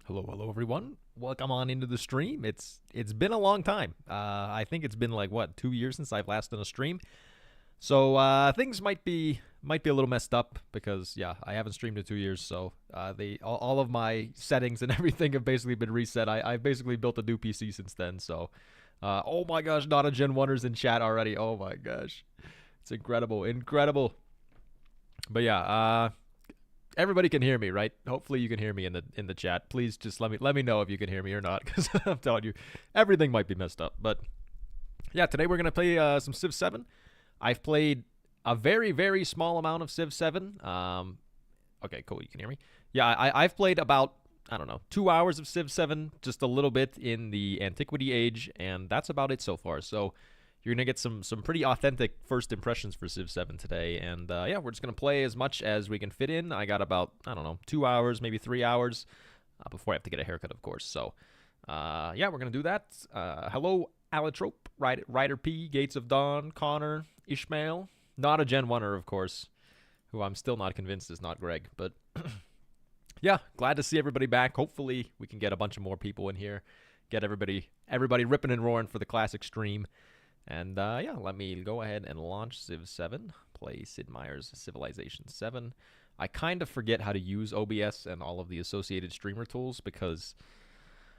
Hello everyone. Welcome on into the stream. It's been a long time. I think it's been like what 2 years since I've last done a stream. So things might be a little messed up because yeah, I haven't streamed in 2 years. So all of my settings and everything have basically been reset. I've basically built a new PC since then. So oh my gosh, not a Gen 1ers in chat already. Oh my gosh, it's incredible. But yeah, everybody can hear me, right? Hopefully you can hear me in the chat. Please just let me know if you can hear me or not, because I'm telling you, everything might be messed up. But yeah, today we're gonna play some Civ 7. I've played a very small amount of Civ 7. Okay, cool. You can hear me. Yeah, I've played about, I don't know, 2 hours of Civ 7, just a little bit in the Antiquity age, and that's about it so far. So you're going to get some pretty authentic first impressions for Civ 7 today. And yeah, we're just going to play as much as we can fit in. I got about, I don't know, 2 hours, maybe 3 hours before I have to get a haircut, of course. So yeah, we're going to do that. Hello, Allotrope, Ryder P, Gates of Dawn, Connor, Ishmael. Not a Gen 1er, of course, who I'm still not convinced is not Greg. But yeah, glad to see everybody back. Hopefully we can get a bunch of more people in here. Get everybody ripping and roaring for the classic stream. And yeah, let me go ahead and launch Civ 7, play Sid Meier's Civilization 7. I kind of forget how to use OBS and all of the associated streamer tools because,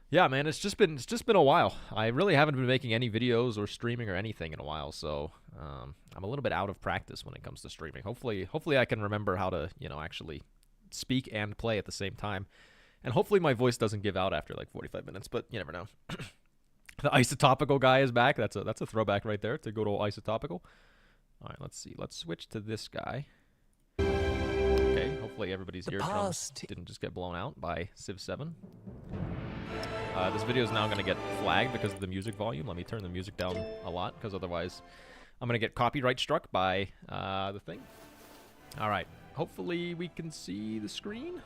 yeah, man, it's just been a while. I really haven't been making any videos or streaming or anything in a while, so I'm a little bit out of practice when it comes to streaming. Hopefully I can remember how to, actually speak and play at the same time. And hopefully my voice doesn't give out after like 45 minutes, but you never know. The isotopical guy is back. That's a throwback right there to go to isotopical. All right, let's see. Let's switch to this guy. Okay, hopefully everybody's eardrums didn't just get blown out by Civ 7. This video is now going to get flagged because of the music volume. Let me turn the music down a lot because otherwise I'm going to get copyright struck by the thing. All right, hopefully we can see the screen.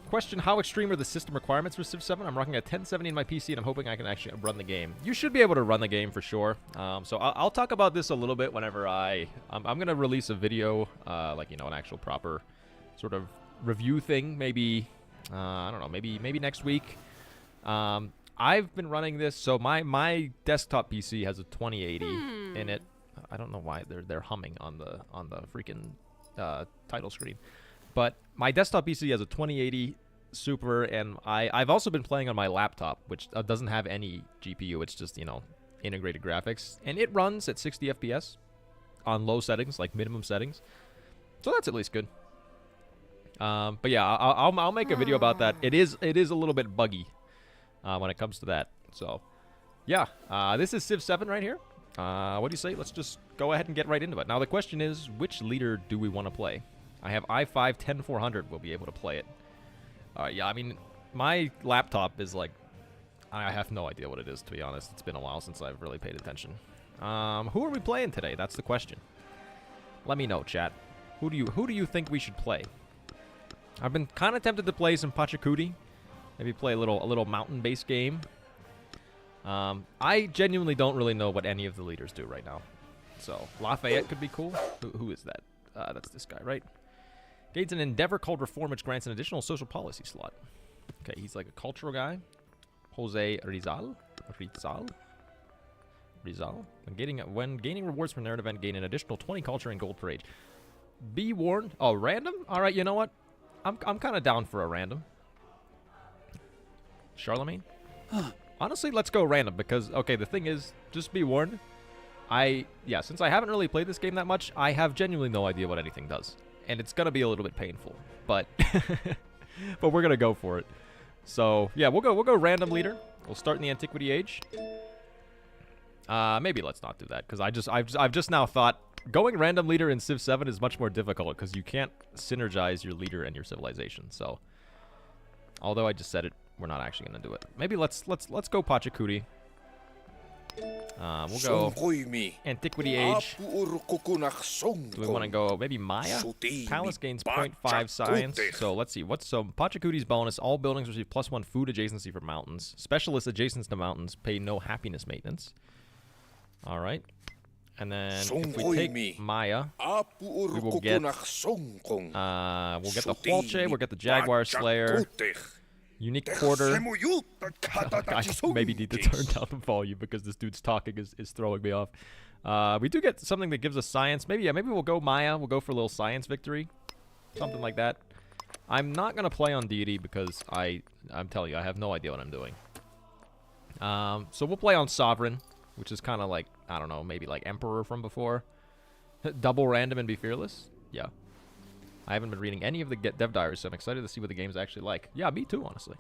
Question, how extreme are the system requirements for Civ 7? I'm rocking a 1070 in my PC, and I'm hoping I can actually run the game. You should be able to run the game for sure. So I'll talk about this a little bit whenever I'm going to release a video, like, an actual proper sort of review thing. Maybe, I don't know, maybe next week. I've been running this, so my desktop PC has a 2080 in it. I don't know why they're humming on the freaking title screen. But my desktop PC has a 2080 Super, and I've also been playing on my laptop, which doesn't have any GPU. It's just, integrated graphics. And it runs at 60 FPS on low settings, like minimum settings. So that's at least good. But yeah, I'll make a video about that. It is a little bit buggy when it comes to that. So yeah, this is Civ 7 right here. What do you say? Let's just go ahead and get right into it. Now the question is, which leader do we want to play? I have i5 10400 will be able to play it. Yeah, I mean, my laptop is like, I have no idea what it is, to be honest. It's been a while since I've really paid attention. Who are we playing today? That's the question. Let me know, chat. Who do you think we should play? I've been kind of tempted to play some Pachacooty. Maybe play a little mountain-based game. I genuinely don't really know what any of the leaders do right now. So, Lafayette could be cool. Who is that? That's this guy, right? Gains an endeavor called Reform, which grants an additional social policy slot. Okay, he's like a cultural guy. Jose Rizal. When gaining rewards from narrative event, gain an additional 20 culture and gold per age. Be warned. Oh, random? All right, you know what? I'm kind of down for a random. Charlemagne? Honestly, let's go random because, okay, the thing is, just be warned. Yeah, since I haven't really played this game that much, I have genuinely no idea what anything does. And it's going to be a little bit painful, but but we're going to go for it. So, yeah, we'll go random leader. We'll start in the Antiquity age. Maybe let's not do that cuz I've just now thought going random leader in Civ 7 is much more difficult cuz you can't synergize your leader and your civilization. So, although I just said it, we're not actually going to do it. Maybe let's go Pachacooty. We'll go Antiquity age. Do we want to go maybe Maya? Palace gains 0.5 science. So let's see. So Pachacooty's bonus. All buildings receive +1 food adjacency for mountains. Specialists adjacent to mountains pay no happiness maintenance. All right. And then if we take Maya, we will get the Hulche, we'll get the Jaguar Slayer, Unique Quarter. I maybe need to turn down the volume because this dude's talking is throwing me off. We do get something that gives us science. Maybe we'll go Maya. We'll go for a little science victory. Something like that. I'm not going to play on deity because I'm telling you, I have no idea what I'm doing. So we'll play on sovereign, which is kind of like, I don't know, maybe like Emperor from before. Double random and be fearless? Yeah. I haven't been reading any of the dev diaries, so I'm excited to see what the game's actually like. Yeah, me too, honestly.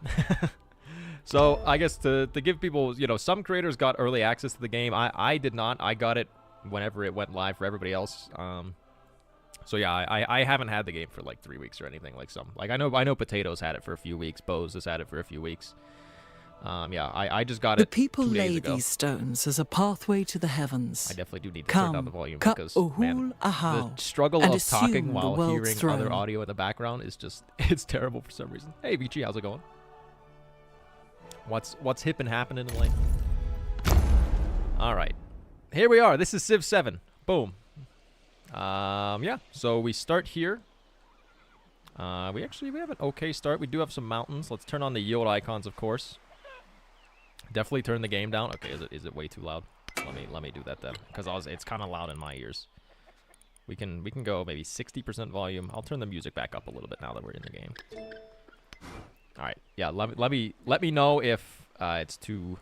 So I guess to give people, you know, some creators got early access to the game. I did not. I got it whenever it went live for everybody else. So yeah, I haven't had the game for like 3 weeks or anything like some. Like I know Potatoes had it for a few weeks. Bose has had it for a few weeks. Yeah, I just got it 2 days ago. The people lay these stones as a pathway to the heavens. I definitely do need to turn down the volume because, man, the struggle of talking while hearing other audio in the background is just, it's terrible for some reason. Hey, Vici, how's it going? What's hip and happening in life? All right. Here we are. This is Civ 7. Boom. Yeah, so we start here. We have an okay start. We do have some mountains. Let's turn on the yield icons, of course. Definitely turn the game down. Okay, is it way too loud? Let me do that then, because it's kind of loud in my ears. We can go maybe 60% volume. I'll turn the music back up a little bit now that we're in the game. All right, yeah. Let me know if it's too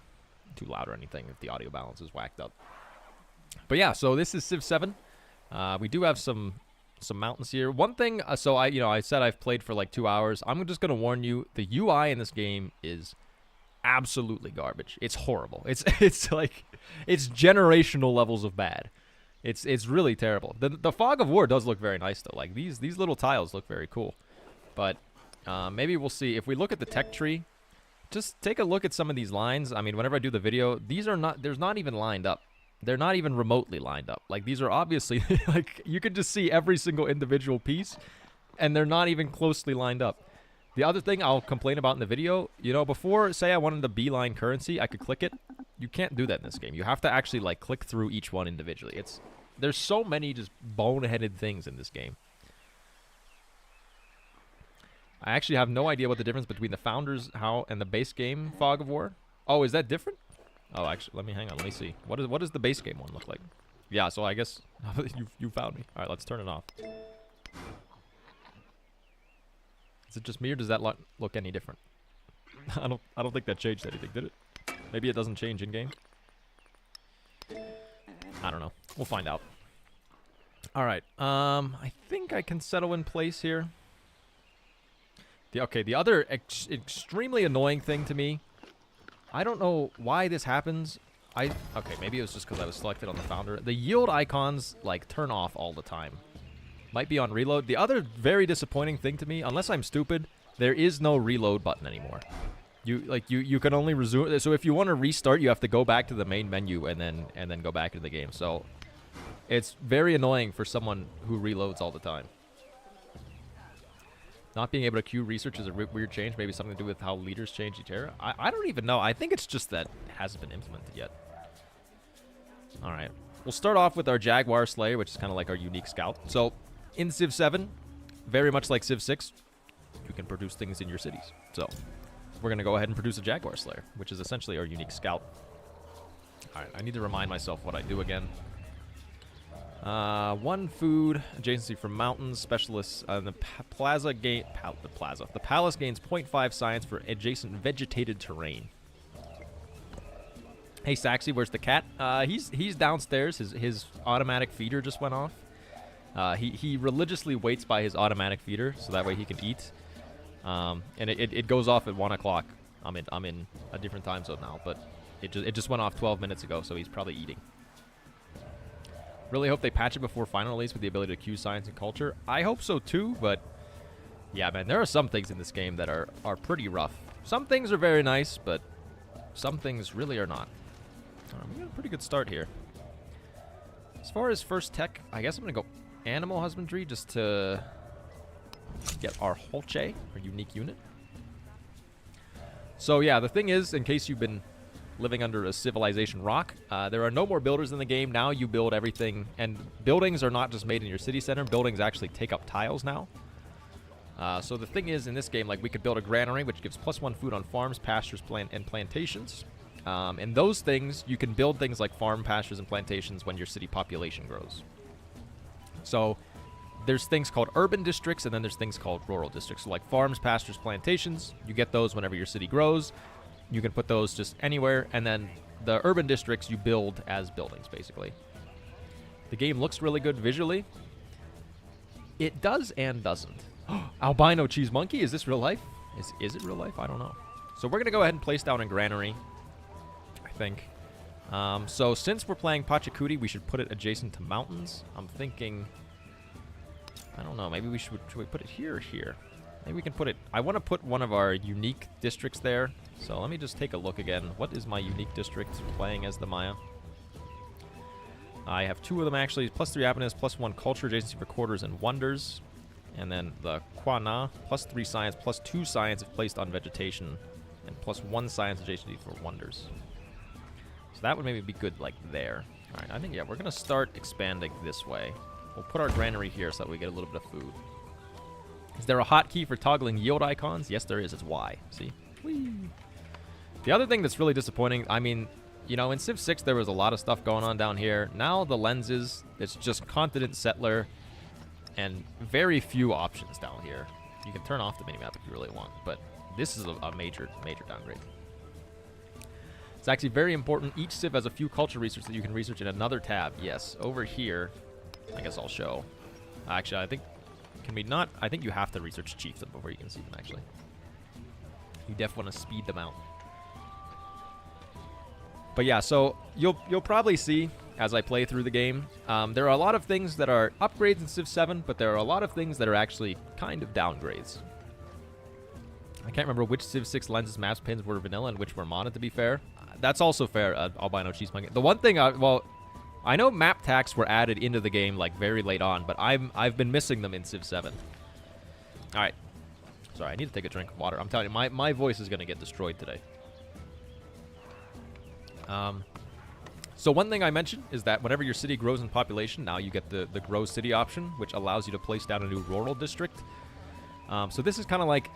loud or anything, if the audio balance is whacked up. But yeah, so this is Civ 7. We do have some mountains here. One thing, so I said I've played for like 2 hours. I'm just gonna warn you, the UI in this game is absolutely garbage. It's horrible. It's like, it's generational levels of bad. It's really terrible. The Fog of War does look very nice though. Like these little tiles look very cool. But maybe we'll see. If we look at the tech tree, just take a look at some of these lines. I mean, whenever I do the video, there's not even lined up. They're not even remotely lined up. Like, these are obviously, like, you can just see every single individual piece, and they're not even closely lined up. The other thing I'll complain about in the video, you know, before, say I wanted the beeline currency, I could click it. You can't do that in this game. You have to actually, like, click through each one individually. There's so many just boneheaded things in this game. I actually have no idea what the difference between the Founders and the base game Fog of War. Oh, is that different? Oh, actually, hang on. Let me see. What does the base game one look like? Yeah, so I guess you found me. All right, let's turn it off. Is it just me, or does that look any different? I don't think that changed anything, did it? Maybe it doesn't change in game. I don't know. We'll find out. All right. I think I can settle in place here. The other extremely annoying thing to me. I don't know why this happens. Okay, maybe it was just because I was selected on the Founder. The yield icons, like, turn off all the time. Might be on reload. The other very disappointing thing to me, unless I'm stupid, there is no reload button anymore. You can only resume. So if you want to restart, you have to go back to the main menu and then go back into the game. So it's very annoying for someone who reloads all the time. Not being able to queue research is a weird change. Maybe something to do with how leaders change each era. I don't even know. I think it's just that it hasn't been implemented yet. All right. We'll start off with our Jaguar Slayer, which is kind of like our unique scout. So in Civ 7, very much like Civ 6, you can produce things in your cities. So we're going to go ahead and produce a Jaguar Slayer, which is essentially our unique scout. All right. I need to remind myself what I do again. 1 food, adjacency from mountains, specialists, the palace gains 0.5 science for adjacent vegetated terrain. Hey Saxy, where's the cat? He's downstairs. His automatic feeder just went off. He religiously waits by his automatic feeder so that way he can eat. And it goes off at 1 o'clock. I'm in a different time zone now, but it just went off 12 minutes ago, so he's probably eating. Really hope they patch it before final release with the ability to queue science and culture. I hope so too, but yeah, man, there are some things in this game that are pretty rough. Some things are very nice, but some things really are not. We got a pretty good start here. As far as first tech, I guess I'm going to go animal husbandry just to get our Hulche, our unique unit. So yeah, the thing is, in case you've been living under a civilization rock. There are no more builders in the game. Now you build everything, and buildings are not just made in your city center. Buildings actually take up tiles now. So the thing is, in this game, like, we could build a granary, which gives +1 food on farms, pastures, and plantations. And those things, you can build things like farm, pastures, and plantations when your city population grows. So there's things called urban districts, and then there's things called rural districts. So like farms, pastures, plantations, you get those whenever your city grows. You can put those just anywhere, and then the urban districts you build as buildings, basically. The game looks really good visually. It does and doesn't. Albino cheese monkey, is this real life? Is it real life? I don't know. So we're going to go ahead and place down a granary, I think. So since we're playing Pachacuti, we should put it adjacent to mountains. I'm thinking, I don't know, maybe should we put it here or here? Maybe we can put it, I want to put one of our unique districts there. So let me just take a look again. What is my unique district playing as the Maya? I have 2 of them actually. +3 happiness, +1 culture, adjacency for quarters and wonders. And then the Quana, +3 science, +2 science if placed on vegetation, and +1 science adjacency for wonders. So that would maybe be good, like, there. All right, I think, yeah, we're going to start expanding this way. We'll put our granary here so that we get a little bit of food. Is there a hotkey for toggling yield icons? Yes, there is. It's Y. See? Whee! The other thing that's really disappointing, I mean, you know, in Civ 6 there was a lot of stuff going on down here. Now the lenses, it's just continent settler and very few options down here. You can turn off the minimap if you really want, but this is a major downgrade. It's actually very important. Each Civ has a few culture research that you can research in another tab. Yes, over here, I guess I'll show. Actually, I think, can we not? I think you have to research chiefdom before you can see them, actually. You definitely want to speed them out. But yeah, so you'll probably see as I play through the game, there are a lot of things that are upgrades in Civ 7, but there are a lot of things that are actually kind of downgrades. I can't remember which Civ 6 lenses maps pins were vanilla and which were modded, to be fair. That's also fair, albino cheese monkey. The one thing, well, I know map tacks were added into the game like very late on, but I've been missing them in Civ 7. All right. Sorry, I need to take a drink of water. I'm telling you, my voice is going to get destroyed today. So one thing I mentioned is that whenever your city grows in population, now you get the grow city option, which allows you to place down a new rural district. So this is kind of like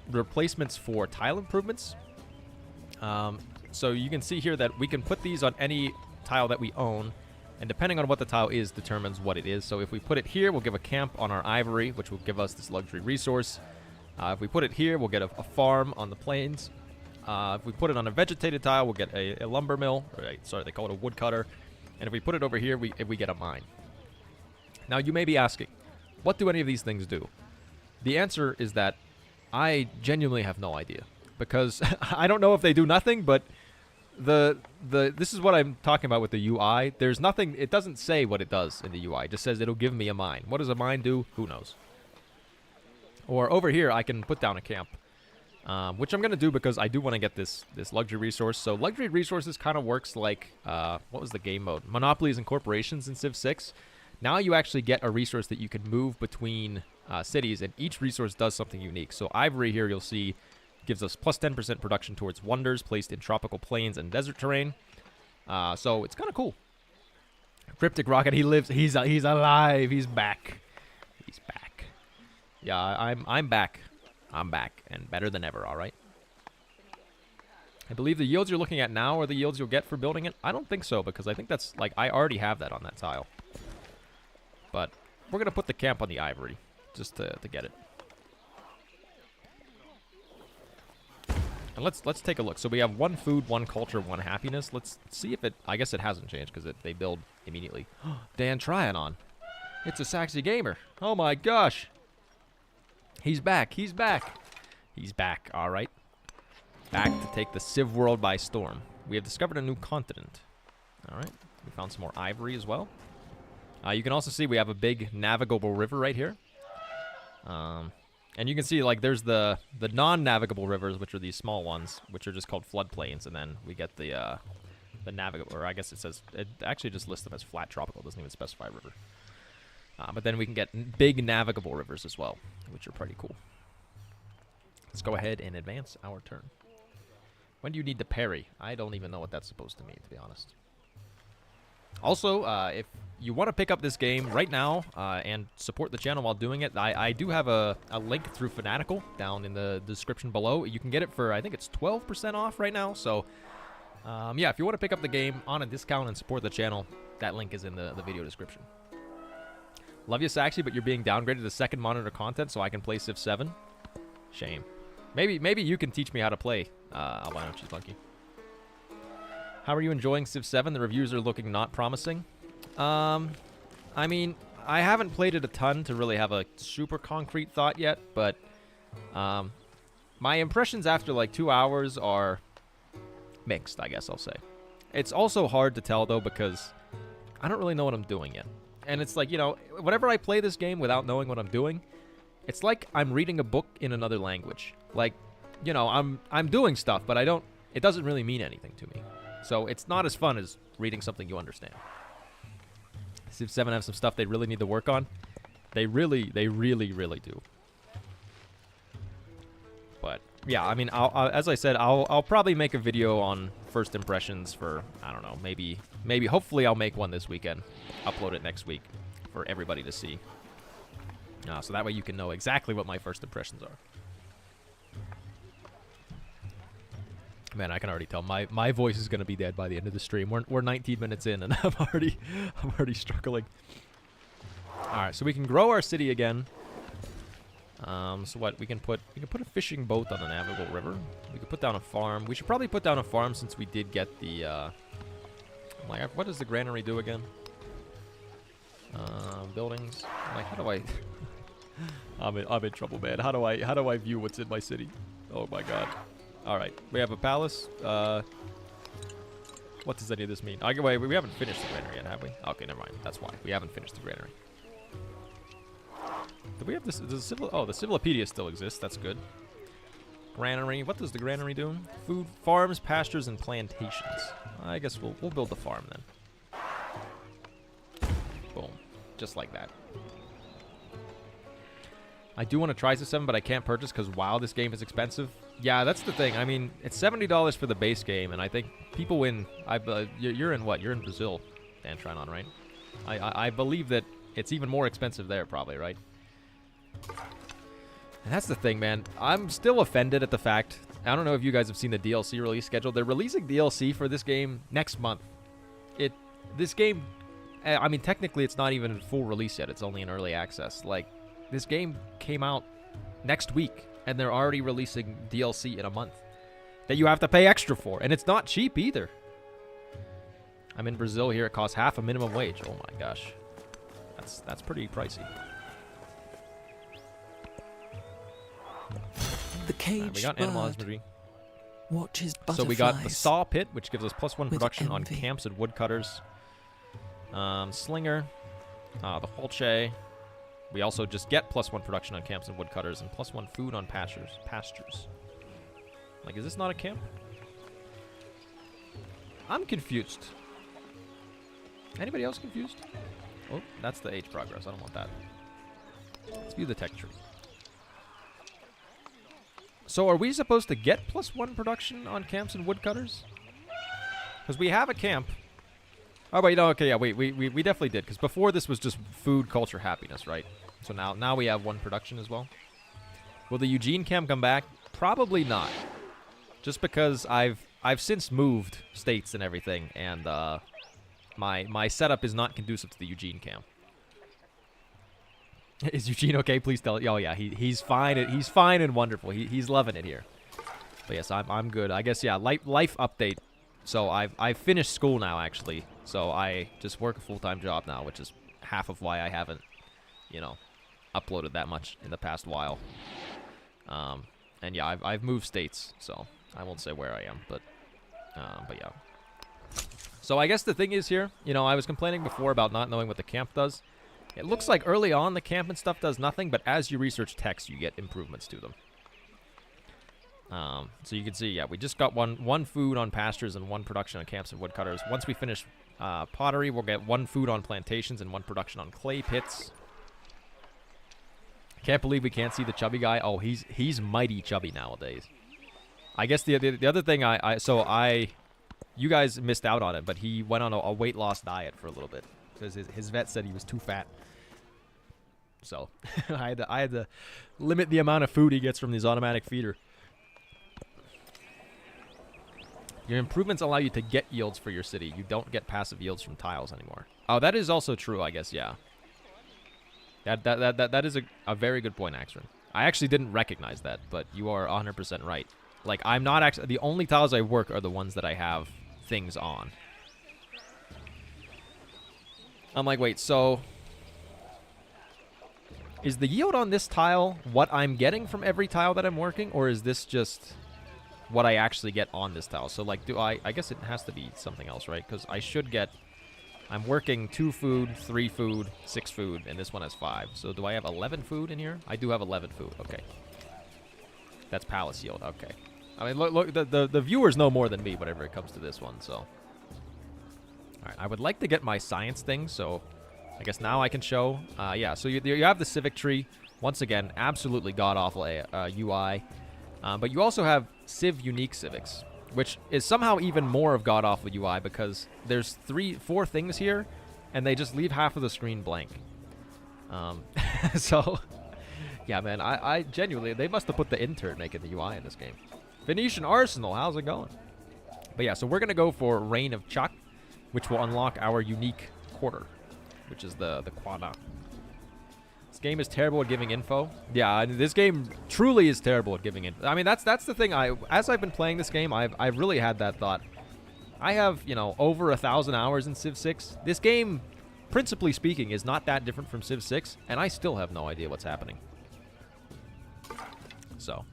replacements for tile improvements. So you can see here that we can put these on any tile that we own, and depending on what the tile is determines what it is. So if we put it here, we'll give a camp on our ivory, which will give us this luxury resource. If we put it here, we'll get a farm on the plains. If we put it on a vegetated tile, we'll get a lumber mill. Sorry, they call it a woodcutter. And if we put it over here, we get a mine. Now, you may be asking, what do any of these things do? The answer is that I genuinely have no idea. Because I don't know if they do nothing, but this is what I'm talking about with the UI. There's nothing, it doesn't say what it does in the UI. It just says it'll give me a mine. What does a mine do? Who knows? Or over here, I can put down a camp. Which I'm going to do because I do want to get this luxury resource. So luxury resources kind of works like, what was the game mode? Monopolies and corporations in Civ 6. Now you actually get a resource that you can move between cities, and each resource does something unique. So ivory here, you'll see, gives us plus 10% production towards wonders placed in tropical plains and desert terrain. So it's kind of cool. Cryptic Rocket, he lives. He's alive. He's back. He's back. Yeah, I'm back. I'm back, and better than ever, all right? I believe the yields you're looking at now are the yields you'll get for building it. I don't think so, because I think that's, like, I already have that on that tile. But we're going to put the camp on the ivory, just to get it. And let's take a look. So we have 1 food, 1 culture, 1 happiness. Let's see if it, I guess it hasn't changed, because they build immediately. Dan Trianon. It's a Saxy Gamer. Oh my gosh. He's back. He's back. He's back. All right. Back to take the Civ world by storm. We have discovered a new continent. All right. We found some more ivory as well. You can also see we have a big navigable river right here. And you can see, like, there's the non-navigable rivers, which are these small ones, which are just called floodplains. And then we get the navigable, or I guess it says, it actually just lists them as flat tropical. It doesn't even specify river. But then we can get big navigable rivers as well, which are pretty cool. Let's go ahead and advance our turn. When do you need to parry? I don't even know what that's supposed to mean, to be honest. Also, if you want to pick up this game right now and support the channel while doing it, I do have a link through Fanatical down in the description below. You can get it for, I think it's 12% off right now. So, yeah, if you want to pick up the game on a discount and support the channel, that link is in the video description. Love you, Saxy, but you're being downgraded to second monitor content so I can play Civ 7. Shame. Maybe you can teach me how to play Albino Cheese Monkey. How are you enjoying Civ 7? The reviews are looking not promising. I mean, I haven't played it a ton to really have a super concrete thought yet, but my impressions after like 2 hours are mixed, I guess I'll say. It's also hard to tell, though, because I don't really know what I'm doing yet. And it's like, you know, whenever I play this game without knowing what I'm doing, it's like I'm reading a book in another language. Like, you know, I'm doing stuff, but it doesn't really mean anything to me. So it's not as fun as reading something you understand. Civ 7 have some stuff they really need to work on. They really do. But yeah, I mean, as I said, I'll probably make a video on first impressions for, I don't know, maybe hopefully I'll make one this weekend, upload it next week for everybody to see. So that way you can know exactly what my first impressions are. Man, I can already tell my voice is gonna be dead by the end of the stream. We're 19 minutes in, and I'm already struggling. All right, so we can grow our city again. So what we can put a fishing boat on the navigable river. We could put down a farm. We should probably put down a farm since we did get the. Like, what does the granary do again? Buildings. Like, how do I? I'm in trouble, man. How do I view what's in my city? Oh my god. All right, we have a palace. What does any of this mean? Wait, we haven't finished the granary yet, have we? Okay, never mind. That's why we haven't finished the granary. Do we have this? The Civilopedia still exists. That's good. Granary. What does the granary do? Food, farms, pastures, and plantations. I guess we'll build the farm then. Boom, just like that. I do want to try Civ 7, but I can't purchase because wow, this game is expensive. Yeah, that's the thing. I mean, it's $70 for the base game, and I think people win. You're in what? You're in Brazil, Dan Trinon, right? I believe that it's even more expensive there, probably, right? And that's the thing, man. I'm still offended at the fact. I don't know if you guys have seen the DLC release schedule. They're releasing DLC for this game next month. This game, I mean, technically, it's not even full release yet. It's only in early access. Like, this game came out next week, and they're already releasing DLC in a month that you have to pay extra for, and it's not cheap either. I'm in Brazil here. It costs half a minimum wage. Oh my gosh, that's pretty pricey. The caged we got animal husbandry. Watches butterflies. So we got the saw pit, which gives us +1 production on envy. camps and woodcutters. Slinger, the holche. We also just get +1 production on camps and woodcutters and +1 food on pastures. Like, is this not a camp? I'm confused. Anybody else confused? Oh, that's the age progress. I don't want that. Let's view the tech tree. So are we supposed to get +1 production on camps and woodcutters? Because we have a camp. Oh, wait, no, okay, yeah, wait, we definitely did. Because before this was just food, culture, happiness, right? So now we have 1 production as well. Will the Eugene camp come back? Probably not. Just because I've since moved states and everything, and my setup is not conducive to the Eugene camp. Is Eugene okay? Please tell it. Oh yeah, he's fine. He's fine and wonderful. He's loving it here. But yes, I'm good. I guess yeah. Life update. So I've finished school now actually. So I just work a full-time job now, which is half of why I haven't, you know, uploaded that much in the past while. And yeah, I've moved states, so I won't say where I am, but yeah. So I guess the thing is here, you know, I was complaining before about not knowing what the camp does. It looks like early on the camp and stuff does nothing, but as you research text, you get improvements to them. So you can see, yeah, we just got one food on pastures and 1 production on camps and woodcutters. Once we finish pottery, we'll get 1 food on plantations and 1 production on clay pits. Can't believe we can't see the chubby guy. Oh, he's mighty chubby nowadays. I guess the other thing you guys missed out on it, but he went on a weight loss diet for a little bit because his vet said he was too fat. So I had to limit the amount of food he gets from these automatic feeder. Your improvements allow you to get yields for your city. You don't get passive yields from tiles anymore. Oh, that is also true, I guess, yeah. That is a very good point, Axron. I actually didn't recognize that, but you are 100% right. Like, I'm not actually... The only tiles I work are the ones that I have things on. I'm like, wait, so... Is the yield on this tile what I'm getting from every tile that I'm working, or is this just what I actually get on this tile? So, like, I guess it has to be something else, right? Because I should get... I'm working 2 food, 3 food, 6 food, and this one has 5. So do I have 11 food in here? I do have 11 food. Okay. That's palace yield. Okay. I mean, look, the viewers know more than me whenever it comes to this one, so. All right, I would like to get my science thing, so I guess now I can show. Yeah, so you have the civic tree. Once again, absolutely god-awful UI. But you also have Civ unique civics, which is somehow even more of god-awful UI because there's 4 things here, and they just leave half of the screen blank. So, yeah, man, I genuinely, they must have put the intern making the UI in this game. Phoenician Arsenal, how's it going? But yeah, so we're going to go for Reign of Chak, which will unlock our unique quarter, which is the Quana. This game is terrible at giving info. Yeah, this game truly is terrible at giving info. I mean, that's the thing. As I've been playing this game, I've really had that thought. I have, you know, over 1,000 hours in Civ 6. This game, principally speaking, is not that different from Civ 6, and I still have no idea what's happening. So,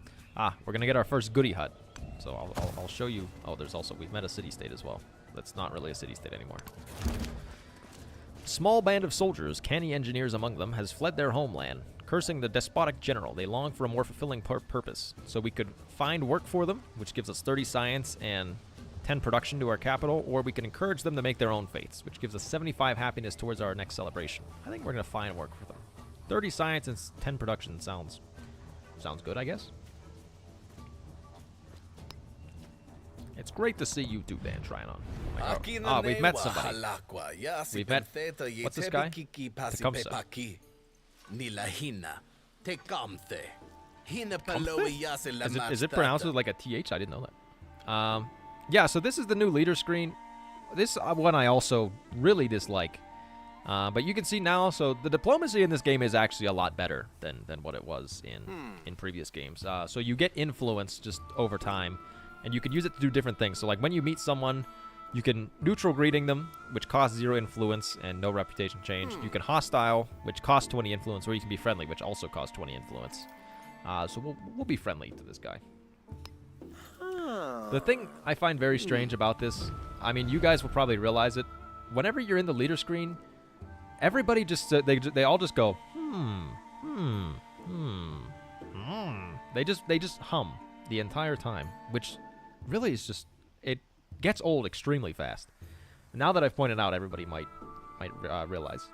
we're gonna get our first goodie hut. So I'll show you. Oh, there's also, we've met a city-state as well. That's not really a city-state anymore. Small band of soldiers, canny engineers among them, has fled their homeland. Cursing the despotic general, they long for a more fulfilling purpose. So we could find work for them, which gives us 30 science and 10 production to our capital, or we can encourage them to make their own faiths, which gives us 75 happiness towards our next celebration. I think we're going to find work for them. 30 science and 10 production sounds good, I guess. It's great to see you two, Dan, trying on. Oh, we've met somebody. We've met... What's this guy? Tecumseh. Is it pronounced with like a TH? I didn't know that. Yeah, so this is the new leader screen. This one I also really dislike. But you can see now, so the diplomacy in this game is actually a lot better than what it was in previous games. So you get influence just over time. And you can use it to do different things. So, like, when you meet someone, you can neutral greeting them, which costs 0 influence and no reputation change. You can hostile, which costs 20 influence, or you can be friendly, which also costs 20 influence. So we'll be friendly to this guy. The thing I find very strange about this, I mean, you guys will probably realize it. Whenever you're in the leader screen, everybody just, they all just go, They just hum the entire time, which really is just, it gets old extremely fast. Now that I've pointed out, everybody might realize.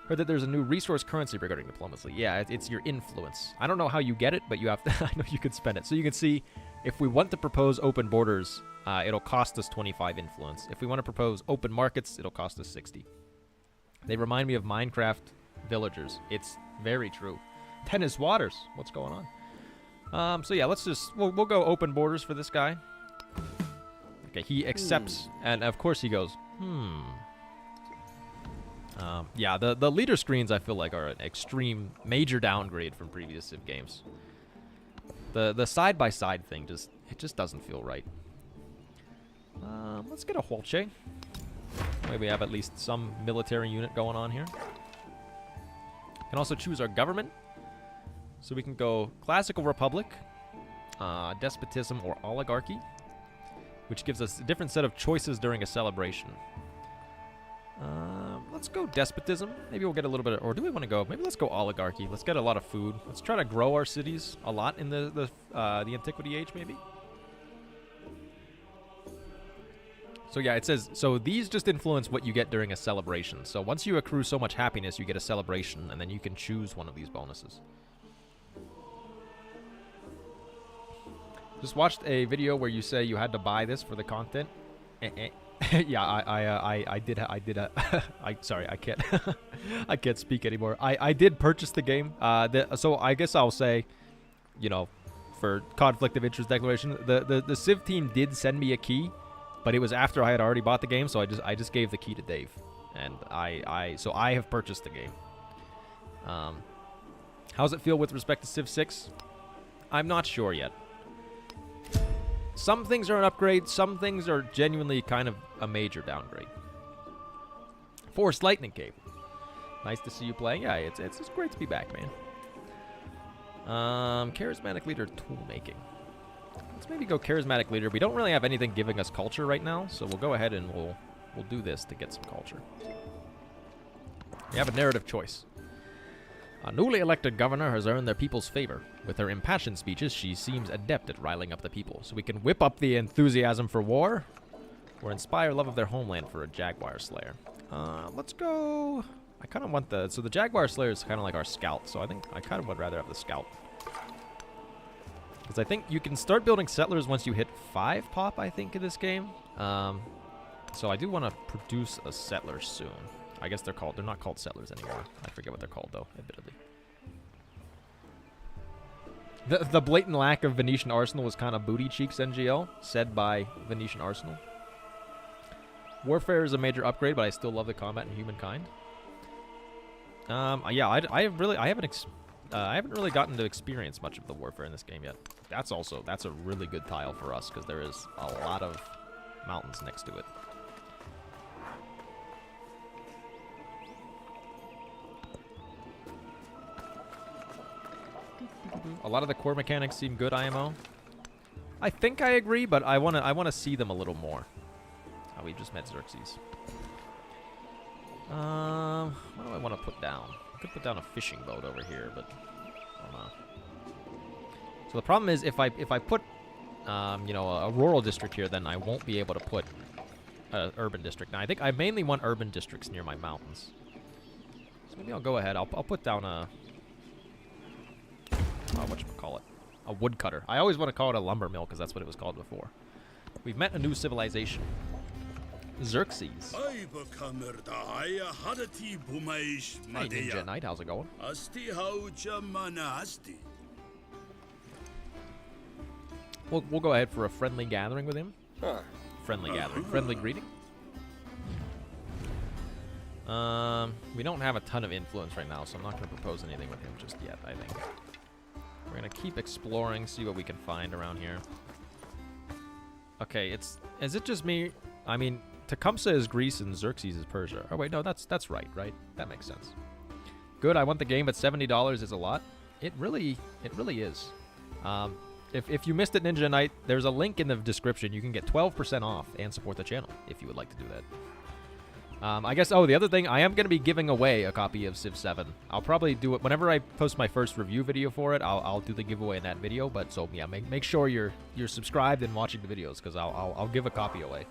Heard that there's a new resource currency regarding diplomacy. Yeah, it's your influence. I don't know how you get it, but you have to, I know you can spend it. So you can see, if we want to propose open borders, it'll cost us 25 influence. If we want to propose open markets, it'll cost us 60. They remind me of Minecraft villagers. It's very true. Tennis Waters, what's going on? So yeah, let's just, we'll go open borders for this guy. Okay, he accepts, and of course he goes, yeah, the leader screens I feel like are an extreme, major downgrade from previous Civ games. The side-by-side thing it just doesn't feel right. Let's get a Holche. Maybe we have at least some military unit going on here. Can also choose our government. So we can go Classical Republic, Despotism, or Oligarchy, which gives us a different set of choices during a celebration. Let's go Despotism. Maybe we'll get a little bit of, or do we want to go, maybe let's go Oligarchy. Let's get a lot of food. Let's try to grow our cities a lot in the Antiquity age, maybe. So yeah, it says, so these just influence what you get during a celebration. So once you accrue so much happiness, you get a celebration, and then you can choose one of these bonuses. Just watched a video where you say you had to buy this for the content. Yeah, I did. Sorry, I can't. I can't speak anymore. I did purchase the game. So I guess I'll say, you know, for conflict of interest declaration, the Civ team did send me a key, but it was after I had already bought the game, so I just gave the key to Dave, and so I have purchased the game. How's it feel with respect to Civ 6? I'm not sure yet. Some things are an upgrade, some things are genuinely kind of a major downgrade. Forest Lightning Cave. Nice to see you playing. Yeah, it's great to be back, man. Charismatic leader tool making. Let's maybe go charismatic leader. We don't really have anything giving us culture right now, so we'll go ahead and we'll do this to get some culture. We have a narrative choice. A newly elected governor has earned their people's favor. With her impassioned speeches, she seems adept at riling up the people. So we can whip up the enthusiasm for war, or inspire love of their homeland for a Jaguar Slayer. Let's go... I kind of want the... So the Jaguar Slayer is kind of like our scout, so I think I kind of would rather have the scout. Because I think you can start building settlers once you hit 5 pop, I think, in this game. So I do want to produce a settler soon. I guess they're not called settlers anymore. I forget what they're called, though, admittedly. The blatant lack of Venetian Arsenal was kind of booty cheeks NGL, said by Venetian Arsenal. Warfare is a major upgrade, but I still love the combat in Humankind. Yeah, I haven't really gotten to experience much of the warfare in this game yet. That's a really good tile for us, because there is a lot of mountains next to it. A lot of the core mechanics seem good, IMO. I think I agree, but I wanna see them a little more. Oh, we just met Xerxes. What do I want to put down? I could put down a fishing boat over here, but I don't know. So the problem is, if I put, you know, a rural district here, then I won't be able to put an urban district. Now I think I mainly want urban districts near my mountains. So maybe I'll go ahead. I'll put down a whatchamacallit? A woodcutter. I always want to call it a lumber mill because that's what it was called before. We've met a new civilization. Xerxes. Hey, Ninja Knight, how's it going? We'll go ahead for a friendly gathering with him. Friendly gathering. Friendly greeting. We don't have a ton of influence right now, so I'm not going to propose anything with him just yet, I think. We're going to keep exploring, see what we can find around here. Okay, is it just me? I mean, Tecumseh is Greece and Xerxes is Persia. Oh wait, no, that's right? That makes sense. Good, I want the game, but $70 is a lot. It really is. If you missed it, Ninja Knight, there's a link in the description. You can get 12% off and support the channel if you would like to do that. I guess, the other thing, I am going to be giving away a copy of Civ 7. I'll probably do it whenever I post my first review video for it. I'll do the giveaway in that video, but so yeah, make sure you're subscribed and watching the videos, because I'll give a copy away.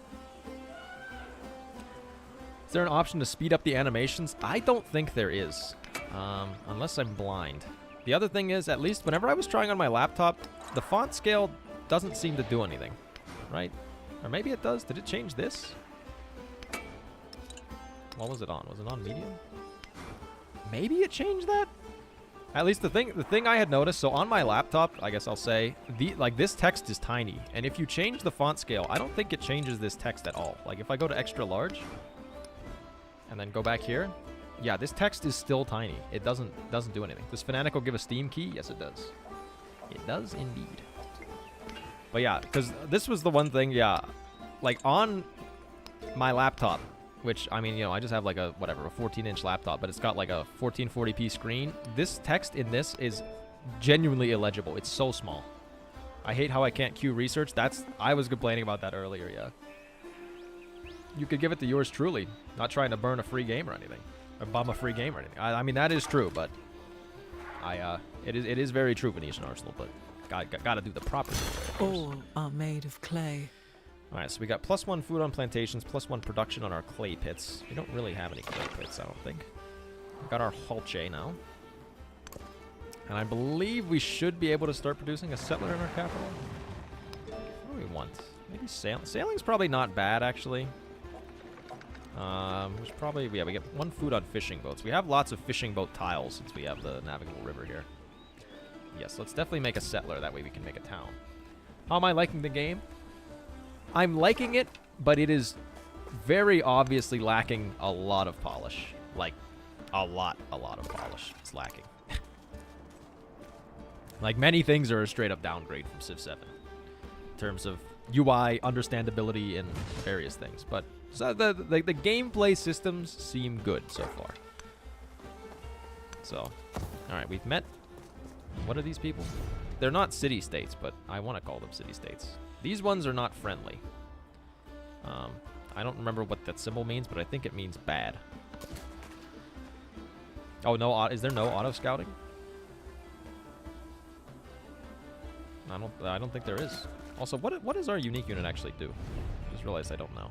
Is there an option to speed up the animations? I don't think there is, unless I'm blind. The other thing is, at least whenever I was trying on my laptop, the font scale doesn't seem to do anything, right? Or maybe it does. Did it change this? What was it on? Was it on medium? Maybe it changed that? At least the thing I had noticed, so on my laptop, I guess I'll say, this text is tiny. And if you change the font scale, I don't think it changes this text at all. Like if I go to extra large and then go back here, yeah, this text is still tiny. It doesn't do anything. Does Fanatical give a Steam key? Yes, it does. It does indeed. But yeah, because this was the one thing, yeah, like on my laptop, which, I mean, you know, I just have like a 14-inch laptop, but it's got like a 1440p screen. This text in this is genuinely illegible. It's so small. I hate how I can't queue research. I was complaining about that earlier, yeah. You could give it to yours truly. Not trying to burn a free game or anything. Or bum a free game or anything. I mean, that is true, but it is very true, Venetian Arsenal, but gotta do the proper thing. All are made of clay. Alright, so we got +1 food on plantations, +1 production on our clay pits. We don't really have any clay pits, I don't think. We got our Halche now. And I believe we should be able to start producing a settler in our capital. want? Maybe sailing's probably not bad, actually. There's probably, yeah, we get 1 food on fishing boats. We have lots of fishing boat tiles since we have the navigable river here. Yes, let's definitely make a settler. That way we can make a town. How am I liking the game? I'm liking it, but it is very obviously lacking a lot of polish. Like, a lot of polish. It's lacking. Like, many things are a straight-up downgrade from Civ 7 in terms of UI, understandability, and various things. But so the gameplay systems seem good so far. So, all right, we've met. What are these people? They're not city-states, but I want to call them city-states. These ones are not friendly. I don't remember what that symbol means, but I think it means bad. Oh, no, is there no auto-scouting? I don't think there is. Also, what does our unique unit actually do? Just realized I don't know.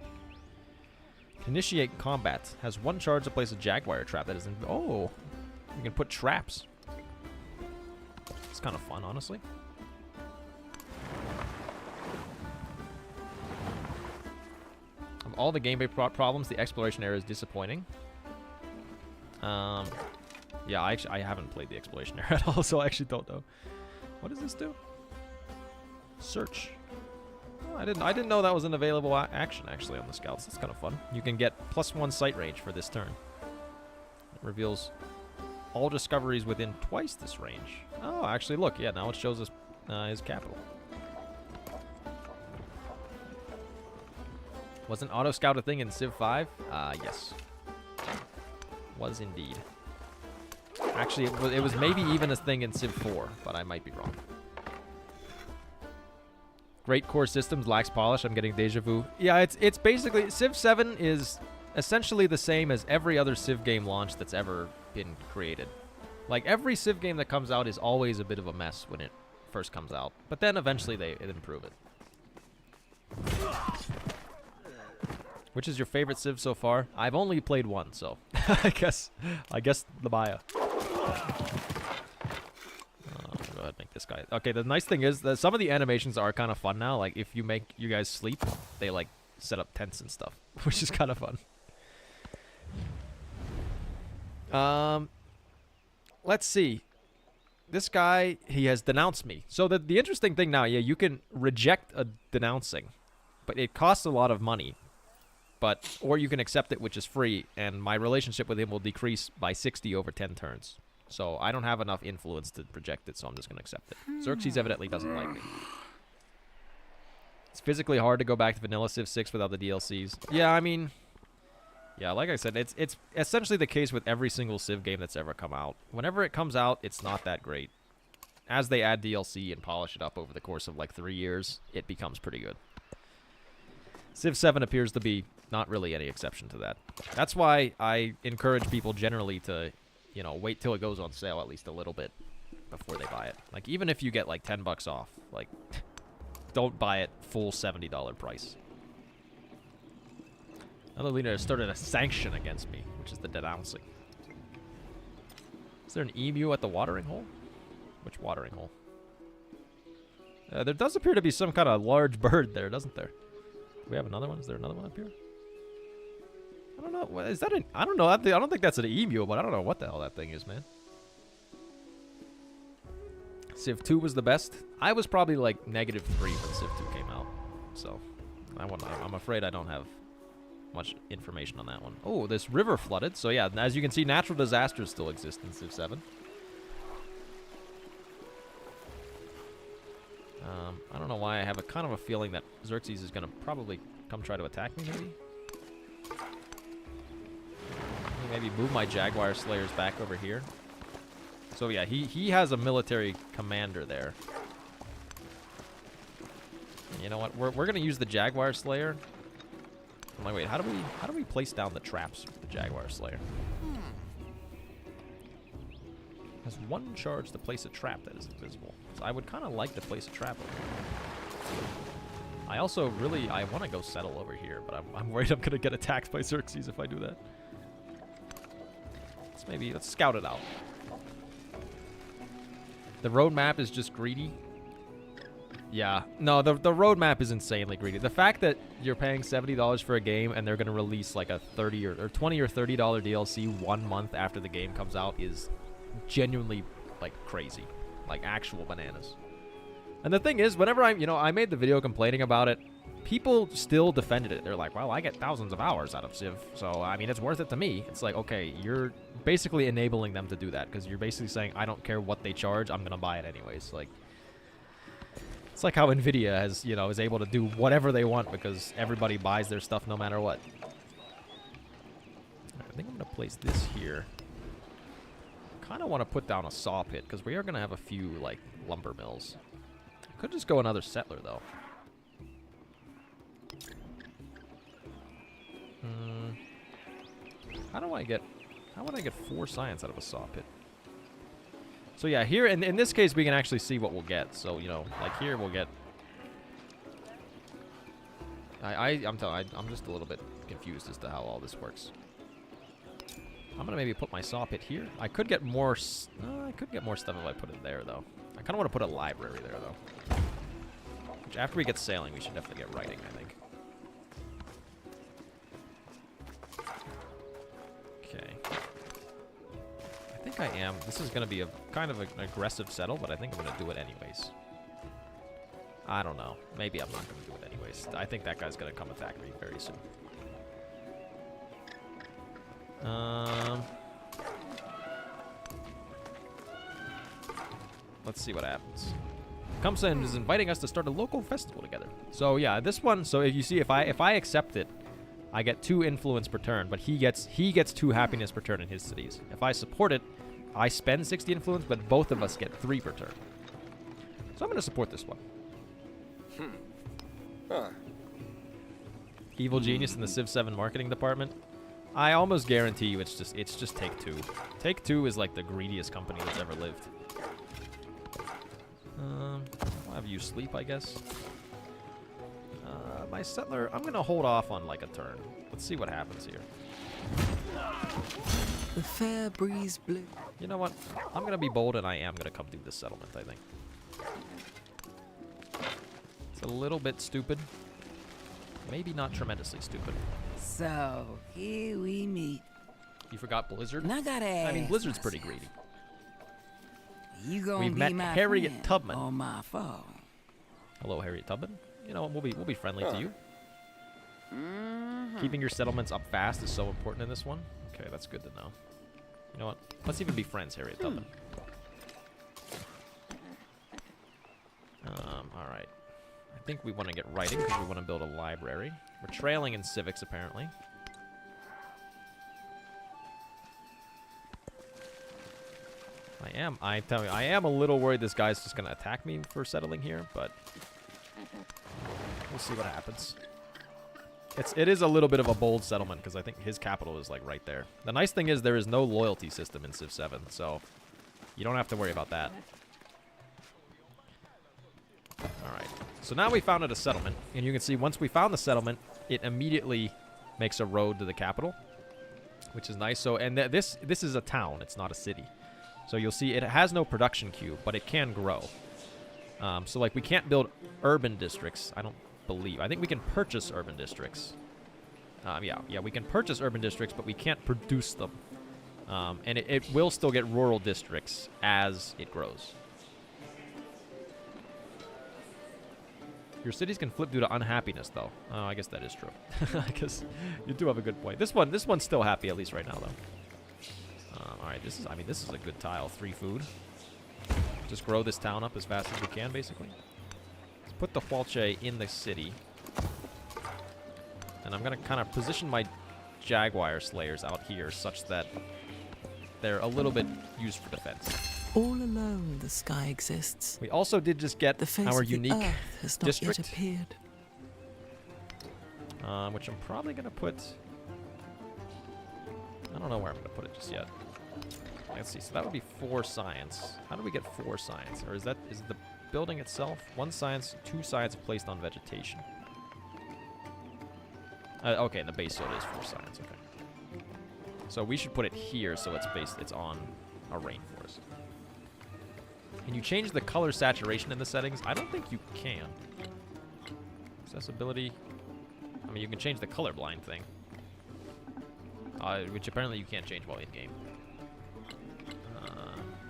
Initiate combat. Has 1 charge to place a jaguar trap that is in... Oh! You can put traps. It's kind of fun, honestly. Of all the gameplay problems, the exploration area is disappointing. Yeah, I haven't played the exploration area at all, so I actually don't know. What does this do? Search. Oh, I didn't know that was an available action actually on the scouts. That's kind of fun. You can get +1 sight range for this turn. It reveals all discoveries within twice this range. Oh, actually, look, yeah, now it shows us his capital. Wasn't auto scout a thing in Civ 5? Yes, was indeed. Actually, it was maybe even a thing in Civ 4, but I might be wrong. Great core systems, lacks polish. I'm getting deja vu. Yeah, it's basically... Civ 7 is essentially the same as every other Civ game launch that's ever been created. Like, every Civ game that comes out is always a bit of a mess when it first comes out. But then eventually they improve it. Which is your favorite Civ so far? I've only played 1, so... I guess the Maya. Go ahead and make this guy. Okay, the nice thing is that some of the animations are kind of fun now. Like, if you make you guys sleep, they, like, set up tents and stuff, which is kind of fun. Let's see. This guy, he has denounced me. So the interesting thing now, yeah, you can reject a denouncing, but it costs a lot of money. Or you can accept it, which is free, and my relationship with him will decrease by 60 over 10 turns. So I don't have enough influence to project it, so I'm just going to accept it. Xerxes evidently doesn't like me. It's physically hard to go back to vanilla Civ 6 without the DLCs. Yeah, I mean... Yeah, like I said, it's essentially the case with every single Civ game that's ever come out. Whenever it comes out, it's not that great. As they add DLC and polish it up over the course of like 3 years, it becomes pretty good. Civ 7 appears to be not really any exception to that. That's why I encourage people generally to... You know, wait till it goes on sale at least a little bit before they buy it. Like, even if you get, like, $10 off, like, don't buy it full $70 price. Another leader has started a sanction against me, which is the denouncing. Is there an emu at the watering hole? Which watering hole? There does appear to be some kind of large bird there, doesn't there? Do we have another one? Is there another one up here? I don't know. What, is that an... I don't know. I don't think that's an emu, but I don't know what the hell that thing is, man. Civ 2 was the best. I was probably like -3 when Civ 2 came out. So, I'm afraid I don't have much information on that one. Oh, this river flooded. So, yeah, as you can see, natural disasters still exist in Civ 7. I don't know why I have a kind of a feeling that Xerxes is going to probably come try to attack me, maybe? Maybe move my Jaguar Slayers back over here. So yeah, he has a military commander there. And you know what? We're gonna use the Jaguar Slayer. I'm like, wait, how do we place down the traps with the Jaguar Slayer? Has 1 charge to place a trap that is invisible. So I would kind of like to place a trap over here. I also really I want to go settle over here, but I'm worried I'm gonna get attacked by Xerxes if I do that. Let's scout it out. The road map is just greedy. Yeah. No, the roadmap is insanely greedy. The fact that you're paying $70 for a game and they're going to release like a $30 or $20 or $30 DLC 1 month after the game comes out is genuinely like crazy. Like actual bananas. And the thing is, whenever I made the video complaining about it, people still defended it. They're like, well, I get thousands of hours out of Civ, so, I mean, it's worth it to me. It's like, okay, you're basically enabling them to do that, because you're basically saying, I don't care what they charge, I'm going to buy it anyways. Like, it's like how Nvidia has, is able to do whatever they want, because everybody buys their stuff no matter what. I think I'm going to place this here. Kind of want to put down a saw pit, because we are going to have a few, like, lumber mills. Could just go another settler, though. How would I get 4 science out of a saw pit? So yeah, here in this case we can actually see what we'll get. So, like here we'll get I'm just a little bit confused as to how all this works. I'm gonna maybe put my saw pit here. I could get more stuff if I put it there though. I kinda wanna put a library there though. Which after we get sailing we should definitely get writing, I think. I think I am. This is going to be a kind of an aggressive settle, but I think I'm going to do it anyways. I don't know. Maybe I'm not going to do it anyways. I think that guy's going to come attack me very soon. Let's see what happens. Kamsen is inviting us to start a local festival together. So yeah, this one. So if you see, if I accept it, I get 2 influence per turn, but he gets 2 happiness per turn in his cities. If I support it, I spend 60 influence, but both of us get 3 per turn. So I'm going to support this one. Evil genius in the Civ 7 marketing department. I almost guarantee you it's just Take-Two. Take-Two is like the greediest company that's ever lived. I'll have you sleep, I guess. My settler, I'm going to hold off on like a turn. Let's see what happens here. The fair breeze blew. You know what? I'm going to be bold and I am going to come do this settlement, I think. It's a little bit stupid. Maybe not tremendously stupid. So, here we meet. You forgot Blizzard? And I gotta ask I mean, Blizzard's pretty myself, greedy. You gonna We've be met my Harriet friend Tubman. or my foe? Hello, Harriet Tubman. You know, we'll be friendly to you. Keeping your settlements up fast is so important in this one. Okay, that's good to know. You know what? Let's even be friends, Harriet Tubman. All right. I think we want to get writing because we want to build a library. We're trailing in civics, apparently. I am a little worried this guy's just going to attack me for settling here, but we'll see what happens. It is a little bit of a bold settlement because I think his capital is like right there. The nice thing is there is no loyalty system in Civ 7, so you don't have to worry about that. Alright, so now we founded a settlement, and you can see once we found the settlement, it immediately makes a road to the capital, which is nice. So, and this is a town, it's not a city. So you'll see it has no production queue, but it can grow. So like we can't build urban districts, I don't believe. I think we can purchase urban districts. Yeah, we can purchase urban districts, but we can't produce them. And it will still get rural districts as it grows. Your cities can flip due to unhappiness, though. Oh, I guess that is true. I guess you do have a good point. This one's still happy, at least right now, though. All right, this is a good tile. 3 food. Just grow this town up as fast as we can, basically. Let's put the Hualche in the city. And I'm going to kind of position my Jaguar Slayers out here such that they're a little bit used for defense. All alone the sky exists. We also did just get The face our of unique the earth has not district. yet appeared. Which I'm probably going to put... I don't know where I'm going to put it just yet. Let's see. So that would be 4 science. How do we get 4 science? Or is it the building itself? 1 science, 2 science placed on vegetation. Okay, and the base yield is 4 science. Okay. So we should put it here so it's on a rainforest. Can you change the color saturation in the settings? I don't think you can. Accessibility. I mean, you can change the colorblind thing. Which apparently you can't change while in-game.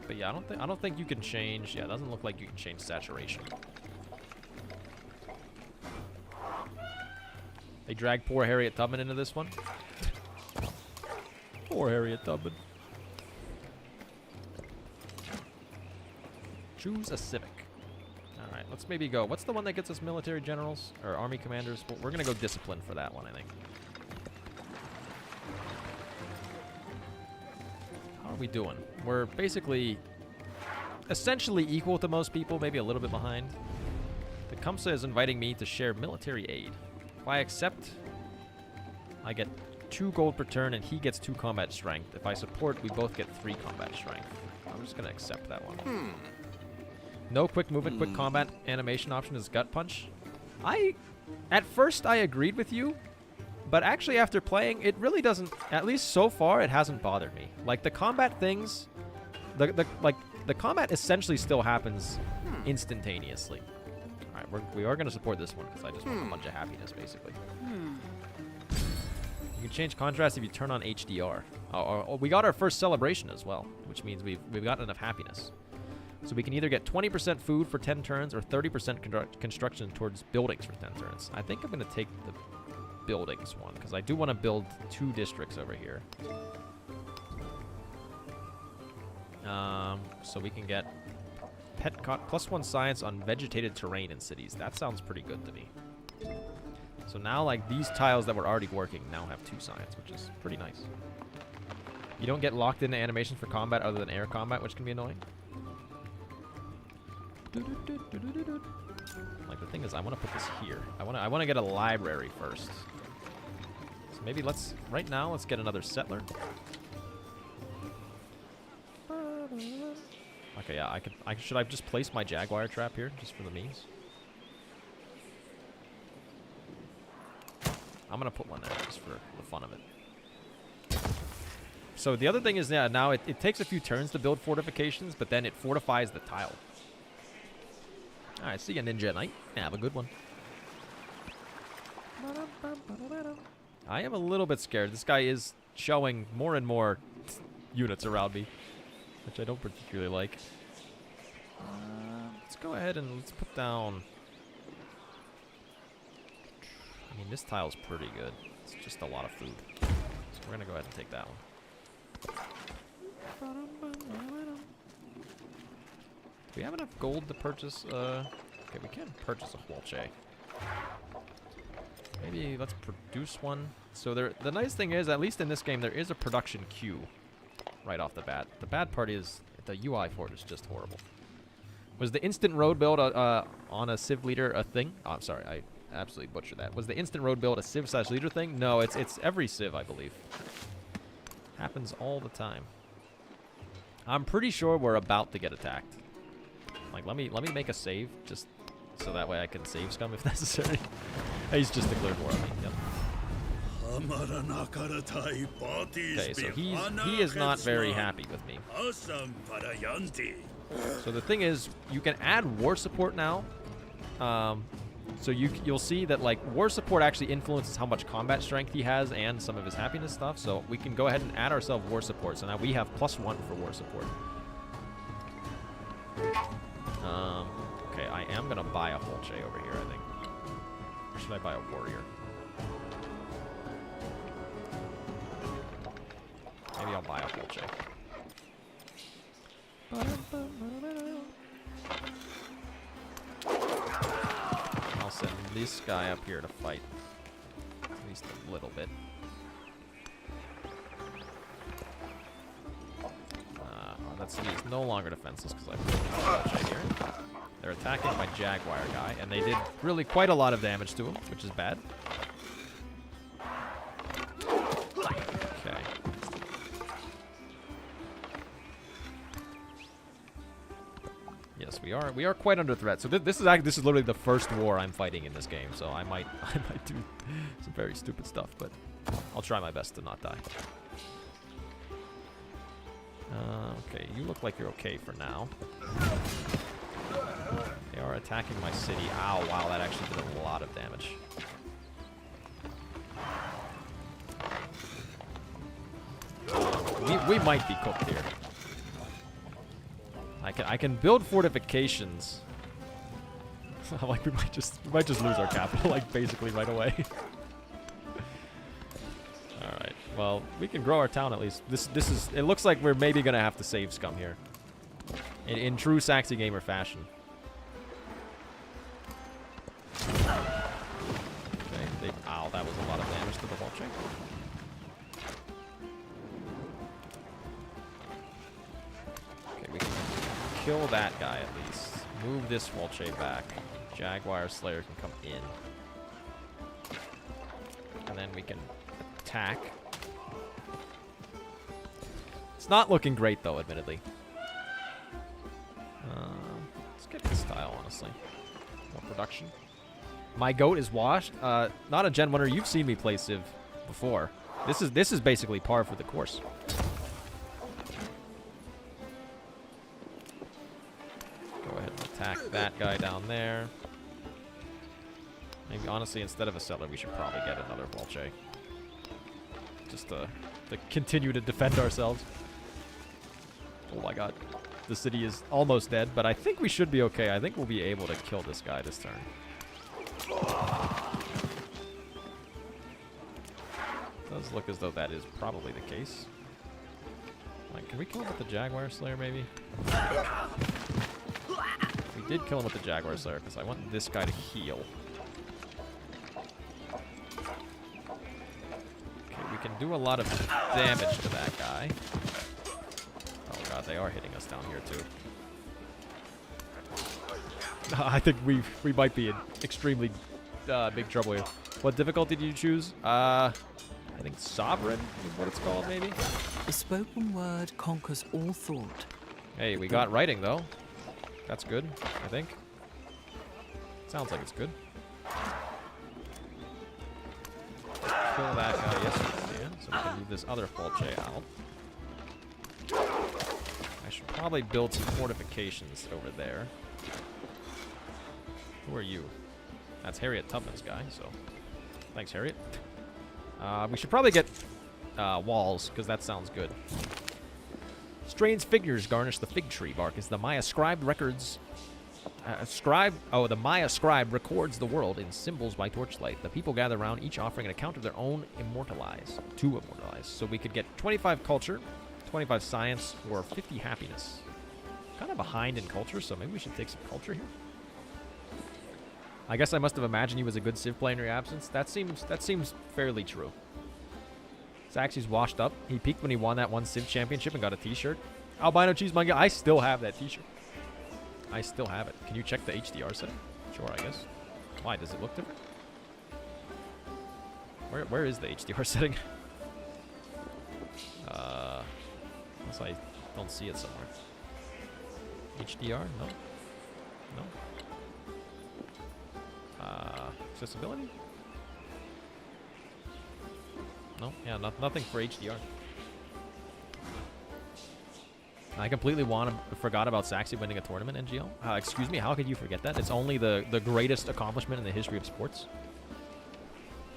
But yeah, I don't think you can change. Yeah, it doesn't look like you can change saturation. They dragged poor Harriet Tubman into this one. Poor Harriet Tubman. Choose a civic. All right, let's maybe go. What's the one that gets us military generals or army commanders? Well, we're gonna go discipline for that one, I think. How are we doing? We're basically essentially equal to most people, maybe a little bit behind. The Kamsa is inviting me to share military aid. If I accept, I get 2 gold per turn, and he gets 2 combat strength. If I support, we both get 3 combat strength. I'm just gonna accept that one. No quick movement, quick combat animation option is gut punch. At first I agreed with you, but actually after playing, it really doesn't, at least so far, it hasn't bothered me. Like the combat things, the combat essentially still happens instantaneously. All right, we are going to support this one because I just want a bunch of happiness, basically. You can change contrast if you turn on HDR. Oh, we got our first celebration as well, which means we've got enough happiness. So we can either get 20% food for 10 turns or 30% construction towards buildings for 10 turns. I think I'm going to take the buildings one because I do want to build 2 districts over here. So we can get +1 science on vegetated terrain in cities. That sounds pretty good to me. So now, like, these tiles that were already working now have 2 science, which is pretty nice. You don't get locked into animations for combat other than air combat, which can be annoying. Like, the thing is, I want to put this here. I want to get a library first. So maybe right now, let's get another settler. Okay, yeah, should I just place my jaguar trap here, just for the memes? I'm gonna put one there, just for the fun of it. So the other thing is, yeah, now it takes a few turns to build fortifications, but then it fortifies the tile. Alright, see you, Ninja Knight. Have a good one. I am a little bit scared. This guy is showing more and more units around me, which I don't particularly like. Let's go ahead and let's put down... I mean, this tile's pretty good. It's just a lot of food. So we're going to go ahead and take that one. Do we have enough gold to purchase? Okay, we can purchase a Huolche. Maybe let's produce one. So the nice thing is, at least in this game, there is a production queue right off the bat. The bad part is the UI for it is just horrible. Was the instant road build on a Civ leader a thing? Oh, I'm sorry, I absolutely butchered that. Was the instant road build a Civ/leader thing? No, it's every Civ, I believe. Happens all the time. I'm pretty sure we're about to get attacked. Like, let me make a save, just so that way I can save scum if necessary. He's just declared war on me. Yep. Okay, so he is not very happy with me. So the thing is, you can add war support now. So you'll see that, like, war support actually influences how much combat strength he has and some of his happiness stuff. So we can go ahead and add ourselves war support. So now we have +1 for war support. Okay, I am gonna buy a Huolche over here, I think. Or should I buy a warrior? Maybe I'll buy a Huolche. I'll send this guy up here to fight. At least a little bit. Let's see, it's no longer defenseless because I put a Huolche here. They're attacking my Jaguar guy, and they did really quite a lot of damage to him, which is bad. Okay. Yes, we are quite under threat. So this is literally the first war I'm fighting in this game. So I might do some very stupid stuff, but I'll try my best to not die. Okay, you look like you're okay for now. They are attacking my city. Ow, wow, that actually did a lot of damage. We might be cooked here. I can build fortifications. Like we might just lose our capital like basically right away. All right. Well, we can grow our town at least. This is. It looks like we're maybe gonna have to save scum here. In true Saxy gamer fashion. Okay. Ow, that was a lot of damage to the wall chain. Okay, we can kill that guy at least. Move this Wolche back. Jaguar Slayer can come in. And then we can attack. It's not looking great though, admittedly. Let's get this tile, honestly. More production. My goat is washed. Not a Gen 1er. You've seen me play Civ before. This is basically par for the course. Go ahead and attack that guy down there. Maybe honestly, instead of a settler, we should probably get another Wolche. Just to continue to defend ourselves. Oh my god. The city is almost dead, but I think we should be okay. I think we'll be able to kill this guy this turn. Does look as though that is probably the case. Like, can we kill him with the Jaguar Slayer, maybe? We did kill him with the Jaguar Slayer, because I want this guy to heal. Okay, we can do a lot of damage to that guy. Oh god, they are hitting us down here, too. I think we might be in extremely big trouble here. What difficulty did you choose? I think Sovereign is what it's called, maybe? The spoken word conquers all thought. Hey, we got writing, though. That's good, I think. Sounds like it's good. Kill that guy, yes we can. So we can move this other Fulce out. I should probably build some fortifications over there. Who are you? That's Harriet Tubman's guy, so... Thanks, Harriet. We should probably get walls, because that sounds good. Strange figures garnish the fig tree bark as the Maya scribe records... the Maya scribe records the world in symbols by torchlight. The people gather around, each offering an account of their own to immortalize. So we could get 25 culture, 25 science, or 50 happiness. Kind of behind in culture, so maybe we should take some culture here. I guess I must have imagined he was a good Civ player in your absence. That seems fairly true. Saxy's washed up. He peaked when he won that one Civ championship and got a t-shirt. Albino Cheese Monkey, I still have that t-shirt. I still have it. Can you check the HDR setting? Sure, I guess. Why, does it look different? Where is the HDR setting? Unless I don't see it somewhere. HDR? No. No. Accessibility? No, yeah, nothing for HDR. I completely forgot about Saxy winning a tournament in GL. Excuse me, how could you forget that? It's only the greatest accomplishment in the history of sports.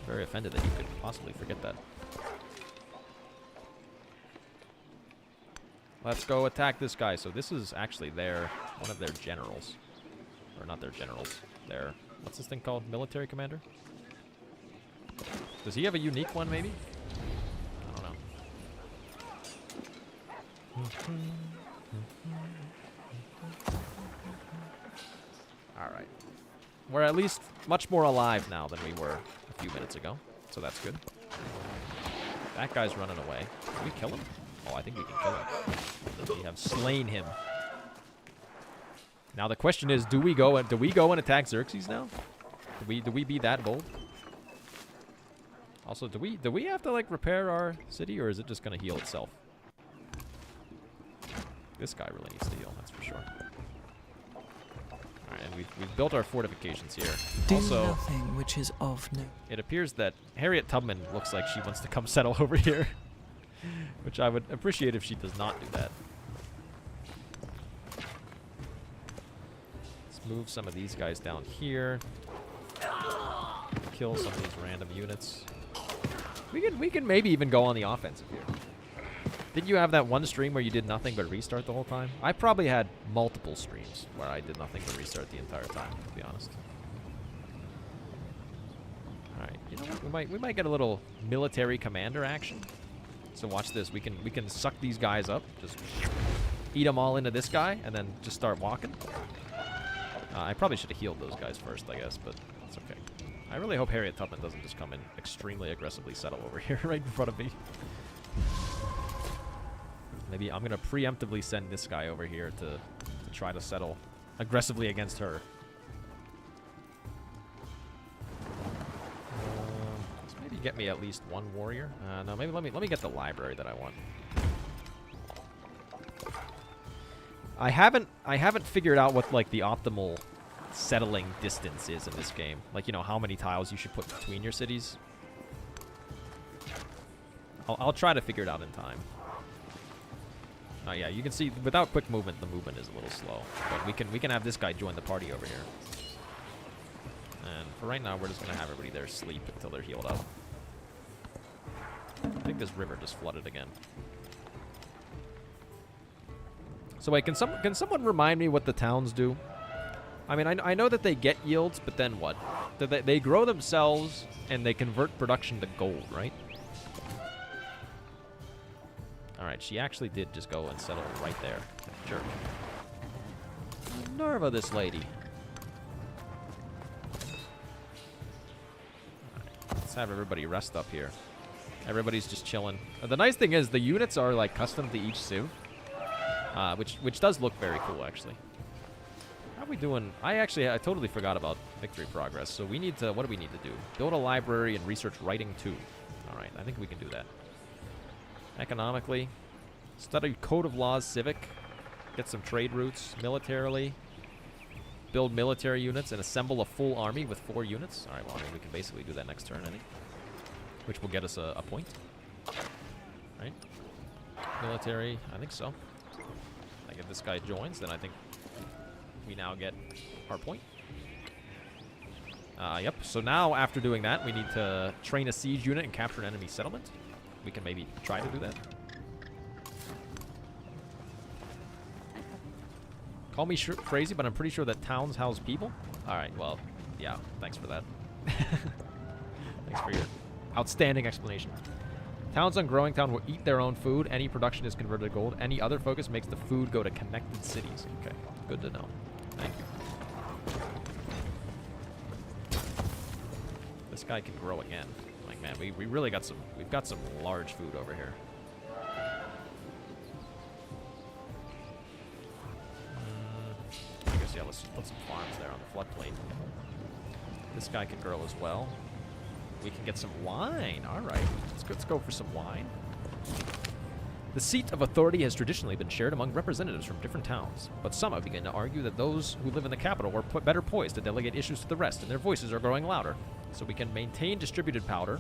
Very offended that you could possibly forget that. Let's go attack this guy. So this is actually one of their generals. Or not their generals. Their... What's this thing called? Military commander? Does he have a unique one, maybe? I don't know. Alright. We're at least much more alive now than we were a few minutes ago. So that's good. That guy's running away. Can we kill him? Oh, I think we can kill him. We have slain him. Now the question is, do we go and attack Xerxes now? Do we be that bold? Also, do we have to like repair our city, or is it just gonna heal itself? This guy really needs to heal, that's for sure. Alright, and we've built our fortifications here. Do also, nothing which is of no. It appears that Harriet Tubman looks like she wants to come settle over here. Which I would appreciate if she does not do that. move some of these guys down here. Kill some of these random units. We can maybe even go on the offensive here. Didn't you have that one stream where you did nothing but restart the whole time? I probably had multiple streams where I did nothing but restart the entire time, to be honest. Alright, you know what? We might get a little military commander action. So watch this. We can suck these guys up. Just eat them all into this guy, and then just start walking. I probably should have healed those guys first, I guess, but it's okay. I really hope Harriet Tubman doesn't just come in extremely aggressively settle over here right in front of me. Maybe I'm going to preemptively send this guy over here to try to settle aggressively against her. Let's maybe get me at least one warrior. No, maybe let me get the library that I want. I haven't figured out what like the optimal settling distance is in this game. Like, you know, how many tiles you should put between your cities. I'll try to figure it out in time. Oh yeah, you can see without quick movement, the movement is a little slow. But we can have this guy join the party over here. And for right now, we're just gonna have everybody there sleep until they're healed up. I think this river just flooded again. So wait, can someone remind me what the towns do? I mean, I know that they get yields, but then what? They grow themselves and they convert production to gold, right? Alright, she actually did just go and settle right there. Sure. Nerva, this lady. Alright, let's have everybody rest up here. Everybody's just chilling. The nice thing is, the units are like custom to each civ. Which does look very cool, actually. How are we doing? I totally forgot about victory progress. So we need to, what do we need to do? Build a library and research writing too. Alright, I think we can do that. Economically. Study code of laws, civic. Get some trade routes. Militarily. Build military units and assemble a full army with 4 units. Alright, well, I mean, we can basically do that next turn, I think. Which will get us a point. Right? Military, I think so. Like if this guy joins, then I think we now get our point. Yep, so now after doing that, we need to train a siege unit and capture an enemy settlement. We can maybe try to do that. Call me crazy, but I'm pretty sure that towns house people. Alright, well, yeah, thanks for that. Thanks for your outstanding explanation. Towns on Growing Town will eat their own food. Any production is converted to gold. Any other focus makes the food go to connected cities. Okay, good to know. Thank you. This guy can grow again. Like, man, we really got some, we've got some large food over here. I guess, yeah, let's put some farms there on the floodplain. This guy can grow as well. We can get some wine. All right, let's go for some wine. The seat of authority has traditionally been shared among representatives from different towns, but some have begun to argue that those who live in the capital are better poised to delegate issues to the rest, and their voices are growing louder. So we can maintain distributed power,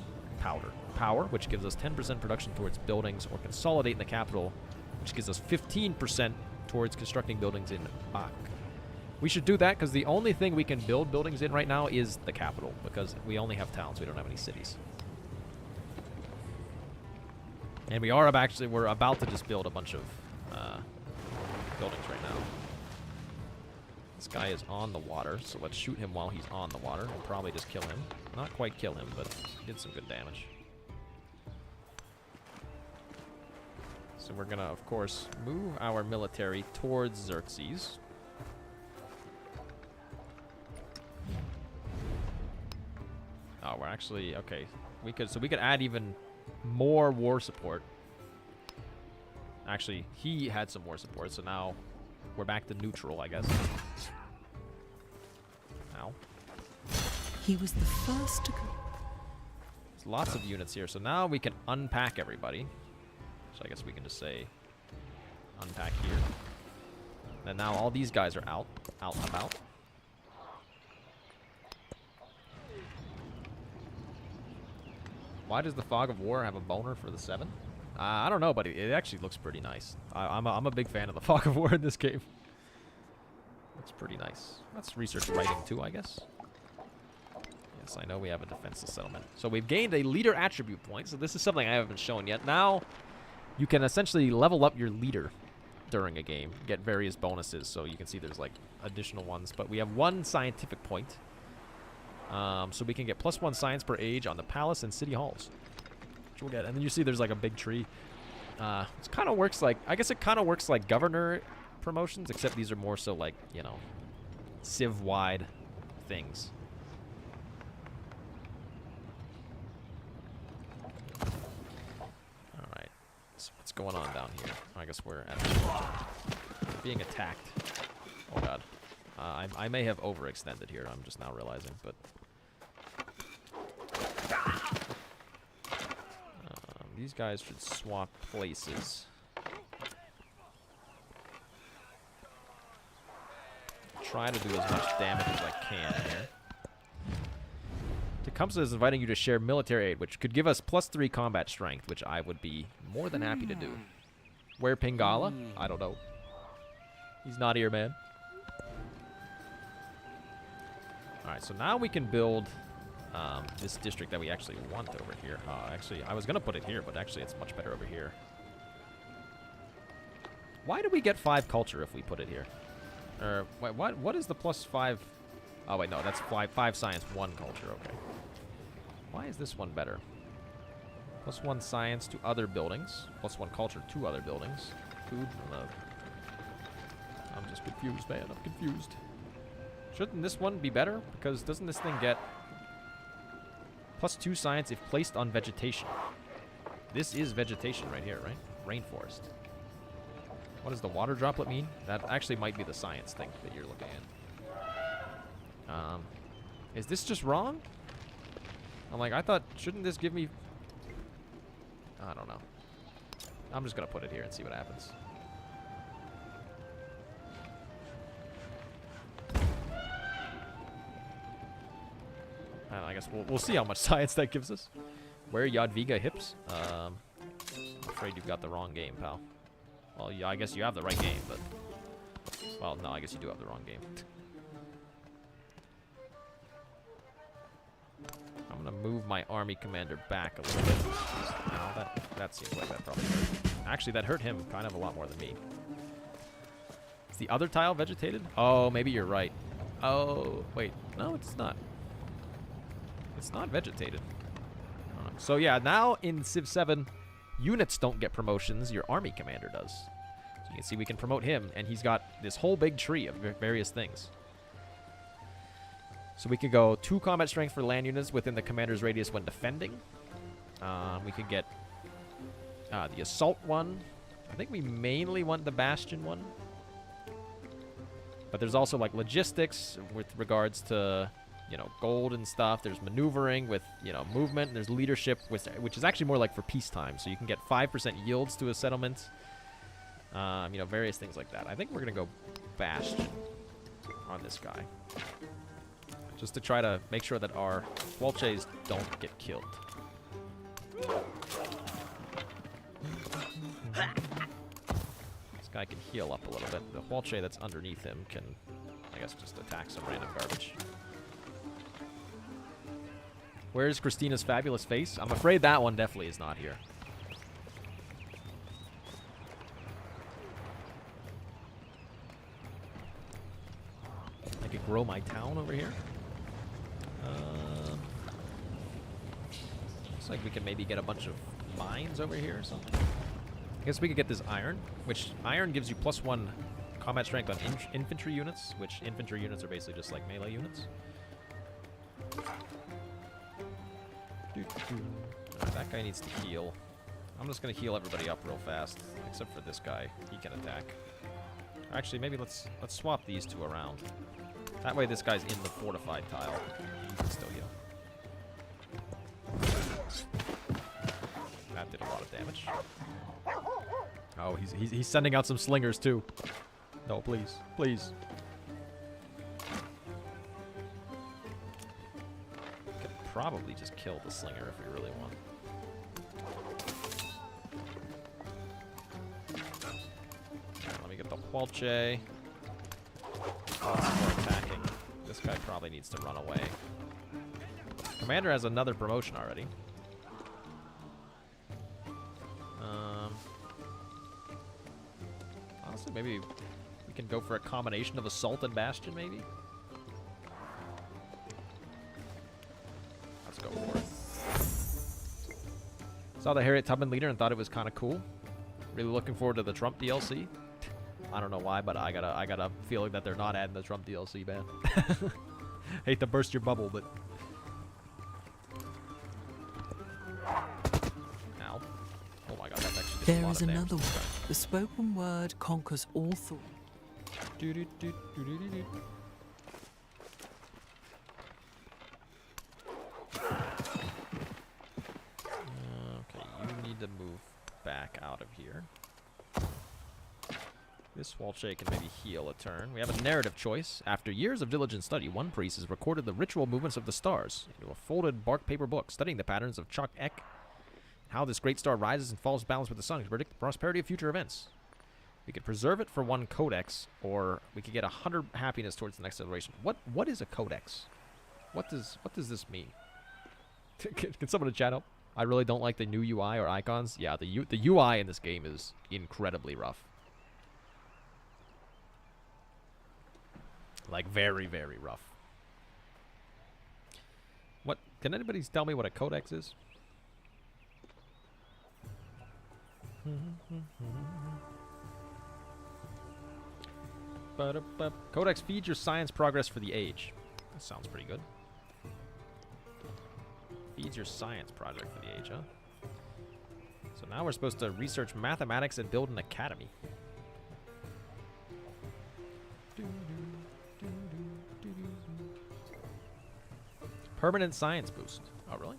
which gives us 10% production towards buildings, or consolidate in the capital, which gives us 15% towards constructing buildings in Bak. We should do that because the only thing we can build buildings in right now is the capital, because we only have towns, we don't have any cities. And we're about to just build a bunch of buildings right now. This guy is on the water, so let's shoot him while he's on the water and probably just kill him. Not quite kill him, but did some good damage. So we're gonna, of course, move our military towards Xerxes. Oh, we're actually, okay. We could add even more war support. Actually, he had some war support, so now we're back to neutral, I guess. Ow. He was the first to go. There's lots of units here, so now we can unpack everybody. So I guess we can just say unpack here. And now all these guys are out and about. Why does the Fog of War have a boner for the 7? I don't know, but it actually looks pretty nice. I'm a big fan of the Fog of War in this game. That's pretty nice. Let's research writing too, I guess. Yes, I know we have a defenseless settlement. So we've gained a leader attribute point. So this is something I haven't shown yet. Now you can essentially level up your leader during a game, get various bonuses. So you can see there's like additional ones. But we have 1 scientific point. So we can get +1 science per age on the palace and city halls. Which we'll get. And then you see there's like a big tree. It kind of works like, I guess it kind of works like governor promotions, except these are more so like, you know, civ-wide things. Alright, so what's going on down here? I guess we're at being attacked. Oh god. I may have overextended here, I'm just now realizing, but... these guys should swap places. Try to do as much damage as I can here. Tecumseh is inviting you to share military aid, which could give us +3 combat strength, which I would be more than happy to do. Where Pingala? I don't know. He's not here, man. Alright, so now we can build this district that we actually want over here. Actually, I was going to put it here, but actually it's much better over here. Why do we get 5 culture if we put it here? Wait, what is the +5? Oh, wait, no, that's 5 science, 1 culture, okay. Why is this one better? +1 science to other buildings. +1 culture to other buildings. Food, no. I'm just confused, man, I'm confused. Shouldn't this one be better? Because doesn't this thing get +2 science if placed on vegetation? This is vegetation right here, right? Rainforest. What does the water droplet mean? That actually might be the science thing that you're looking at. Is this just wrong? I'm like, I thought, shouldn't this give me... I don't know. I'm just going to put it here and see what happens. I guess we'll see how much science that gives us. Where Yadviga hips? I'm afraid you've got the wrong game, pal. Well, yeah, I guess you have the right game, but... Well, no, I guess you do have the wrong game. I'm going to move my army commander back a little bit. No, that seems like that probably hurt. Actually, that hurt him kind of a lot more than me. Is the other tile vegetated? Oh, maybe you're right. Oh, wait. No, it's not. It's not vegetated. So yeah, now in Civ 7, units don't get promotions, your army commander does. So you can see we can promote him, and he's got this whole big tree of various things. So we could go 2 combat strength for land units within the commander's radius when defending. We could get the assault one. I think we mainly want the bastion one. But there's also like logistics with regards to... you know, gold and stuff. There's maneuvering with, you know, movement. And there's leadership, which is actually more like for peacetime. So you can get 5% yields to a settlement. You know, various things like that. I think we're going to go Bastion on this guy. Just to try to make sure that our Welches don't get killed. This guy can heal up a little bit. The Welche that's underneath him can, I guess, just attack some random garbage. Where's Christina's fabulous face? I'm afraid that one definitely is not here. I could grow my town over here. Looks like we can maybe get a bunch of mines over here or something. I guess we could get this iron, which iron gives you +1 combat strength on infantry units, which infantry units are basically just like melee units. That guy needs to heal. I'm just going to heal everybody up real fast, except for this guy. He can attack. Actually, maybe let's swap these 2 around. That way this guy's in the fortified tile. He can still heal. That did a lot of damage. Oh, he's sending out some slingers too. No, please. Please. Probably just kill the slinger if we really want. Right, let me get the Welche. Lots more attacking. This guy probably needs to run away. Commander has another promotion already. Honestly, maybe we can go for a combination of Assault and Bastion, maybe? Let's go for it. Saw the Harriet Tubman leader and thought it was kind of cool. Really looking forward to the Trump DLC. I don't know why, but I got a feeling that they're not adding the Trump DLC, man. Hate to burst your bubble, but... Ow. Oh my god, that's actually just a There lot is of damage. another word. The spoken word conquers all thought. Okay, you need to move back out of here. This wall shake can maybe heal a turn. We have a narrative choice. After years of diligent study, one priest has recorded the ritual movements of the stars into a folded bark paper book, studying the patterns of Chak Ek, how this great star rises and falls balanced with the sun to predict the prosperity of future events. We could preserve it for 1 codex, or we could get 100 happiness towards the next generation. What is a codex? What does this mean? Can someone in chat help? I really don't like the new UI or icons. Yeah, the UI in this game is incredibly rough. Like, very, very rough. What? Can anybody tell me what a codex is? Codex feeds your science progress for the age. That sounds pretty good. Feeds your science project for the age, huh? So now we're supposed to research mathematics and build an academy. Permanent science boost. Oh, really?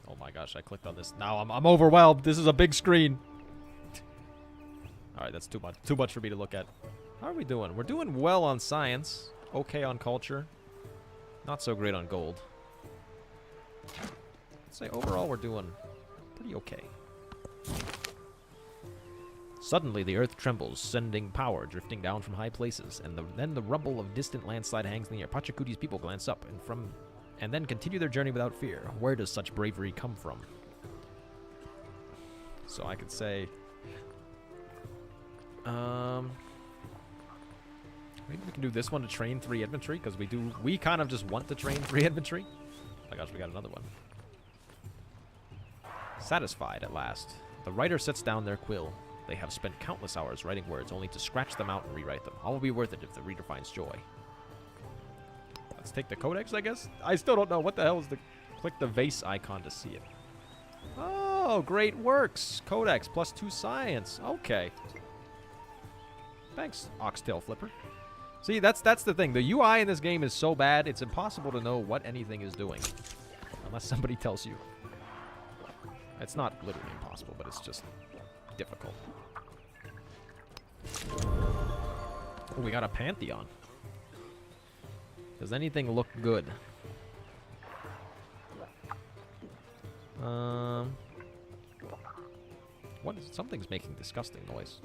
Oh my gosh, I clicked on this. Now I'm overwhelmed. This is a big screen. Alright, that's too much. Too much for me to look at. How are we doing? We're doing well on science. Okay on culture. Not so great on gold. I'd say overall we're doing pretty okay. Suddenly, the earth trembles, sending power drifting down from high places, and then the rumble of distant landslide hangs near. Pachacuti's people glance up and then continue their journey without fear. Where does such bravery come from? So I could say, maybe we can do this one to train 3 infantry, because we kind of just want to train 3 infantry. Oh my gosh, we got another one. Satisfied at last, the writer sets down their quill. They have spent countless hours writing words only to scratch them out and rewrite them. All will be worth it if the reader finds joy. Let's take the codex, I guess? I still don't know. What the hell is the... Click the vase icon to see it. Oh, great works. Codex plus 2 science. Okay. Thanks, Oxtail Flipper. See, that's the thing. The UI in this game is so bad, it's impossible to know what anything is doing. Unless somebody tells you. It's not literally impossible, but it's just difficult. Oh, we got a Pantheon. Does anything look good? What is... Something's making disgusting noise.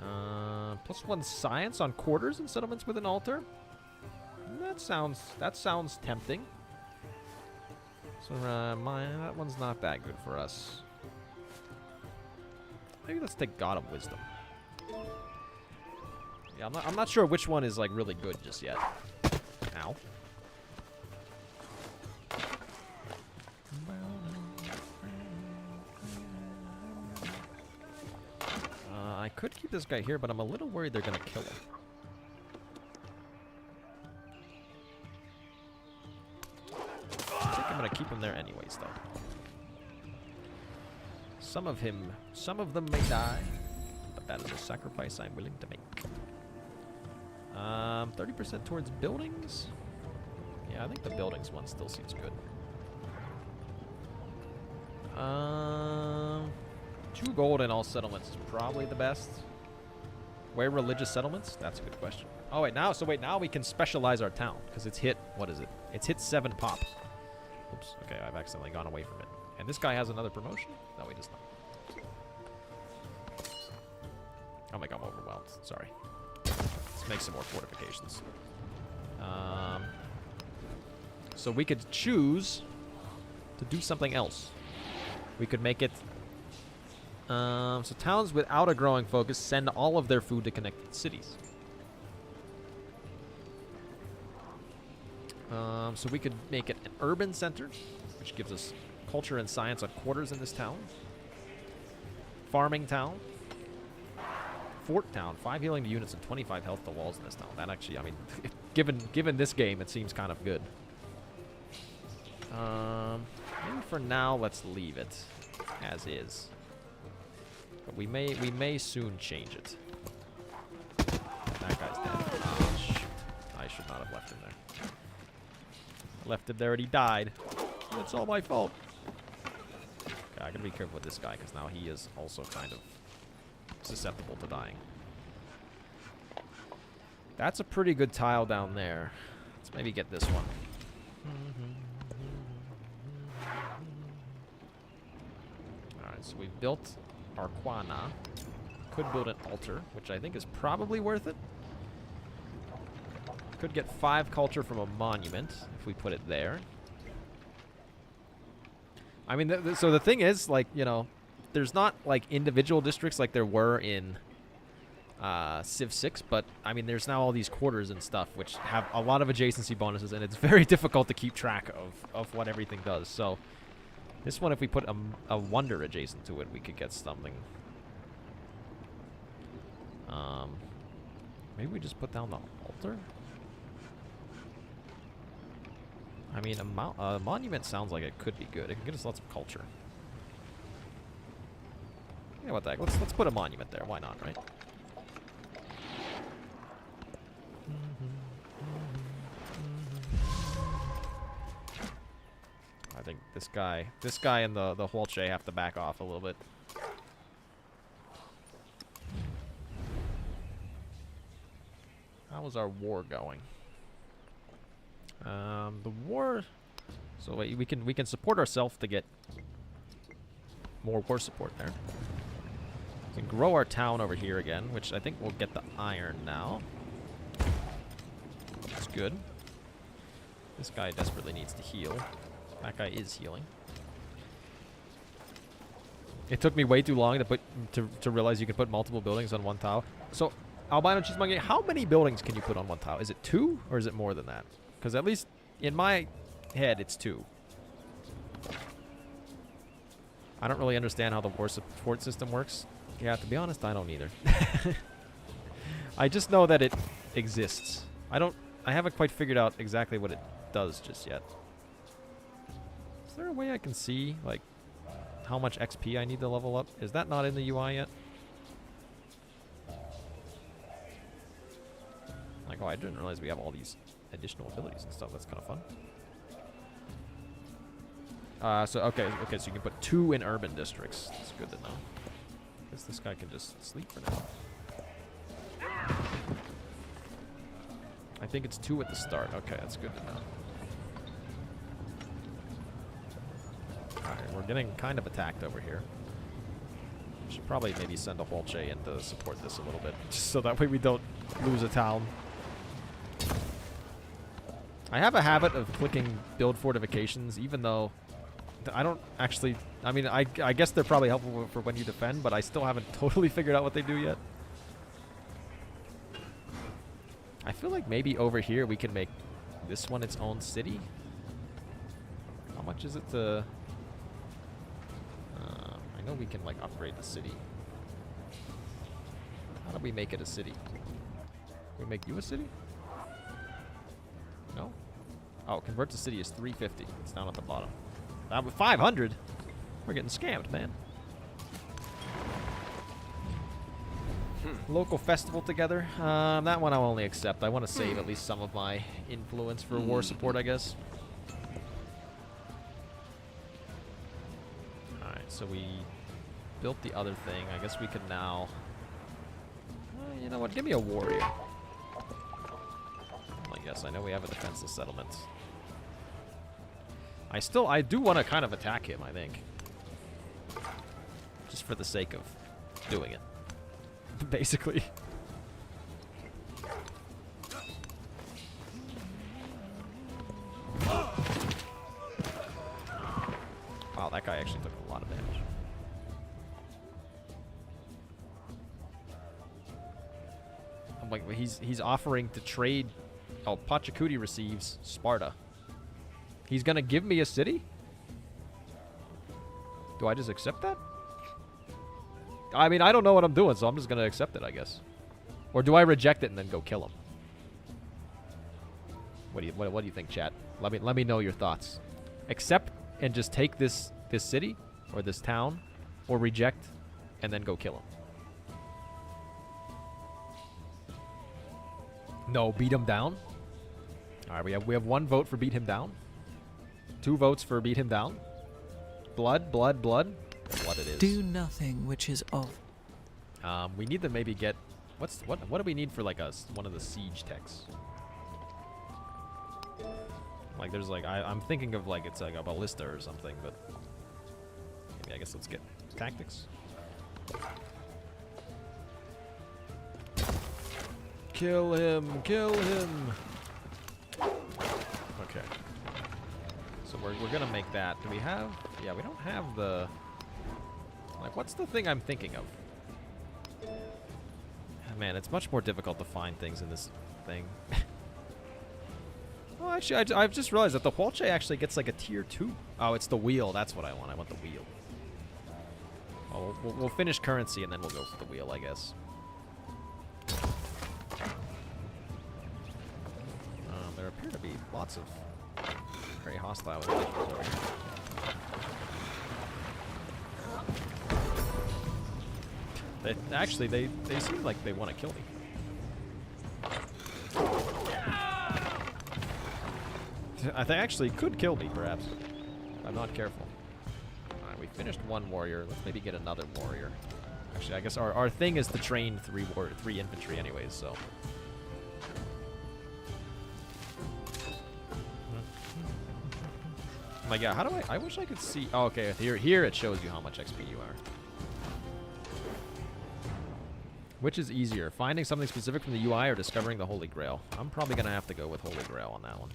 +1 science on quarters and settlements with an altar? That sounds tempting. So, that one's not that good for us. Maybe let's take God of Wisdom. Yeah, I'm not sure which one is, like, really good just yet. Ow. I could keep this guy here, but I'm a little worried they're gonna kill him. I think I'm gonna keep him there anyways, though. Some of them may die, but that is a sacrifice I'm willing to make. 30% towards buildings? Yeah, I think the buildings one still seems good. 2 gold in all settlements is probably the best. Where religious settlements? That's a good question. Oh, wait, now we can specialize our town, because it's hit, what is it? It's hit 7 pop. Oops, okay, I've accidentally gone away from it. And this guy has another promotion? No, he does not. Oh my god, I'm overwhelmed. Sorry. Let's make some more fortifications. So we could choose to do something else. We could make it... so towns without a growing focus send all of their food to connected cities. So we could make it an urban center, which gives us culture and science on quarters in this town. Farming town. Fort town. 5 healing to units and 25 health to walls in this town. That actually, I mean, given this game, it seems kind of good. Maybe for now, let's leave it as is. But we may soon change it. That guy's dead. Oh, shoot. I should not have left him there. I left him there and he died. It's all my fault. Okay, I gotta be careful with this guy because now he is also kind of susceptible to dying. That's a pretty good tile down there. Let's maybe get this one. Alright, so we've built Arquana. Could build an altar, which I think is probably worth it. Could get 5 culture from a monument if we put it there. I mean, so the thing is, like, you know, there's not, like, individual districts like there were in Civ 6, but, I mean, there's now all these quarters and stuff which have a lot of adjacency bonuses, and it's very difficult to keep track of what everything does. So, this one, if we put a wonder adjacent to it, we could get something. Maybe we just put down the altar? I mean, a monument sounds like it could be good. It can get us lots of culture. Yeah, what the heck? Let's put a monument there. Why not, right? I think this guy and the Huolche have to back off a little bit. How was our war going? The war. So wait, we can support ourselves to get more war support there. We can grow our town over here again, which I think we'll get the iron now. That's good. This guy desperately needs to heal. That guy is healing. It took me way too long to realize you can put multiple buildings on one tile. So, Albino Cheesemonger, how many buildings can you put on one tile? Is it 2 or is it more than that? Because at least in my head, it's 2. I don't really understand how the war support system works. Yeah, to be honest, I don't either. I just know that it exists. I haven't quite figured out exactly what it does just yet. Is there a way I can see, like, how much XP I need to level up? Is that not in the UI yet? Like, oh, I didn't realize we have all these additional abilities and stuff. That's kind of fun. So okay, so you can put 2 in urban districts. That's good to know. I guess this guy can just sleep for now. I think it's 2 at the start. Okay, that's good to know. Alright, we're getting kind of attacked over here. Should probably maybe send a Huolche in to support this a little bit, just so that way we don't lose a town. I have a habit of clicking build fortifications, even though I don't actually... I mean, I guess they're probably helpful for when you defend, but I still haven't totally figured out what they do yet. I feel like maybe over here we can make this one its own city. How much is it to... I know we can, like, upgrade the city. How do we make it a city? We make you a city? No? Oh, convert to city is 350. It's down at the bottom. With 500? We're getting scammed, man. Local festival together. That one I'll only accept. I want to save at least some of my influence for war support, I guess. Alright, so we built the other thing. I guess we can now... you know what? Give me a warrior. I guess. I know we have a defenseless settlement. I do want to kind of attack him, I think. Just for the sake of doing it. basically. Wow, that guy actually took a lot of damage. I'm like, he's offering to trade. Oh, Pachacuti receives Sparta. He's gonna give me a city? Do I just accept that? I mean, I don't know what I'm doing, so I'm just gonna accept it, I guess. Or do I reject it and then go kill him? What do you think, chat? Let me know your thoughts. Accept and just take this city or this town, or reject and then go kill him. No, beat him down. All right, we have 1 vote for beat him down. 2 votes for beat him down. Blood. Blood it is. Do nothing which is of. We need to maybe get what do we need for like one of the siege techs? Like there's like I'm thinking of like it's like a ballista or something, but maybe I guess let's get tactics. Kill him! Kill him! Okay. So we're gonna make that. Do we have? Yeah, we don't have the. Like, what's the thing I'm thinking of? Man, it's much more difficult to find things in this thing. Oh, actually, I've just realized that the Huolche actually gets like a tier 2. Oh, it's the wheel. That's what I want. I want the wheel. Oh, we'll finish currency and then we'll go for the wheel, I guess. There appear to be lots of very hostile individuals over here. Actually, they seem like they want to kill me. They actually could kill me, perhaps. I'm not careful. Alright, we finished 1 warrior. Let's maybe get another warrior. Actually, I guess our thing is to train 3 infantry anyways, so. Oh my god, how do I wish I could see. Oh, okay, here it shows you how much XP you are. Which is easier, finding something specific from the UI or discovering the Holy Grail? I'm probably going to have to go with Holy Grail on that one.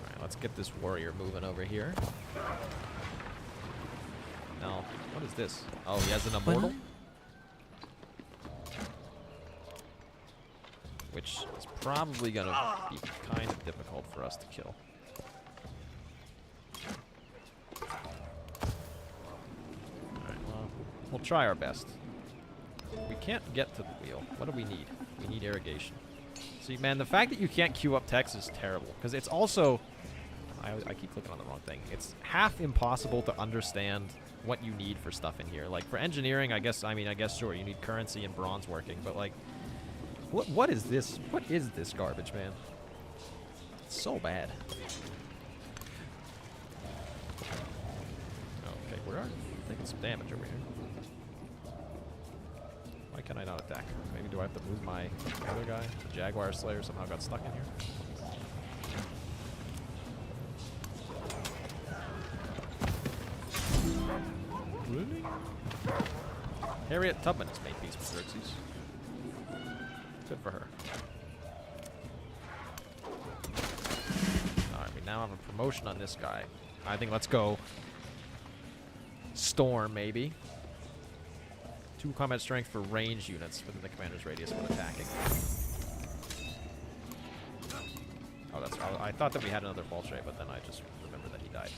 Alright, let's get this warrior moving over here. Now, what is this? Oh, he has an immortal? Which is probably going to be kind of difficult for us to kill. We'll try our best. We can't get to the wheel. What do we need? We need irrigation. See, man, the fact that you can't queue up text is terrible. Because it's also... I keep clicking on the wrong thing. It's half impossible to understand what you need for stuff in here. Like, for engineering, I guess sure, you need currency and bronze working. But, like, what is this? What is this garbage, man? It's so bad. Okay, we're taking some damage over here. Why can I not attack? Maybe do I have to move my other guy? The Jaguar Slayer somehow got stuck in here. Really? Harriet Tubman has made peace with Xerxes. Good for her. Alright, we now have a promotion on this guy. I think let's go Storm, maybe. 2 combat strength for range units within the commander's radius when attacking. Oh, that's. I thought that we had another Huolche, but then I just remembered that he died.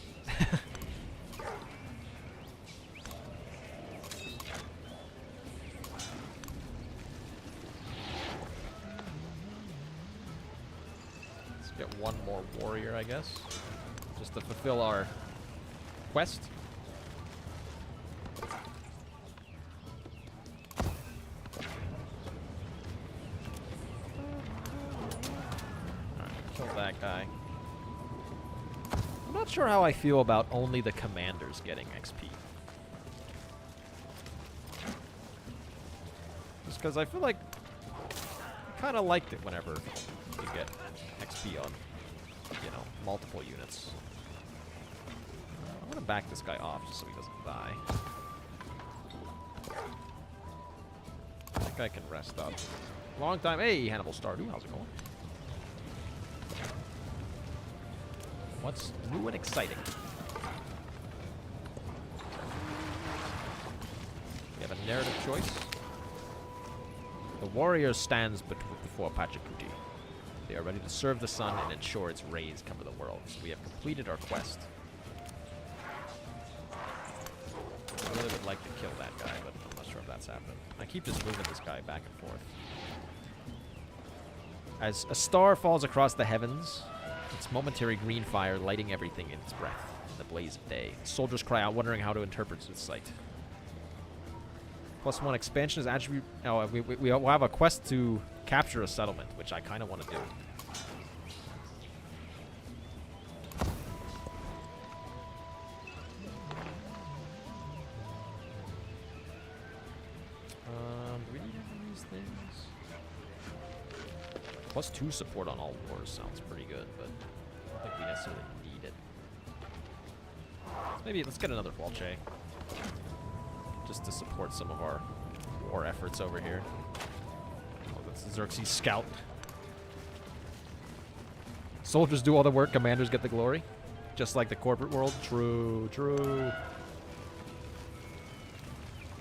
Let's get 1 more warrior, I guess, just to fulfill our quest. That guy. I'm not sure how I feel about only the commanders getting XP. Just because I feel like I kind of liked it whenever you get XP on, you know, multiple units. I'm going to back this guy off just so he doesn't die. I think I can rest up. Long time. Hey, Hannibal Stardew, how's it going? What's new and exciting? We have a narrative choice. The warrior stands before Pachacuti. They are ready to serve the sun and ensure its rays cover the world. So we have completed our quest. I really would like to kill that guy, but I'm not sure if that's happening. I keep just moving this guy back and forth. As a star falls across the heavens, its momentary green fire lighting everything in its breath in the blaze of day. Soldiers cry out, wondering how to interpret its sight. +1 expansion is attribute. Oh, we will have a quest to capture a settlement, which I kind of want to do. Do we need any of these things? +2 support on all wars sounds pretty good, but I don't think we necessarily need it. Maybe let's get another Walche. Just to support some of our war efforts over here. Oh, that's the Xerxes scout. Soldiers do all the work, commanders get the glory. Just like the corporate world. True, true.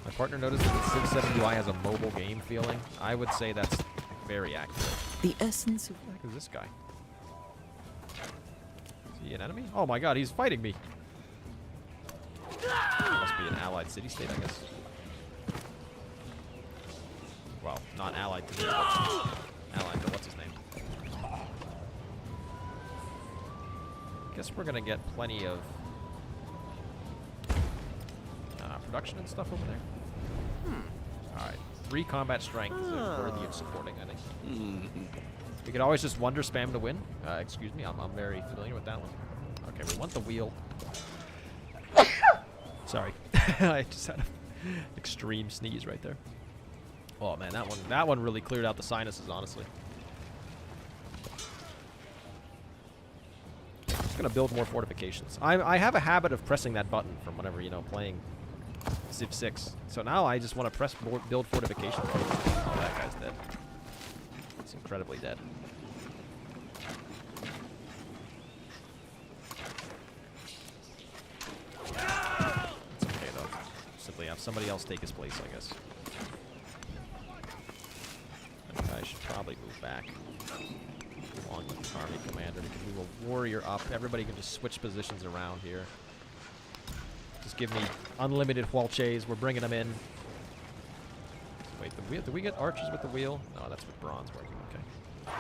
My partner noticed that the Civ 7 UI has a mobile game feeling. I would say that's very accurate. The essence of... What the heck is this guy? Is he an enemy? Oh my god, he's fighting me. Must be an allied city-state, I guess. Well, not allied to me, but allied to what's-his-name. Guess we're gonna get plenty of production and stuff over there. Alright, 3 combat strength is worthy of supporting, I think. We could always just wonder spam to win. Excuse me, I'm very familiar with that one. Okay, we want the wheel. Sorry, I just had an extreme sneeze right there. Oh man, that one really cleared out the sinuses, honestly. Just gonna build more fortifications. I have a habit of pressing that button from whenever, you know, playing Civ 6. So now I just want to press build fortifications. Oh, that guy's dead. It's incredibly dead. Have somebody else take his place, I guess. That guy should probably move back along with the army commander. We can move a warrior up. Everybody can just switch positions around here. Just give me unlimited Hualches. We're bringing them in. Wait, do we get archers with the wheel? No, that's with bronze working. Okay.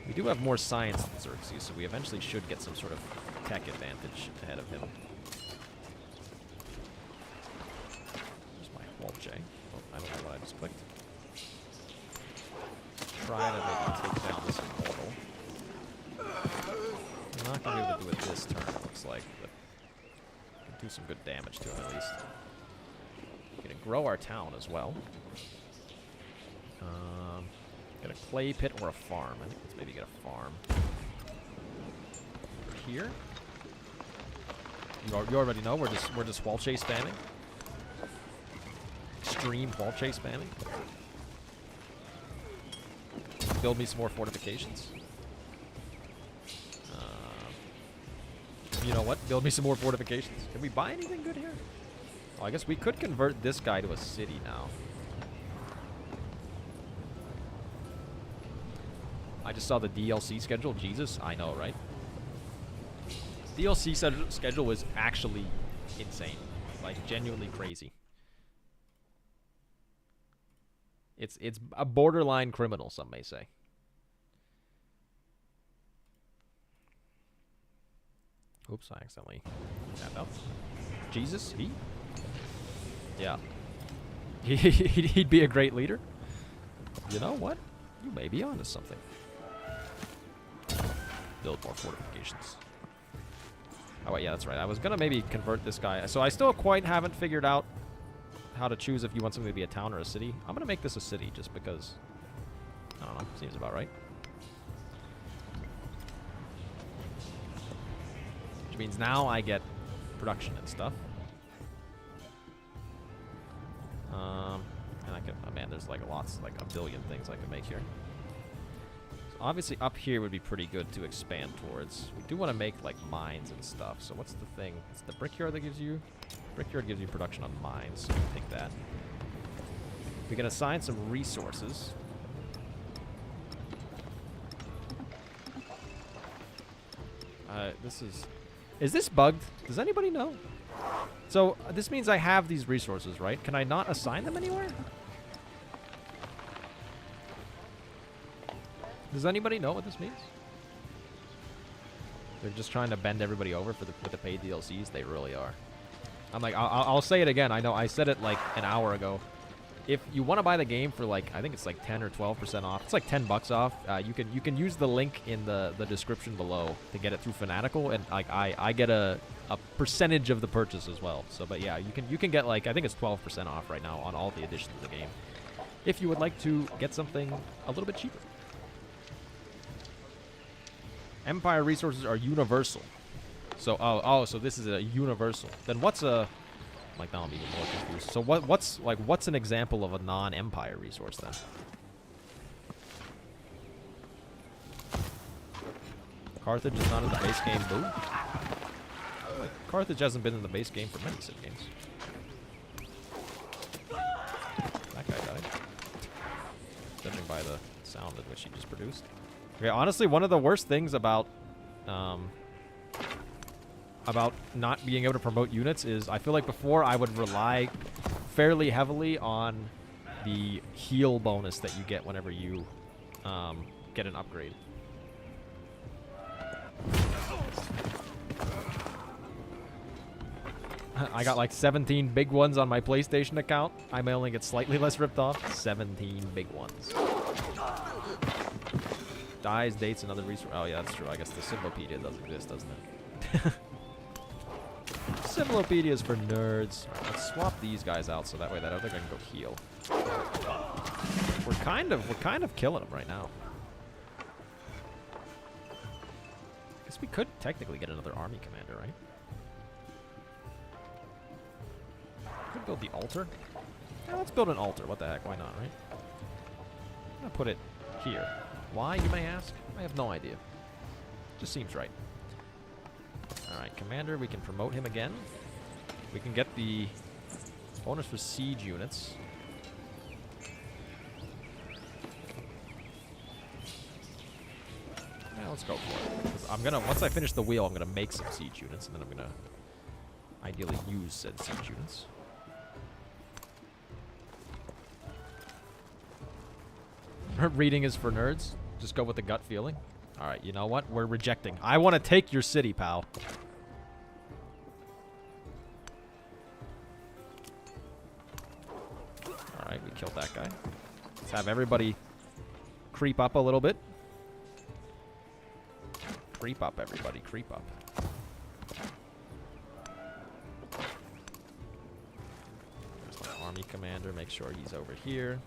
We do have more science than Xerxes, so we eventually should get some sort of tech advantage ahead of him. J. Oh, I don't know what I just clicked. Try to maybe take down this immortal. I'm not going to be able to do it this turn, it looks like, but we can do some good damage to him at least. We're going to grow our town as well. Get a clay pit or a farm. I think let's maybe get a farm. Here. You already know we're just Walche spamming. Extreme Walche spamming. Build me some more fortifications. You know what? Build me some more fortifications. Can we buy anything good here? Oh, I guess we could convert this guy to a city now. I just saw the DLC schedule. Jesus, I know, right? DLC schedule was actually insane. Like, genuinely crazy. It's a borderline criminal, some may say. Oops, I accidentally tapped out. Jesus, he? Yeah. He'd be a great leader. You know what? You may be onto something. Build more fortifications. Oh, wait, yeah, that's right. I was going to maybe convert this guy. So I still quite haven't figured out how to choose if you want something to be a town or a city. I'm going to make this a city just because, I don't know, seems about right. Which means now I get production and stuff. lots, like a billion things I could make here. So obviously up here would be pretty good to expand towards. We do want to make like mines and stuff. So what's the thing? It's the brickyard that gives you... Brickyard gives you production on mines, so we'll take that. We can assign some resources. This is... Is this bugged? Does anybody know? So, this means I have these resources, right? Can I not assign them anywhere? Does anybody know what this means? They're just trying to bend everybody over for the paid DLCs. They really are. I'm like, I'll say it again. I know I said it like an hour ago. If you want to buy the game for like, I think it's like 10 or 12% off. It's like $10 off. You can use the link in the description below to get it through Fanatical, and like I get a percentage of the purchase as well. So, but yeah, you can get like, I think it's 12% off right now on all the editions of the game, if you would like to get something a little bit cheaper. Empire resources are universal. So so this is a universal. Then what's a... Like, now I'm even more confused. So what's an example of a non-empire resource then? Carthage is not in the base game. Boo. Like, Carthage hasn't been in the base game for many Civ games. That guy died. Judging by the sound in which he just produced. Okay, honestly, one of the worst things about not being able to promote units is I feel like before I would rely fairly heavily on the heal bonus that you get whenever you get an upgrade. I got like 17 big ones on my PlayStation account. I may only get slightly less ripped off. 17 big ones. Dies, dates, and other resources. Oh yeah, that's true. I guess the Civlopedia does exist, doesn't it? Civlopedia is for nerds. Right, let's swap these guys out so that way that other guy can go heal. We're kind of killing them right now. Guess we could technically get another army commander, right? Could build the altar. Yeah, let's build an altar. What the heck? Why not, right? I'm gonna put it here. Why, you may ask? I have no idea. Just seems right. Alright, commander, we can promote him again. We can get the bonus for siege units. Yeah, let's go for it. 'Cause I'm gonna, once I finish the wheel, I'm gonna make some siege units, and then I'm gonna ideally use said siege units. Reading is for nerds. Just go with the gut feeling. Alright, you know what? We're rejecting. I want to take your city, pal. Alright, we killed that guy. Let's have everybody creep up a little bit. Creep up, everybody. Creep up. There's my army commander. Make sure he's over here.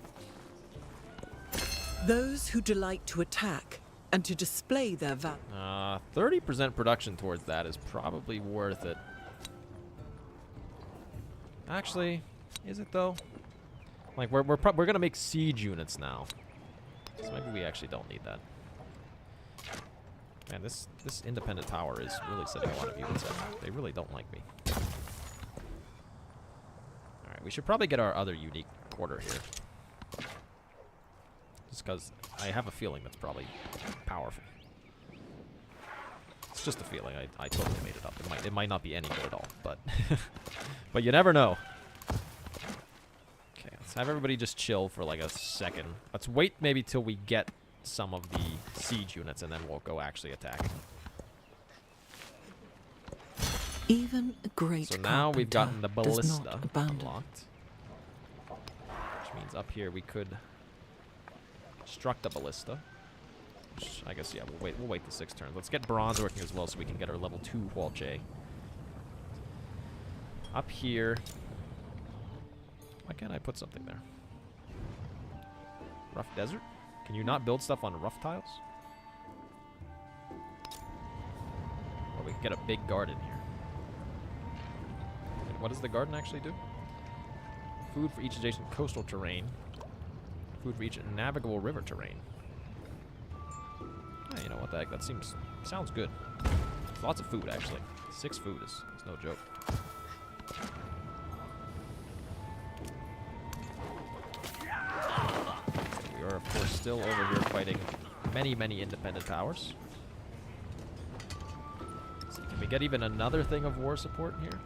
Those who delight to attack and to display their valor. 30% production towards that is probably worth it. Actually, is it though? Like we're gonna make siege units now, so maybe we actually don't need that. Man, this independent power is really setting a lot of units up. They really don't like me. All right, we should probably get our other unique quarter here. Just because I have a feeling that's probably powerful. It's just a feeling. I totally made it up. It might not be any good at all, but but you never know. Okay, let's have everybody just chill for like a second. Let's wait maybe till we get some of the siege units, and then we'll go actually attack. Even a great So now we've gotten the does not ballista abandon. unlocked, which means up here we could construct a ballista. Which I guess, yeah, we'll wait the 6 turns. Let's get bronze working as well so we can get our level 2 wall J. Up here. Why can't I put something there? Rough desert? Can you not build stuff on rough tiles? Or we can get a big garden here. And what does the garden actually do? Food for each adjacent coastal terrain. Food region, navigable river terrain. Yeah, you know what the heck? That sounds good. Lots of food actually. 6 food is no joke. We are of course still over here fighting many independent powers. So can we get even another thing of war support here?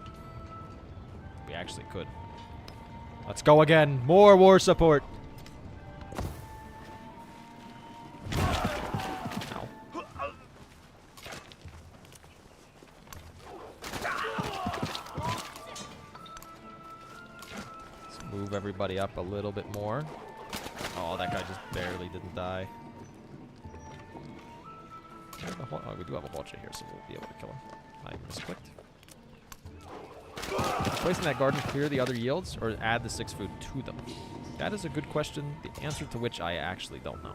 We actually could. Let's go again. More war support. Ow. Let's move everybody up a little bit more. Oh, that guy just barely didn't die. Oh, we do have a vulture here, so we'll be able to kill him. I misclicked. Placing that garden clear the other yields, or add the 6 food to them? That is a good question, the answer to which I actually don't know.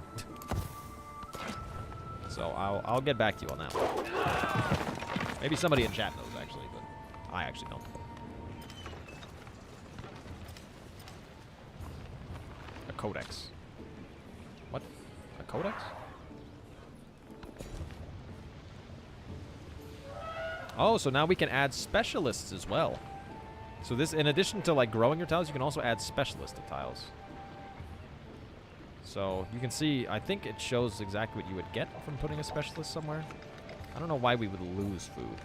So I'll get back to you on that one. Maybe somebody in chat knows, actually, but I actually don't. A codex. What? A codex? Oh, so now we can add specialists as well. So this, in addition to like growing your tiles, you can also add specialist tiles. So you can see, I think it shows exactly what you would get from putting a specialist somewhere. I don't know why we would lose food.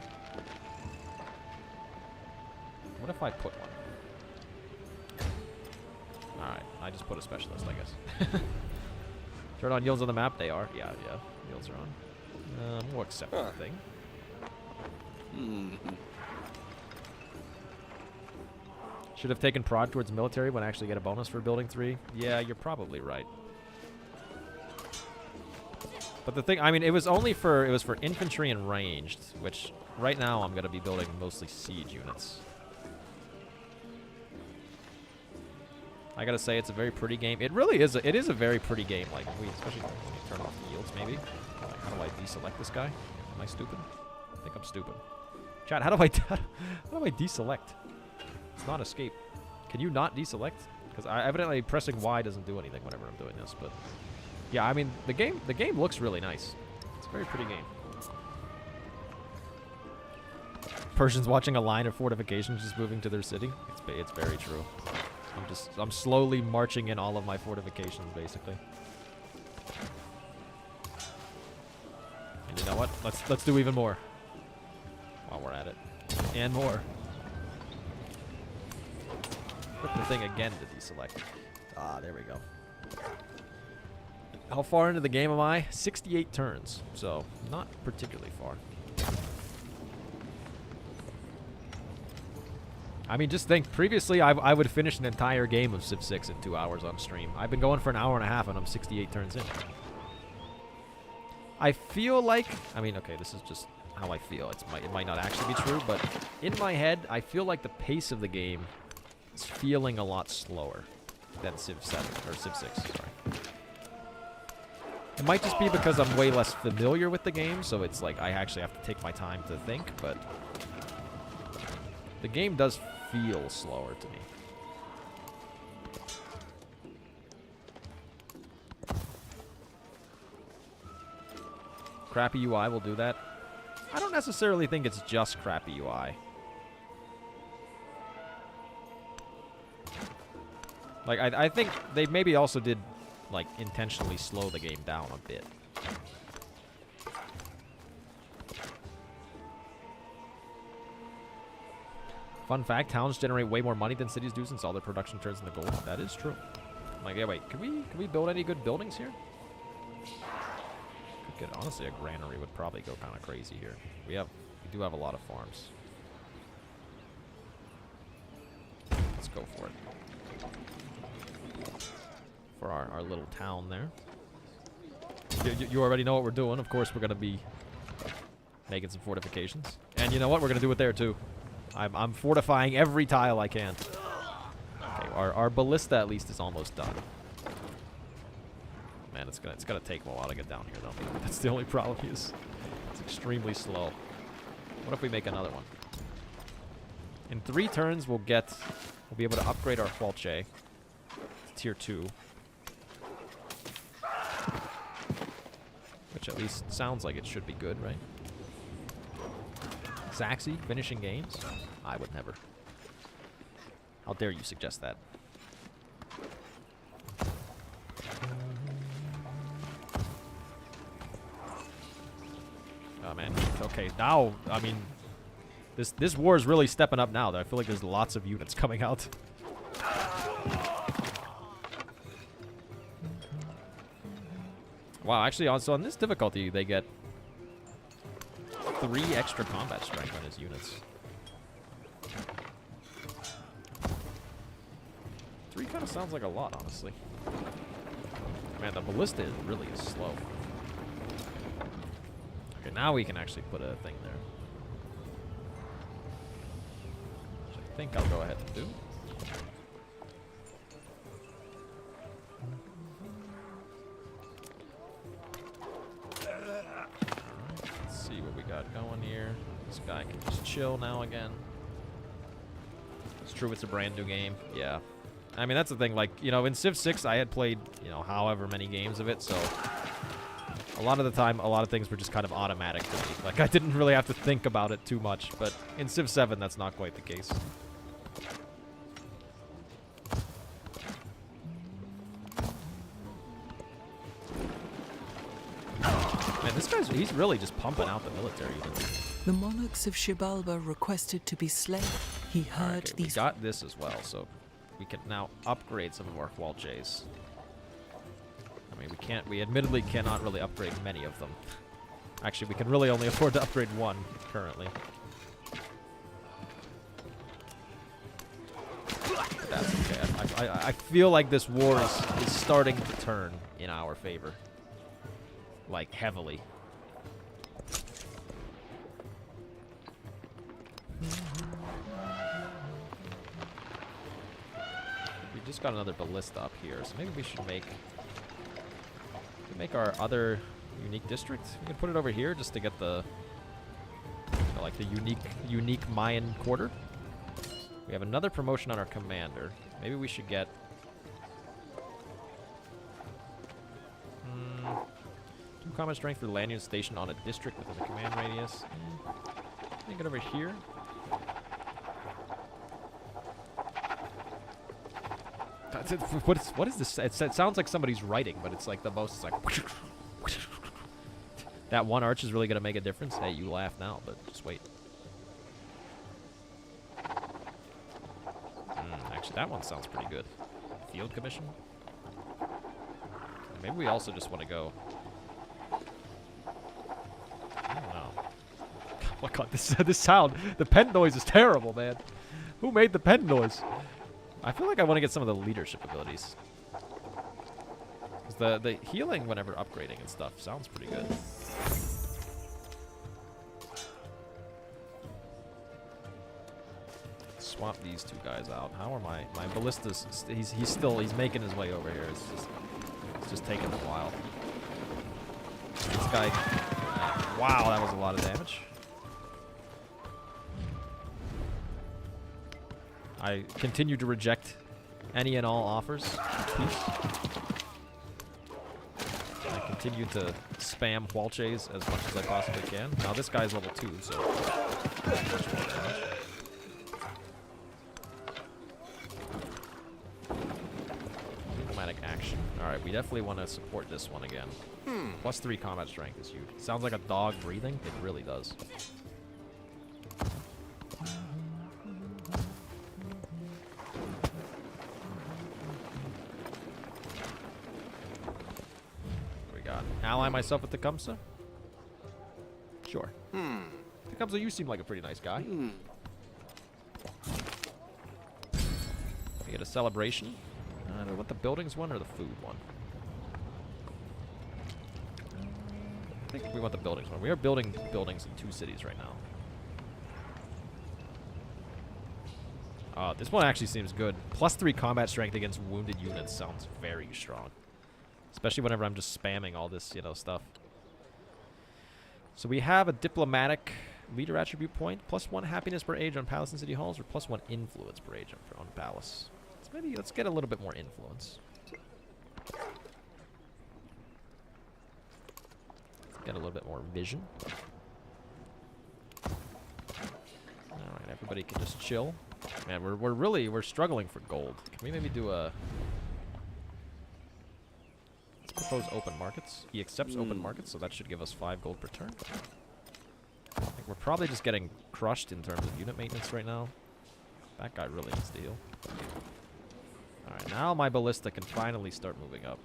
What if I put one? Alright, I just put a specialist, I guess. Turn on yields on the map, they are. Yeah, yields are on. We'll accept the thing. Should have taken prod towards military when I actually get a bonus for building 3. Yeah, you're probably right. But the thing, I mean, it was for infantry and ranged, which right now I'm going to be building mostly siege units. I gotta say, it's a very pretty game. It really is. It is a very pretty game. Like, especially when you turn off the yields, maybe. Like, how do I deselect this guy? Am I stupid? I think I'm stupid. Chat, how do I deselect? It's not escape. Can you not deselect? Because evidently pressing Y doesn't do anything whenever I'm doing this. But yeah, I mean, the game looks really nice. It's a very pretty game. Persians watching a line of fortifications just moving to their city. It's very true. I'm slowly marching in all of my fortifications, basically. And you know what? Let's do even more while we're at it, and more. Put the thing again to deselect. Ah, there we go. How far into the game am I? 68 turns, so not particularly far. I mean, just think, previously I would finish an entire game of Civ 6 in 2 hours on stream. I've been going for an hour and a half and I'm 68 turns in. I feel like, I mean, okay, this is just how I feel. It might not actually be true, but in my head, I feel like the pace of the game is feeling a lot slower than Civ 7, or Civ 6, sorry. It might just be because I'm way less familiar with the game, so it's like I actually have to take my time to think, but the game does feel slower to me. Crappy UI will do that. I don't necessarily think it's just crappy UI. Like, I think they maybe also did, like, intentionally slow the game down a bit. Fun fact, towns generate way more money than cities do since all their production turns into gold. That is true. Like, yeah, wait, can we build any good buildings here? Could get, honestly, a granary would probably go kind of crazy here. We do have a lot of farms. Let's go for it. For our little town there. You already know what we're doing. Of course, we're going to be making some fortifications. And you know what? We're going to do it there, too. I'm fortifying every tile I can. Okay, our ballista at least is almost done. Man, it's gonna take a while to get down here though. That's the only problem. Is it's extremely slow. What if we make another one? In 3 turns, we'll be able to upgrade our Falche to tier 2. Which at least sounds like it should be good, right? Zaxi finishing games? I would never. How dare you suggest that? Oh man. Okay, now I mean this war is really stepping up now. I feel like there's lots of units coming out. Wow, actually also on this difficulty they get 3 extra combat strength on his units. 3 kind of sounds like a lot, honestly. Man, the ballista really is slow. Okay, now we can actually put a thing there. Which I think I'll go ahead and do. Let's see what we got going here. This guy can just chill now again. It's true, it's a brand new game. Yeah. I mean, that's the thing. Like, you know, in Civ 6, I had played, you know, however many games of it, so a lot of the time, a lot of things were just kind of automatic to me. Like, I didn't really have to think about it too much, but in Civ 7, that's not quite the case. Man, this guy's, he's really just pumping out the military units. The monarchs of Xibalba requested to be slain. He heard Okay, we these. got this as well, so we can now upgrade some of our Hualches. I mean, we admittedly cannot really upgrade many of them. Actually, we can really only afford to upgrade one currently. That's okay. I feel like this war is starting to turn in our favor. Like, heavily. We just got another ballista up here, so maybe we should make our other unique district. We can put it over here just to get the, you know, like the unique Mayan quarter. We have another promotion on our commander. Maybe we should get 2 combat strength for the land unit station on a district within the command radius. Can I get over here? What is this? It sounds like somebody's writing, but it's like the most. It's like that one arch is really gonna make a difference. Hey, you laugh now, but just wait. Actually, that one sounds pretty good. Field commission. Maybe we also just want to go. I don't know. Oh my god, this sound. The pen noise is terrible, man. Who made the pen noise? I feel like I want to get some of the leadership abilities. Because the healing whenever upgrading and stuff sounds pretty good. Swap these 2 guys out. How are my ballistas? He's making his way over here. It's just taking a while. This guy. Wow, that was a lot of damage. I continue to reject any and all offers of peace. I continue to spam Hualches as much as I possibly can. Now this guy's level 2, so diplomatic action. Alright, we definitely want to support this one again. Plus 3 combat strength is huge. Sounds like a dog breathing. It really does. Ally myself with Tecumseh? Sure. Tecumseh, you seem like a pretty nice guy. We get a celebration. I don't know what the buildings one or the food one. I think we want the buildings one. We are building buildings in 2 cities right now. This one actually seems good. Plus 3 combat strength against wounded units sounds very strong. Especially whenever I'm just spamming all this, you know, stuff. So we have a diplomatic leader attribute point. Plus 1 happiness per age on palace and city halls, or plus 1 influence per age on palace. So maybe let's get a little bit more influence. Get a little bit more vision. Alright, everybody can just chill. Man, we're struggling for gold. Can we maybe do a... Let's propose open markets. He accepts open markets, so that should give us 5 gold per turn. I think we're probably just getting crushed in terms of unit maintenance right now. That guy really needs to heal. Alright, now my ballista can finally start moving up.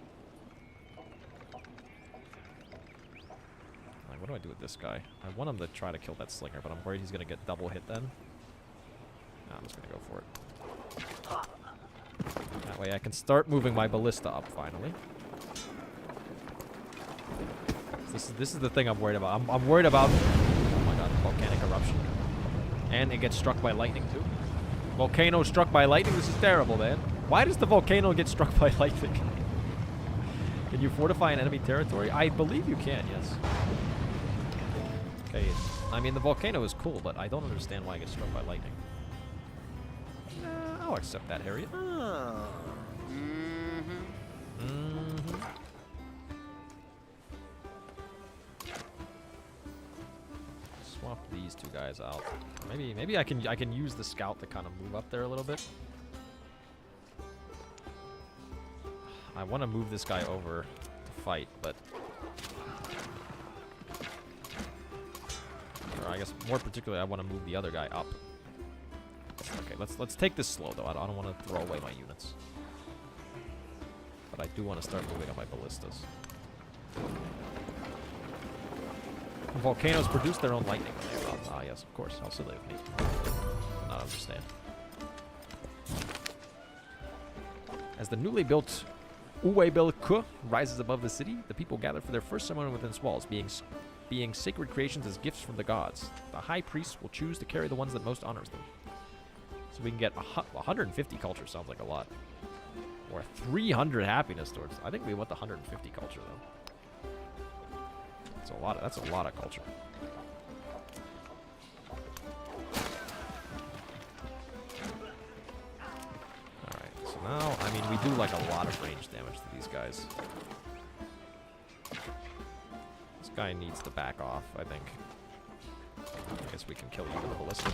Like, what do I do with this guy? I want him to try to kill that slinger, but I'm worried he's going to get double hit then. No, I'm just going to go for it. That way I can start moving my ballista up finally. This is the thing I'm worried about. I'm worried about... Oh my god, volcanic eruption. And it gets struck by lightning too. Volcano struck by lightning? This is terrible, man. Why does the volcano get struck by lightning? Can you fortify an enemy territory? I believe you can, yes. Okay, I mean, the volcano is cool, but I don't understand why it gets struck by lightning. I'll accept that, Harriet. Swap these two guys out. Maybe I can use the scout to kind of move up there a little bit. I want to move this guy over to fight, but or I guess more particularly, I want to move the other guy up. Okay, let's take this slow though. I don't want to throw away my units, but I do want to start moving up my ballistas. Volcanoes produce their own lightning when they erupt. Ah, yes, of course. How silly of me. I not understand. As the newly built Uwe rises above the city, the people gather for their first ceremony within its walls, being sacred creations as gifts from the gods. The high priest will choose to carry the ones that most honors them. So we can get 150 culture, sounds like a lot. Or 300 happiness towards. I think we want the 150 culture though. That's a lot of culture. Alright, so now, I mean, we do like a lot of range damage to these guys. This guy needs to back off, I think. I guess we can kill you with a ballista.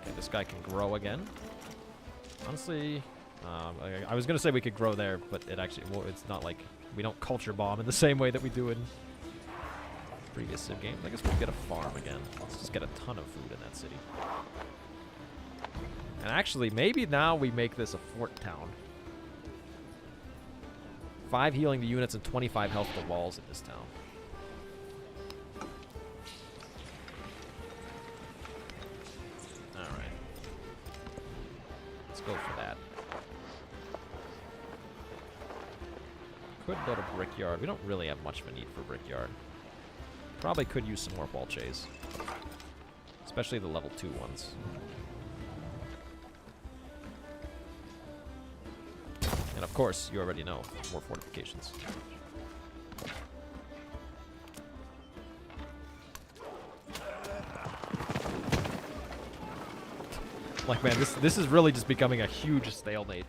Okay, this guy can grow again. Honestly... I was going to say we could grow there, but it actually, well, it's not like we don't culture bomb in the same way that we do in previous Civ games. I guess we'll get a farm again. Let's just get a ton of food in that city. And actually, maybe now we make this a fort town. 5 healing to units and 25 health to walls in this town. Alright. Let's go for that. Could build a brickyard. We don't really have much of a need for brickyard. Probably could use some more wall chase. Especially the level 2 ones. And of course, you already know, more fortifications. Like, man, this is really just becoming a huge stalemate.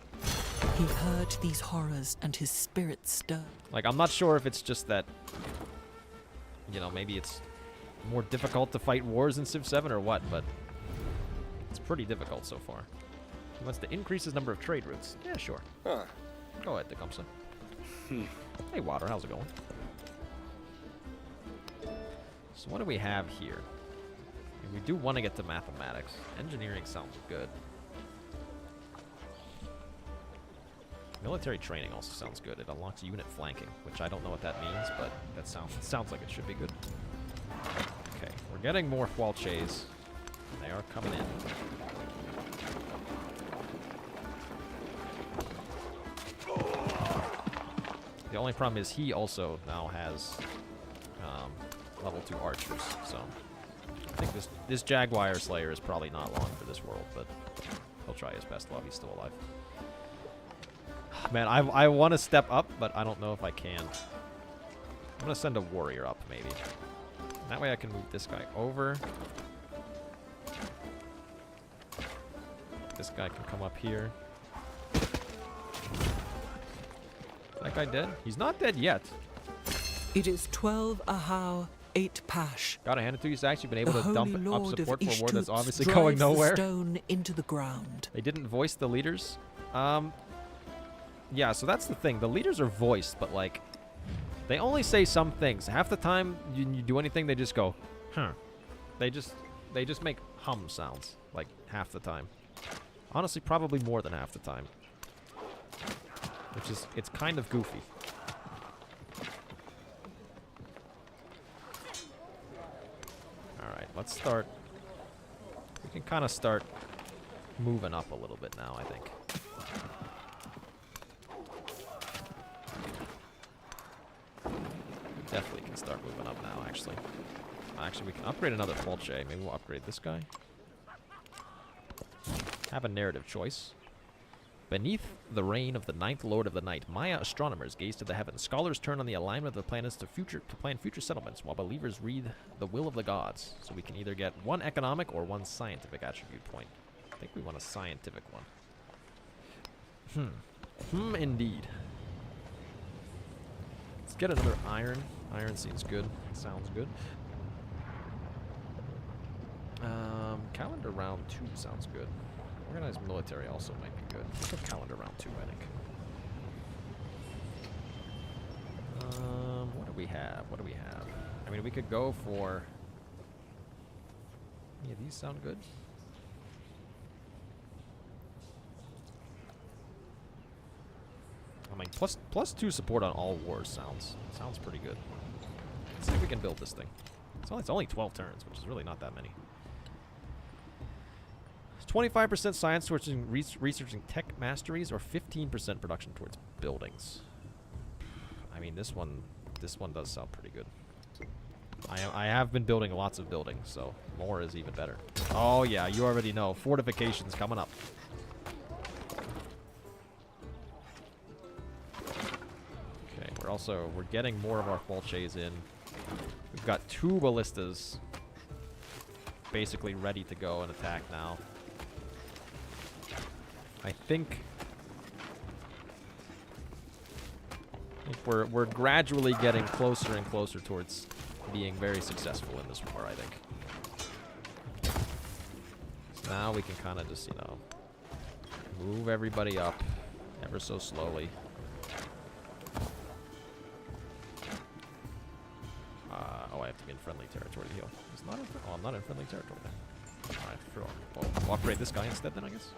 He heard these horrors and his spirit stirred. Like, I'm not sure if it's just that, you know, maybe it's more difficult to fight wars in Civ 7 or what, but it's pretty difficult so far. He wants to increase his number of trade routes. Yeah, sure. Huh. Go ahead, Tecumseh. Hey, Water, how's it going? So what do we have here? We do want to get to mathematics. Engineering sounds good. Military training also sounds good. It unlocks unit flanking, which I don't know what that means, but that sounds like it should be good. Okay, we're getting more Hualches. They are coming in. The only problem is he also now has level 2 archers, so I think this Jaguar Slayer is probably not long for this world, but he'll try his best while he's still alive. Man, I want to step up, but I don't know if I can. I'm going to send a warrior up, maybe. That way I can move this guy over. This guy can come up here. That guy dead? He's not dead yet. It is 12 ahau, 8 pash. Gotta hand it to you, Sax. You've been able The to dump Holy up Lord support of for a war that's Ishtutz obviously drives going the nowhere. stone into the ground. They didn't voice the leaders. Yeah, so that's the thing. The leaders are voiced, but like, they only say some things. Half the time you do anything, they just go, huh. They just make hum sounds, like half the time. Honestly, probably more than half the time. Which is, it's kind of goofy. Alright, let's start. We can kind of start moving up a little bit now, I think. Definitely can start moving up now, actually. Actually, we can upgrade another Fulce. Maybe we'll upgrade this guy. Have a narrative choice. Beneath the reign of the 9th Lord of the Night, Maya astronomers gaze to the heavens. Scholars turn on the alignment of the planets to plan future settlements, while believers read the will of the gods. So we can either get one economic or one scientific attribute point. I think we want a scientific one. Indeed. Let's get another iron. Iron seems good. Sounds good. Calendar round 2 sounds good. Organized military also might be good. Let's go calendar round 2, I think. What do we have? What do we have? I mean, we could go for... Any of these sound good? I mean, plus 2 support on all wars sounds pretty good. Let's see if we can build this thing. It's only 12 turns, which is really not that many. 25% science towards researching tech masteries, or 15% production towards buildings. I mean, this one does sound pretty good. I have been building lots of buildings, so more is even better. Oh yeah, you already know. Fortifications coming up. Okay, we're getting more of our Fulces in. We've got 2 ballistas basically ready to go and attack now. I think we're gradually getting closer and closer towards being very successful in this war, I think. So now we can kind of just, you know, move everybody up ever so slowly. Oh, I have to be in friendly territory to heal. It's not in I'm not in friendly territory then. Alright, sure. Well, we'll upgrade this guy instead then, I guess.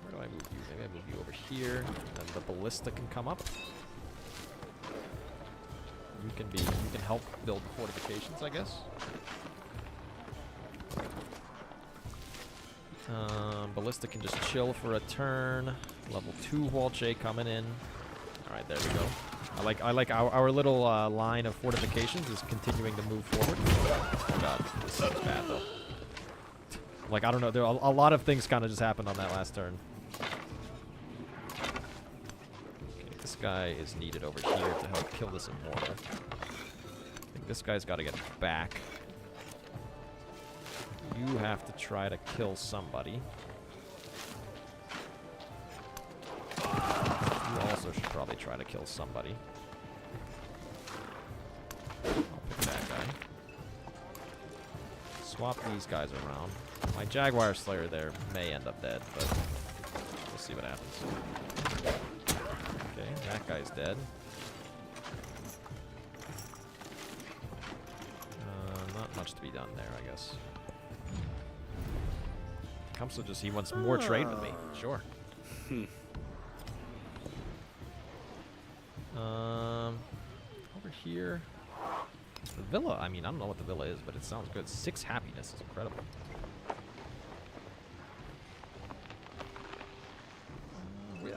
Where do I move you? Maybe I move you over here, and then the ballista can come up. You can help build fortifications, I guess. Ballista can just chill for a turn. Level 2 Walche coming in. All right, there we go. I like our little line of fortifications is continuing to move forward. Oh god, this seems bad though. Like, I don't know, there are a lot of things kind of just happened on that last turn. Okay, this guy is needed over here to help kill this immortal. I think this guy's got to get back. You have to try to kill somebody. You also should probably try to kill somebody. I'll pick that guy. Swap these guys around. My Jaguar Slayer there may end up dead, but we'll see what happens. Okay, that guy's dead. Not much to be done there, I guess. Kamsa just, he wants more trade with me. Sure. Over here. The villa, I mean, I don't know what the villa is, but it sounds good. 6 happiness is incredible.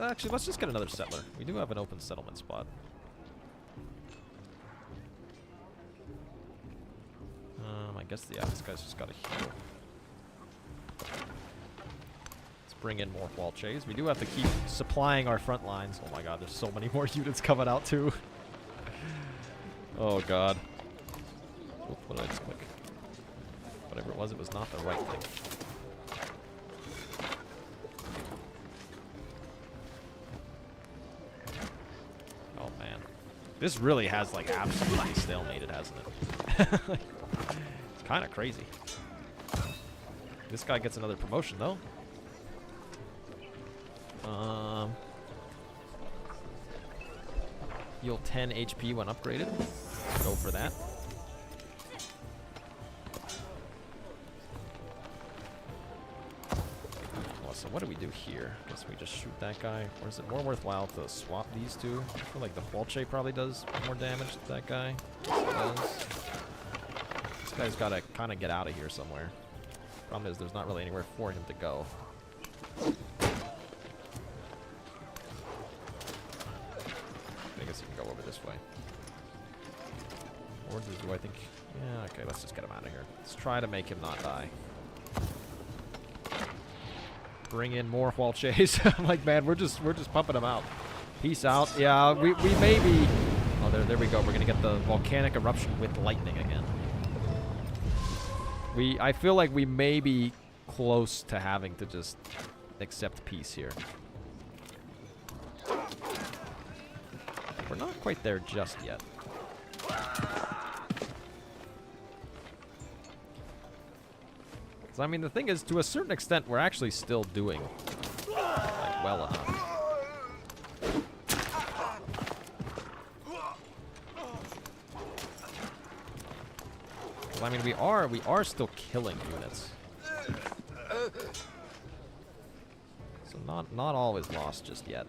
Actually, let's just get another settler. We do have an open settlement spot. I guess, yeah, this guy's just got to heal. Let's bring in more Walches. We do have to keep supplying our front lines. Oh my god, there's so many more units coming out too. Oh god. What did I just click? Whatever it was not the right thing. This really has, like, absolutely stalemated, hasn't it? It's kind of crazy. This guy gets another promotion, though. Heal 10 HP when upgraded. Go for that. Well, so what do we do here? Guess we just shoot that guy. Or is it more worthwhile to swap these two? I feel like the Fulce probably does more damage to that guy. Yes, it does. This guy's got to kind of get out of here somewhere. Problem is there's not really anywhere for him to go. I guess you can go over this way. Or do I think... Yeah, okay, let's just get him out of here. Let's try to make him not die. Bring in more Hualches. I'm like, man, we're just pumping them out. Peace out. Yeah, we may be... Oh, there we go. We're going to get the volcanic eruption with lightning again. I feel like we may be close to having to just accept peace here. We're not quite there just yet. I mean, the thing is, to a certain extent, we're actually still doing, like, well enough. I mean, we are still killing units. So not all is lost just yet.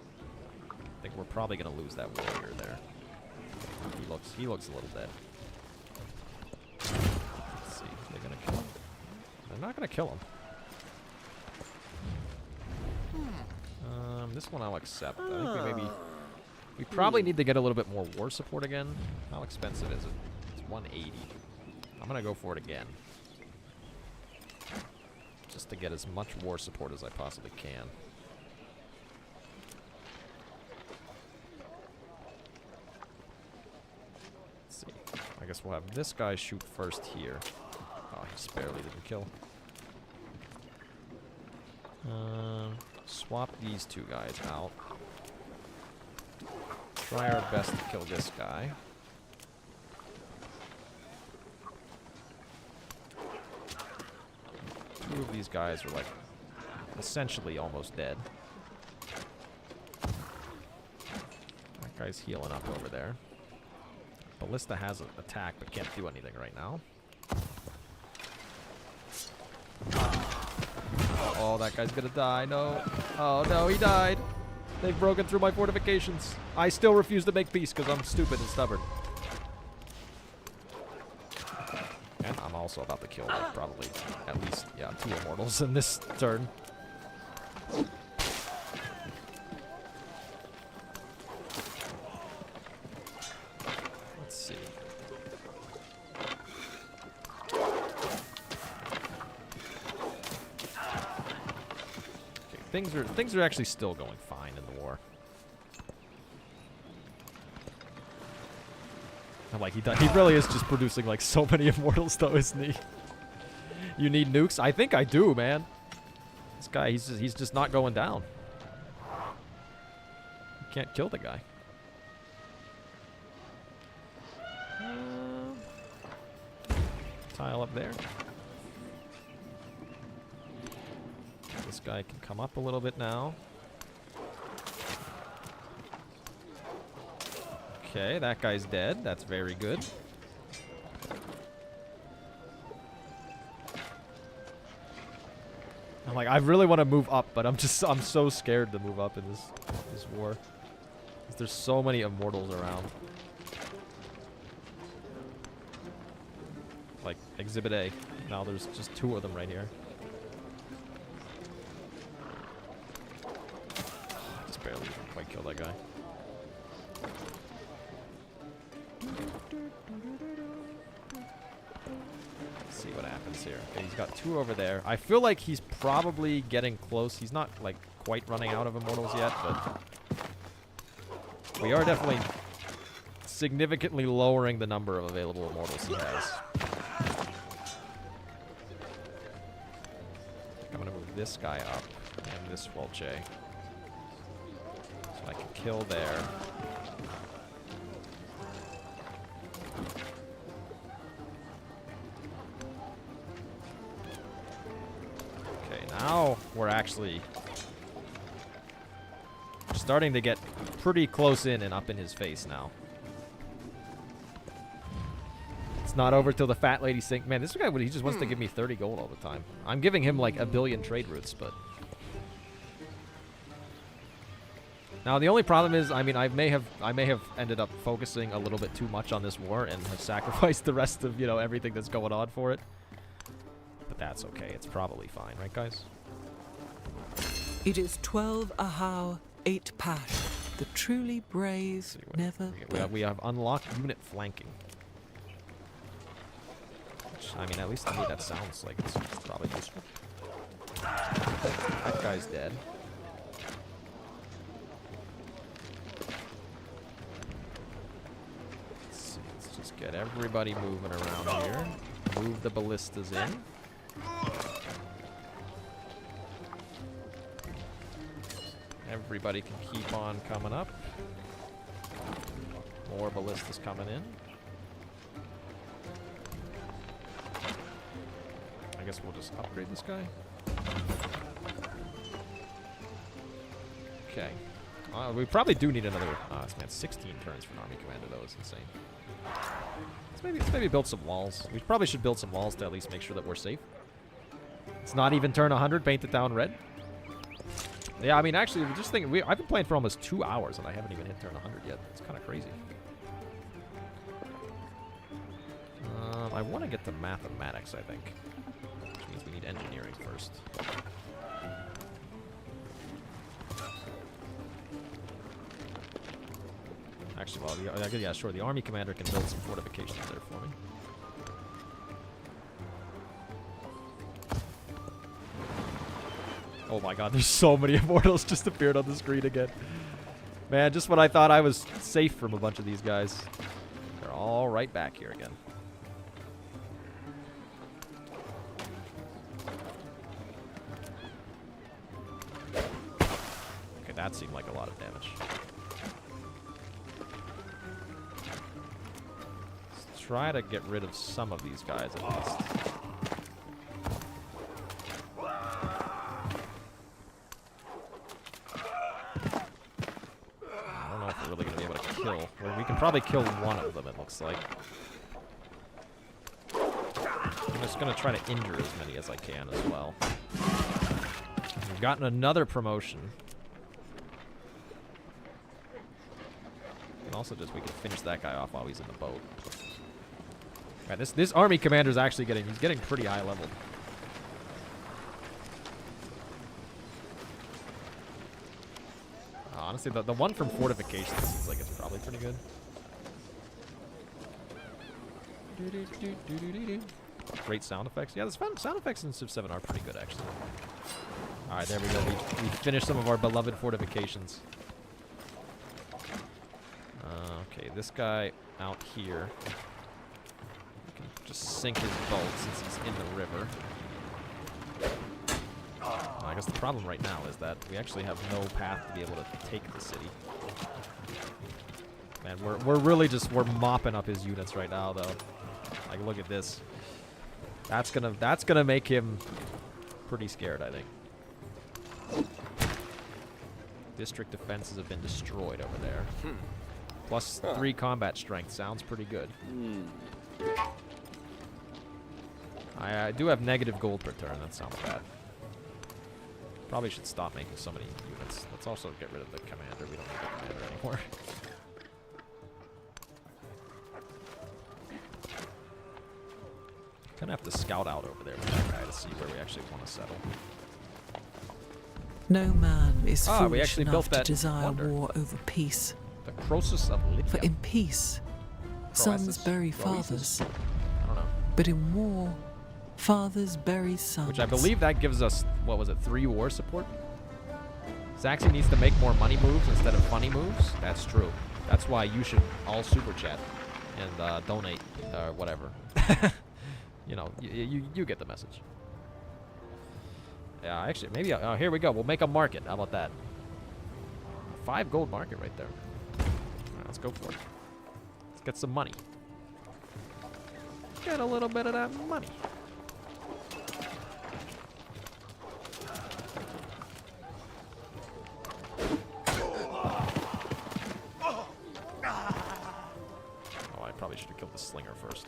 I think we're probably gonna lose that warrior there. He looks a little dead. Let's see, are they gonna kill him? They're not gonna kill him. This one I'll accept. I think we probably need to get a little bit more war support again. How expensive is it? It's 180. I'm gonna go for it again. Just to get as much war support as I possibly can. Let's see. I guess we'll have this guy shoot first here. Oh, he just barely didn't kill. Swap these two guys out. Try our best to kill this guy. Two of these guys are like essentially almost dead. That guy's healing up over there. Ballista has an attack but can't do anything right now. Oh, that guy's gonna die. No. Oh, no, he died. They've broken through my fortifications. I still refuse to make peace because I'm stupid and stubborn. And I'm also about to kill, like, probably at least, yeah, 2 immortals in this turn. Let's see. Things are actually still going fine in the war. I'm like, he really is just producing like so many immortals though, isn't he? You need nukes? I think I do, man. This guy, he's just not going down. You can't kill the guy. Tile up there. This guy can come up a little bit now. Okay, that guy's dead. That's very good. I'm like, I really want to move up, but I'm so scared to move up in this war. 'Cause there's so many immortals around. Like Exhibit A. Now there's just 2 of them right here. Just barely quite killed that guy. Let's see what happens here. Okay, he's got 2 over there. I feel like he's probably getting close. He's not like quite running out of immortals yet, but we are definitely significantly lowering the number of available immortals he has. I'm gonna move this guy up and this Fulce. So I can kill there. now we're actually starting to get pretty close in and up in his face now. It's not over till the fat lady sink. Man, this guy, he just wants to give me 30 gold all the time. I'm giving him like 1 billion trade routes, but... Now, the only problem is, I mean, I may have ended up focusing a little bit too much on this war and have sacrificed the rest of, you know, everything that's going on for it. But that's okay. It's probably fine, right, guys? It is 12 ahau, 8 pash. The truly brave never we have unlocked unit flanking. Which, I mean, at least to me that sounds like it's probably useful. That guy's dead. Let's just get everybody moving around here. Move the ballistas in. Everybody can keep on coming up. More ballistas coming in. I guess we'll just upgrade this guy. Okay. We probably do need another... man, 16 turns for an army commander, though. It's insane. Let's maybe build some walls. We probably should build some walls to at least make sure that we're safe. It's not even turn 100, paint it down red. Yeah, I mean, actually, just thinking, I've been playing for almost 2 hours, and I haven't even hit turn 100 yet. It's kind of crazy. I want to get to mathematics, I think. Which means we need engineering first. Actually, well, yeah, sure. The army commander can build some fortifications there for me. Oh my god, there's so many immortals just appeared on the screen again. Man, just when I thought I was safe from a bunch of these guys, they're all right back here again. Okay, that seemed like a lot of damage. Let's try to get rid of some of these guys at least. We can probably kill one of them, it looks like. I'm just going to try to injure as many as I can as well. We've gotten another promotion. And also just, we can finish that guy off while he's in the boat. Right, this army commander is actually he's getting pretty high leveled. Honestly, the one from fortifications seems like it's probably pretty good. Great sound effects. Yeah, the sound effects in Civ 7 are pretty good, actually. Alright, there we go. We finished some of our beloved fortifications. Okay, this guy out here. We can just sink his boat since he's in the river. I guess the problem right now is that we actually have no path to be able to take the city. Man, we're really just mopping up his units right now, though. Like, look at this. That's gonna make him pretty scared, I think. District defenses have been destroyed over there. Plus 3 combat strength sounds pretty good. I do have negative gold per turn. That sounds bad. Probably should stop making so many units. Let's also get rid of the commander. We don't need the commander anymore. Gonna have to scout out over there with that guy to see where we actually want to settle. No man is we foolish actually enough built to that desire wonder. war over peace. The Croesus of Lydia. For in peace, sons bury Croesus? fathers. I don't know. But in war, fathers bury sons. Which I believe that gives us, what was it, 3 war support? Zaxi needs to make more money moves instead of funny moves. That's true. That's why you should all super chat and donate, whatever. You know, you get the message. Yeah, actually, maybe, here we go. We'll make a market. How about that? 5 gold market right there. All right, let's go for it. Let's get some money. Get a little bit of that money. kill the slinger first.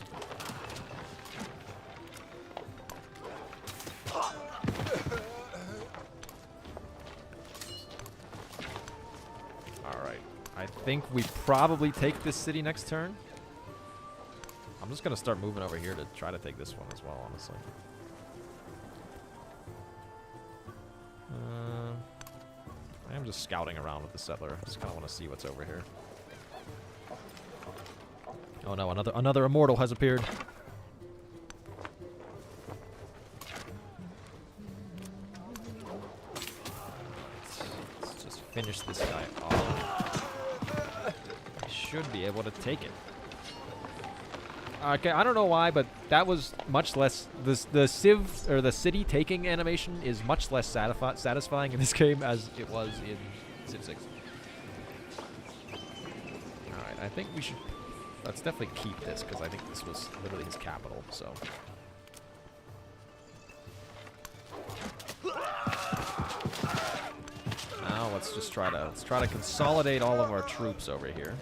Alright. I think we probably take this city next turn. I'm just going to start moving over here to try to take this one as well, honestly. I am just scouting around with the settler. I just kind of want to see what's over here. Oh no, another immortal has appeared. Let's just finish this guy off. I should be able to take it. Okay, I don't know why, but that was much less. The civ or the city taking animation is much less satisfying in this game as it was in Civ 6. All right, I think we should. Let's definitely keep this because I think this was literally his capital. So. Now let's just try to consolidate all of our troops over here.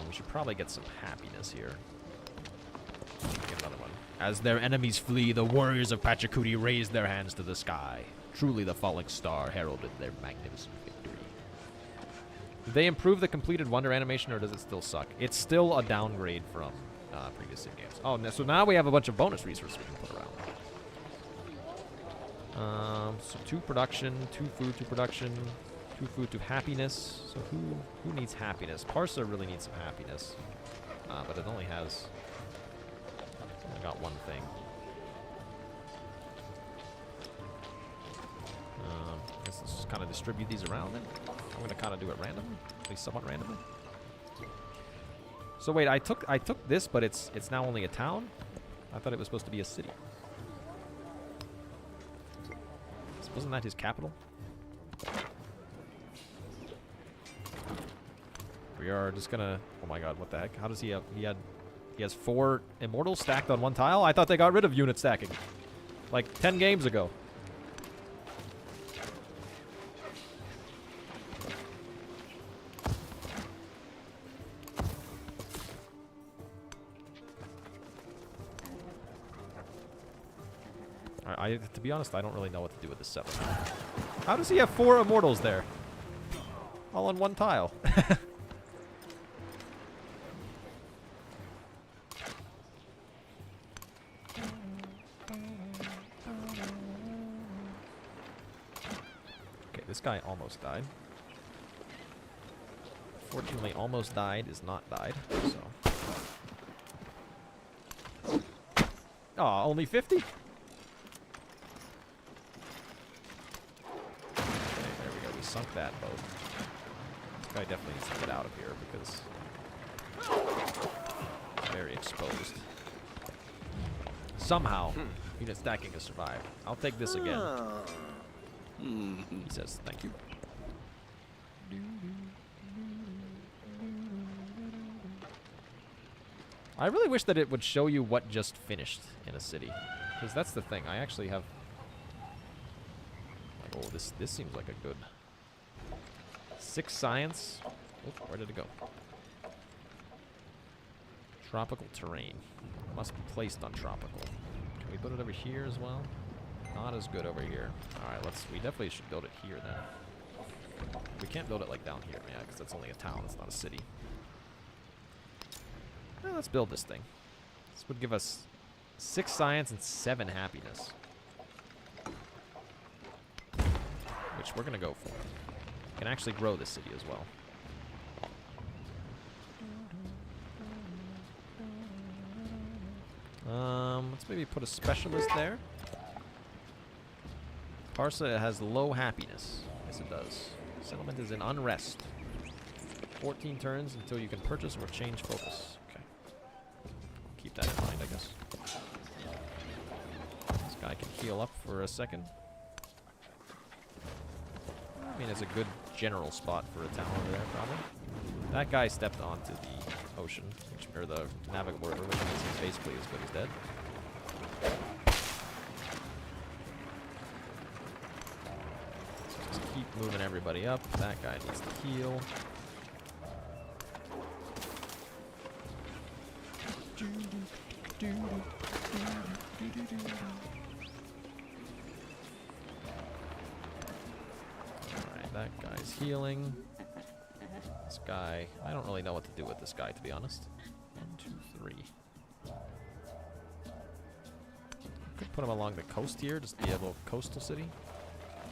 We should probably get some happiness here. Get another one. As their enemies flee, the warriors of Pachacooty raised their hands to the sky. Truly the falling star heralded their magnificent victory. Did they improve the completed wonder animation, or does it still suck? It's still a downgrade from previous Civ games. Oh, so now we have a bunch of bonus resources we can put around. So 2 production, 2 food, 2 production. 2 food to happiness. So who needs happiness? Persia really needs some happiness. But it only has... It's only got one thing. I guess let's just kind of distribute these around then. I'm going to kind of do it randomly. At least somewhat randomly. So wait, I took this, but it's now only a town? I thought it was supposed to be a city. Wasn't that his capital? We are just gonna... Oh my god, what the heck? How does he have... He has 4 immortals stacked on one tile? I thought they got rid of unit stacking. Like 10 games ago. To be honest, I don't really know what to do with this settlement. How does he have 4 immortals there? All on one tile. Okay, this guy almost died. Fortunately, almost died is not died, so. Aw, only 50? Sunk that boat. This guy definitely needs to get out of here because it's very exposed. Somehow, unit stacking has survived. I'll take this again. He says thank you. I really wish that it would show you what just finished in a city, because that's the thing. I actually have. Like, oh, this seems like a good. 6 science. Oh, where did it go? Tropical terrain. Must be placed on tropical. Can we put it over here as well? Not as good over here. Alright, we definitely should build it here then. We can't build it like down here, yeah, because that's only a town, it's not a city. Well, let's build this thing. This would give us 6 science and 7 happiness. Which we're gonna go for. Can actually grow this city as well. Let's maybe put a specialist there. Persia has low happiness. Yes, it does. Settlement is in unrest. 14 turns until you can purchase or change focus. Okay. Keep that in mind, I guess. This guy can heal up for a second. I mean, it's a good general spot for a town over there, probably. That guy stepped onto the ocean, or the navigable river, which means he's basically as good as dead. So just keep moving everybody up. That guy needs to heal. Alright, that guy's healing. This guy, I don't really know what to do with this guy, to be honest. 1, 2, 3. Could put him along the coast here, just be a little coastal city.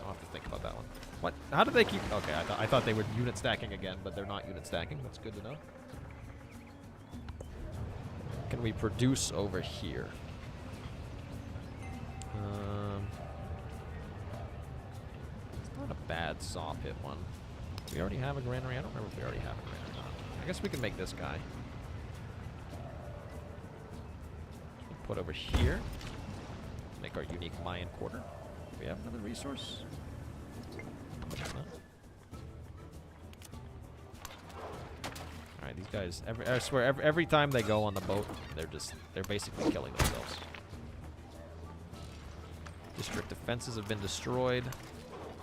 I'll have to think about that one. What? How did they keep... Okay, I thought they were unit stacking again, but they're not unit stacking. That's good to know. Can we produce over here? It's not a bad saw pit one. Do we already have a granary? I don't remember if we already have a granary or not. I guess we can make this guy. Put over here. Make our unique Mayan quarter. Do we have another resource? I guess not. Alright, these guys, I swear, every time they go on the boat, they're basically killing themselves. District defenses have been destroyed.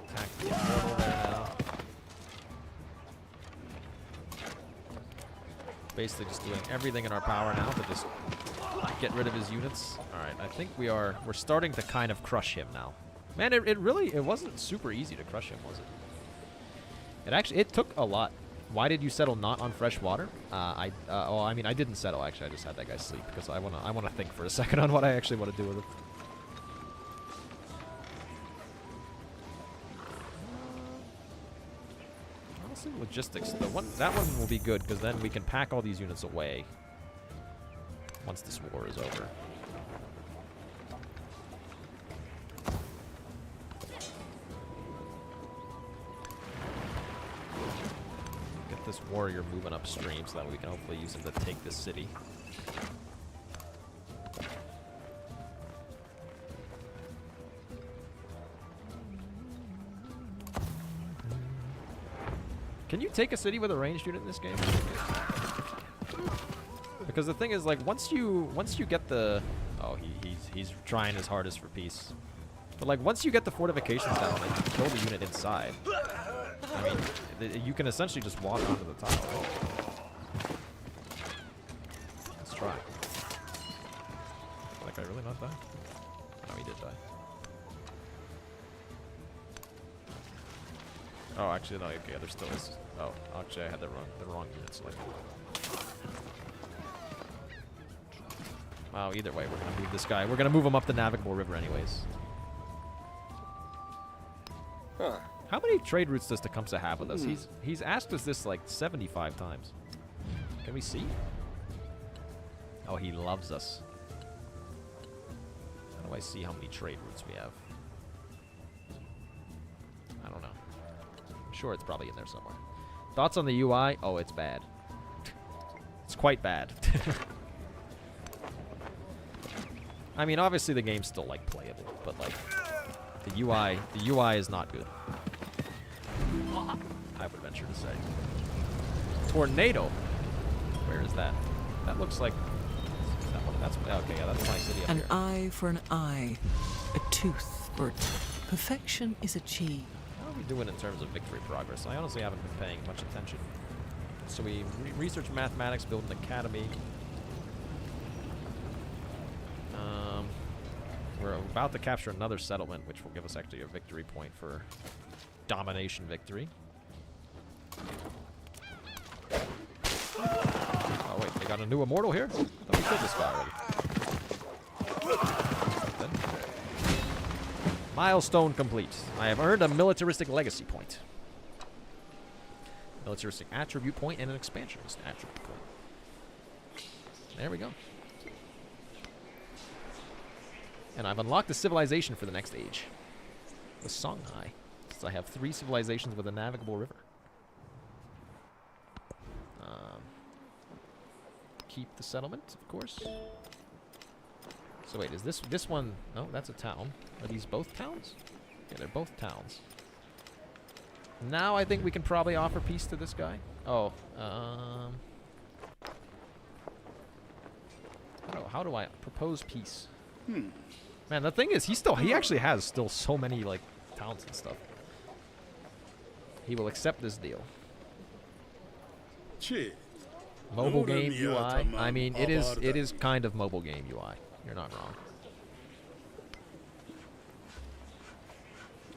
Attack the immortal there now. Basically just doing everything in our power now to just get rid of his units. Alright, I think we're starting to kind of crush him now. Man, it wasn't super easy to crush him, was it? It took a lot. Why did you settle not on fresh water? I mean, I didn't settle, actually. I just had that guy sleep because I wanna think for a second on what I actually want to do with it. Honestly, logistics. That one will be good because then we can pack all these units away once this war is over. This warrior moving upstream so that we can hopefully use him to take this city. Can you take a city with a ranged unit in this game? Because the thing is, like, once you get the... Oh, he's trying his hardest for peace. But, like, once you get the fortifications down and you kill the unit inside... I mean, you can essentially just walk onto the tile. Right? Let's try. Did that guy really not die? No, he did die. Oh, actually, no. Okay, there still is. Oh, actually, I had the wrong unit selected. Wow. Either way, we're gonna move this guy. We're gonna move him up the navigable river, anyways. Huh. How many trade routes does Tecumseh have with us? He's asked us this like 75 times. Can we see? Oh, he loves us. How do I see how many trade routes we have? I don't know. I'm sure it's probably in there somewhere. Thoughts on the UI? Oh, it's bad. It's quite bad. I mean, obviously the game's still like playable, but like the UI is not good. I would venture to say. Tornado. Where is that? That looks like. Is that one? That's okay. Yeah, that's my city up An here. eye for an eye, a tooth for a tooth. Perfection is achieved. How are we doing in terms of victory progress? I honestly haven't been paying much attention. So we research mathematics, build an academy. We're about to capture another settlement, which will give us actually a victory point for domination victory. Oh wait, they got a new immortal here? I thought we killed this guy already. Milestone complete. I have earned a militaristic legacy point. Militaristic attribute point and an expansionist attribute point. There we go. And I've unlocked a civilization for the next age. The Songhai. So I have 3 civilizations with a navigable river. Keep the settlement, of course. So wait, is this one? No, that's a town. Are these both towns? Yeah, they're both towns. Now I think we can probably offer peace to this guy. Oh, how do I propose peace? Man, the thing is, he actually has still so many like towns and stuff. He will accept this deal. Mobile game UI. I mean, it is kind of mobile game UI. You're not wrong.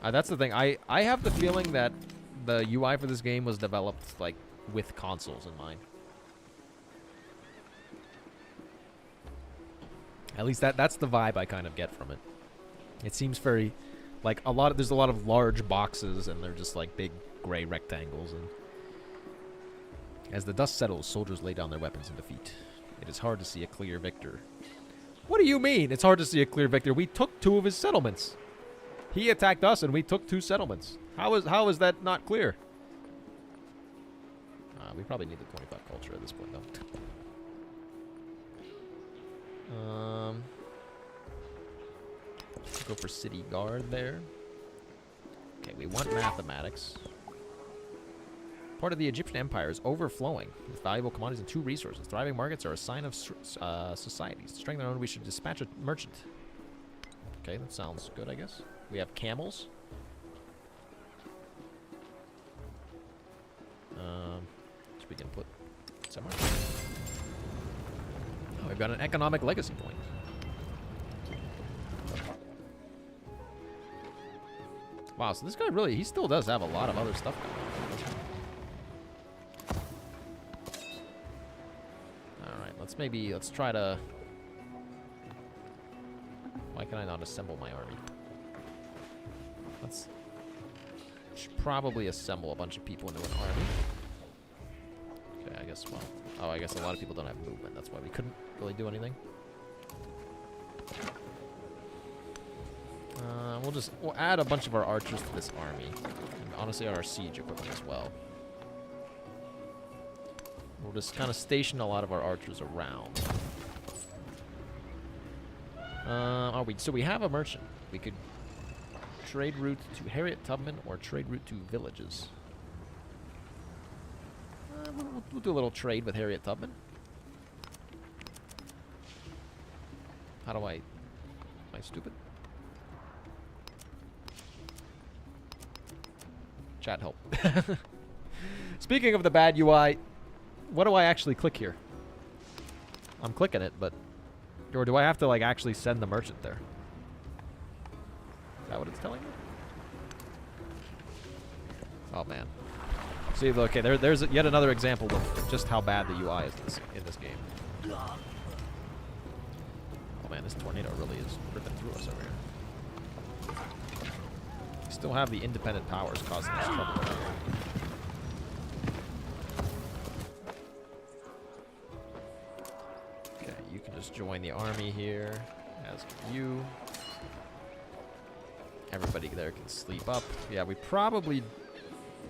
That's the thing. I have the feeling that the UI for this game was developed like with consoles in mind. At least that's the vibe I kind of get from it. It seems very like there's a lot of large boxes and they're just like big gray rectangles, and as the dust settles, soldiers lay down their weapons in defeat. It is hard to see a clear victor. What do you mean it's hard to see a clear victor? We took 2 of his settlements. He attacked us and we took 2 settlements. How is that not clear? We probably need the 25 culture at this point, though. Go for city guard there. Okay, we want mathematics. Part of the Egyptian empire is overflowing with valuable commodities and 2 resources. Thriving markets are a sign of societies. To strengthen our own, we should dispatch a merchant. Okay, that sounds good, I guess. We have camels. Which we can put somewhere. Oh, we've got an economic legacy point. Wow, so this guy really, he still does have a lot of other stuff going on. Alright, let's try to... Why can I not assemble my army? Should probably assemble a bunch of people into an army. Okay, I guess, well... Oh, I guess a lot of people don't have movement. That's why we couldn't really do anything. We'll add a bunch of our archers to this army. And honestly, our siege equipment as well. We'll just kind of station a lot of our archers around. So we have a merchant. We could trade route to Harriet Tubman or trade route to villages. We'll do a little trade with Harriet Tubman. How do I... Am I stupid? Chat help. Speaking of the bad UI, what do I actually click here? I'm clicking it, but... Or do I have to, like, actually send the merchant there? Is that what it's telling me? Oh, man. See, okay, there's yet another example of just how bad the UI is in this game. Oh, man, this tornado really is ripping through us over here. We still have the independent powers causing us trouble. Okay, you can just join the army here, as can you. Everybody there can sleep up. Yeah, we probably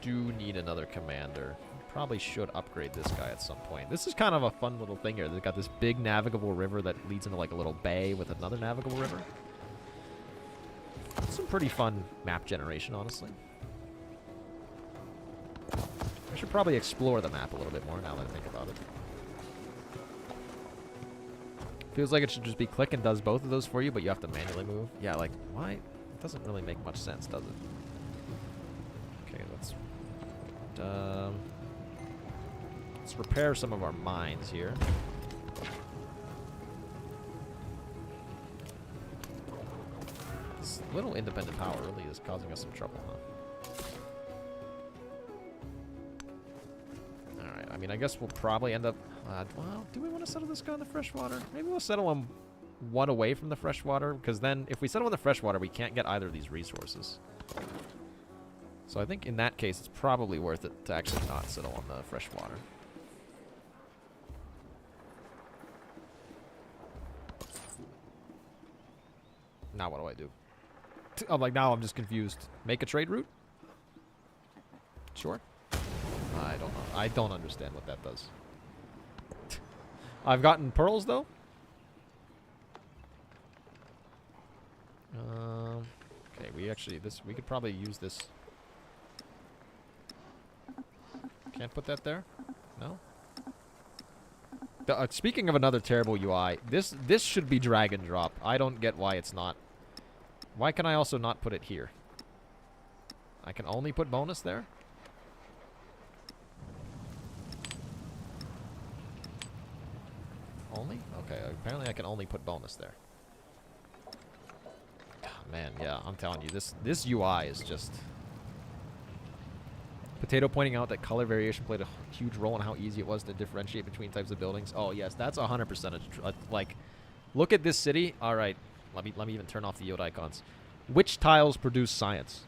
do need another commander. We probably should upgrade this guy at some point. This is kind of a fun little thing here. They've got this big navigable river that leads into like a little bay with another navigable river. Some pretty fun map generation, honestly. I should probably explore the map a little bit more now that I think about it. Feels like it should just be click and does both of those for you, but you have to manually move. Yeah, like, why? It doesn't really make much sense, does it? Okay, let's repair some of our mines here. This little independent power really is causing us some trouble, huh? Alright, I mean, I guess we'll probably end up... well, do we want to settle this guy in the freshwater? Maybe we'll settle him one away from the freshwater, because then if we settle in the freshwater, we can't get either of these resources. So I think in that case, it's probably worth it to actually not settle on the freshwater. Now what do I do? I'm like, now I'm just confused. Make a trade route? Sure. I don't know. I don't understand what that does. I've gotten pearls, though. Okay, we could probably use this. Can't put that there? No? Speaking of another terrible UI, this should be drag and drop. I don't get why it's not. Why can I also not put it here? I can only put bonus there? Only? Okay, apparently I can only put bonus there. Man, yeah, I'm telling you, this UI is just... Potato pointing out that color variation played a huge role in how easy it was to differentiate between types of buildings. Oh, yes, that's 100% like, look at this city. All right, let me even turn off the yield icons. Which tiles produce science?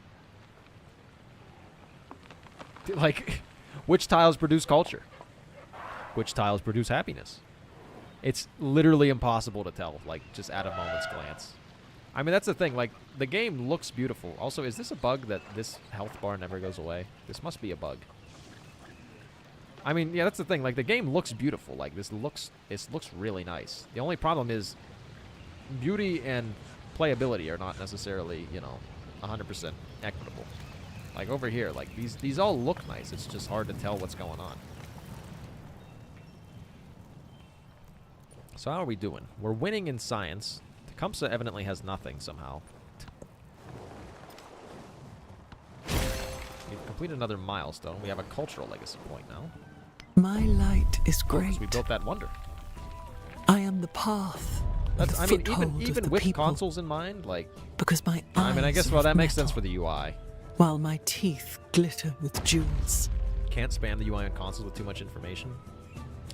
Like, which tiles produce culture? Which tiles produce happiness? It's literally impossible to tell, like, just at a moment's glance. I mean, that's the thing. Like, the game looks beautiful. Also, is this a bug that this health bar never goes away? This must be a bug. I mean, yeah, that's the thing. Like, the game looks beautiful. Like, this looks really nice. The only problem is beauty and playability are not necessarily, you know, 100% equitable. Like, over here, like, these all look nice. It's just hard to tell what's going on. So how are we doing? We're winning in science. Tecumseh evidently has nothing somehow. We've completed another milestone. We have a cultural legacy point now. My light is Oh, great. 'cause we built that wonder. I am the path. That's, the I mean, foothold of even the with people, consoles in mind, like, because my I mean, I eyes guess, are well, of that makes sense metal, for the UI. while my teeth glitter with jewels. Can't spam the UI on consoles with too much information.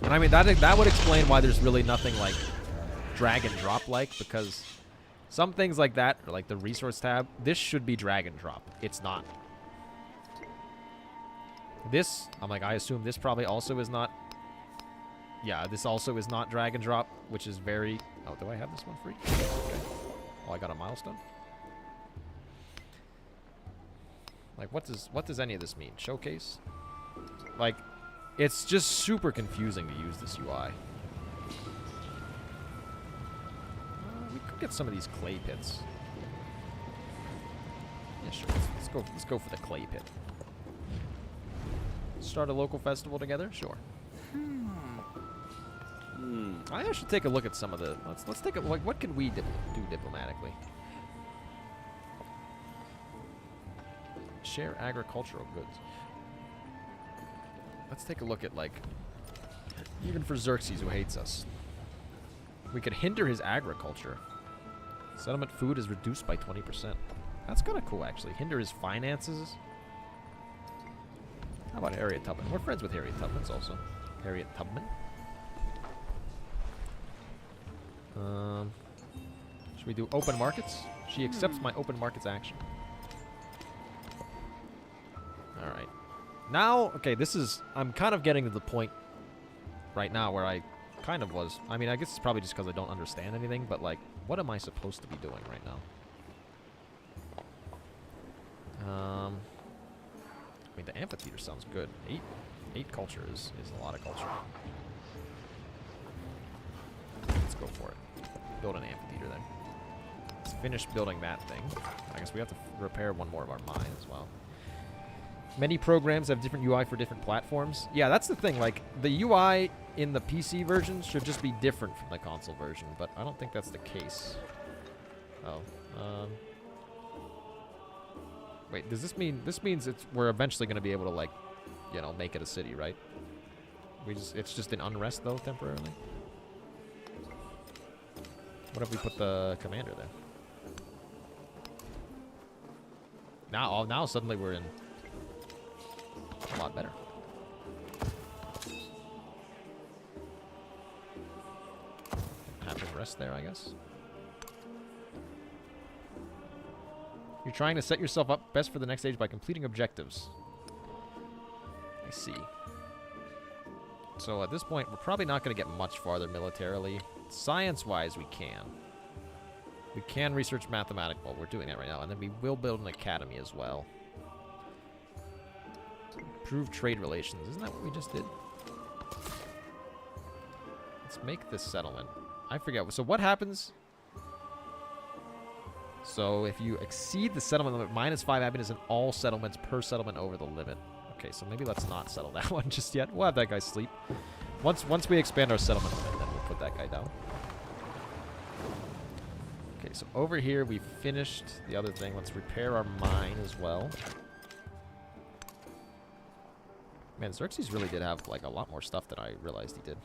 And I mean, that would explain why there's really nothing like drag and drop like, because some things like that, or like the resource tab, this should be drag and drop. It's not. This, I'm like, I assume this probably also is not. Yeah, this also is not drag and drop, which is very... Oh, do I have this one free? Okay. Oh, I got a milestone? Like, what does any of this mean? Showcase? Like, it's just super confusing to use this UI. We could get some of these clay pits. Yeah, sure. Let's go for the clay pit. Start a local festival together? Sure. I should take a look at some of the... Let's take a... Like, what can we do diplomatically? Share agricultural goods. Let's take a look at, like... Even for Xerxes, who hates us. We could hinder his agriculture. Settlement food is reduced by 20%. That's kind of cool, actually. Hinder his finances. How about Harriet Tubman? We're friends with Harriet Tubman's also. Harriet Tubman. Should we do open markets? She accepts my open markets action. Alright. Now, okay, this is... I'm kind of getting to the point right now where I kind of was... I mean, I guess it's probably just because I don't understand anything, but, like, what am I supposed to be doing right now? I mean, the amphitheater sounds good. Eight culture is a lot of culture. Let's go for it. Build an amphitheater then. Let's finish building that thing. I guess we have to repair one more of our mine as well. Many programs have different UI for different platforms. Yeah, that's the thing. Like, the UI in the PC version should just be different from the console version, but I don't think that's the case. Oh. Wait, does this mean... This means we're eventually going to be able to, like, you know, make it a city, right? It's just in unrest, though, temporarily? What if we put the commander there? Now suddenly we're in a lot better. Have unrest there, I guess. You're trying to set yourself up best for the next stage by completing objectives. I see. So at this point, we're probably not going to get much farther militarily. Science-wise, we can. We can research mathematics. Well, we're doing that right now. And then we will build an academy as well. Improve trade relations. Isn't that what we just did? Let's make this settlement. I forget. So what happens... So if you exceed the settlement limit, -5 happiness in all settlements per settlement over the limit. Okay, so maybe let's not settle that one just yet. We'll have that guy sleep. Once we expand our settlement limit, then we'll put that guy down. Okay, so over here we finished the other thing. Let's repair our mine as well. Man, Xerxes really did have like a lot more stuff than I realized he did.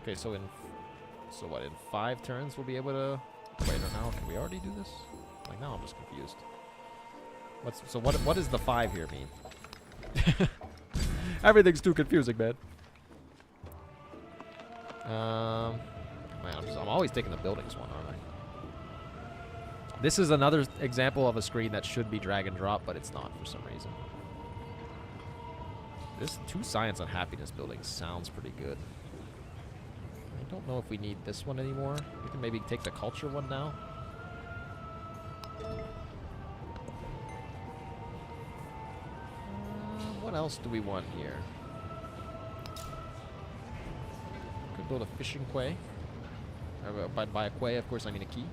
Okay, so in what, in 5 turns we'll be able to wait or now can we already do this? Like now I'm just confused. What does the 5 here mean? Everything's too confusing, man. Man, I'm always taking the buildings one, aren't I? This is another example of a screen that should be drag and drop, but it's not for some reason. This 2 science on happiness buildings sounds pretty good. I don't know if we need this one anymore. We can maybe take the culture one now. What else do we want here? Could build a fishing quay. By a quay, of course, I mean a key.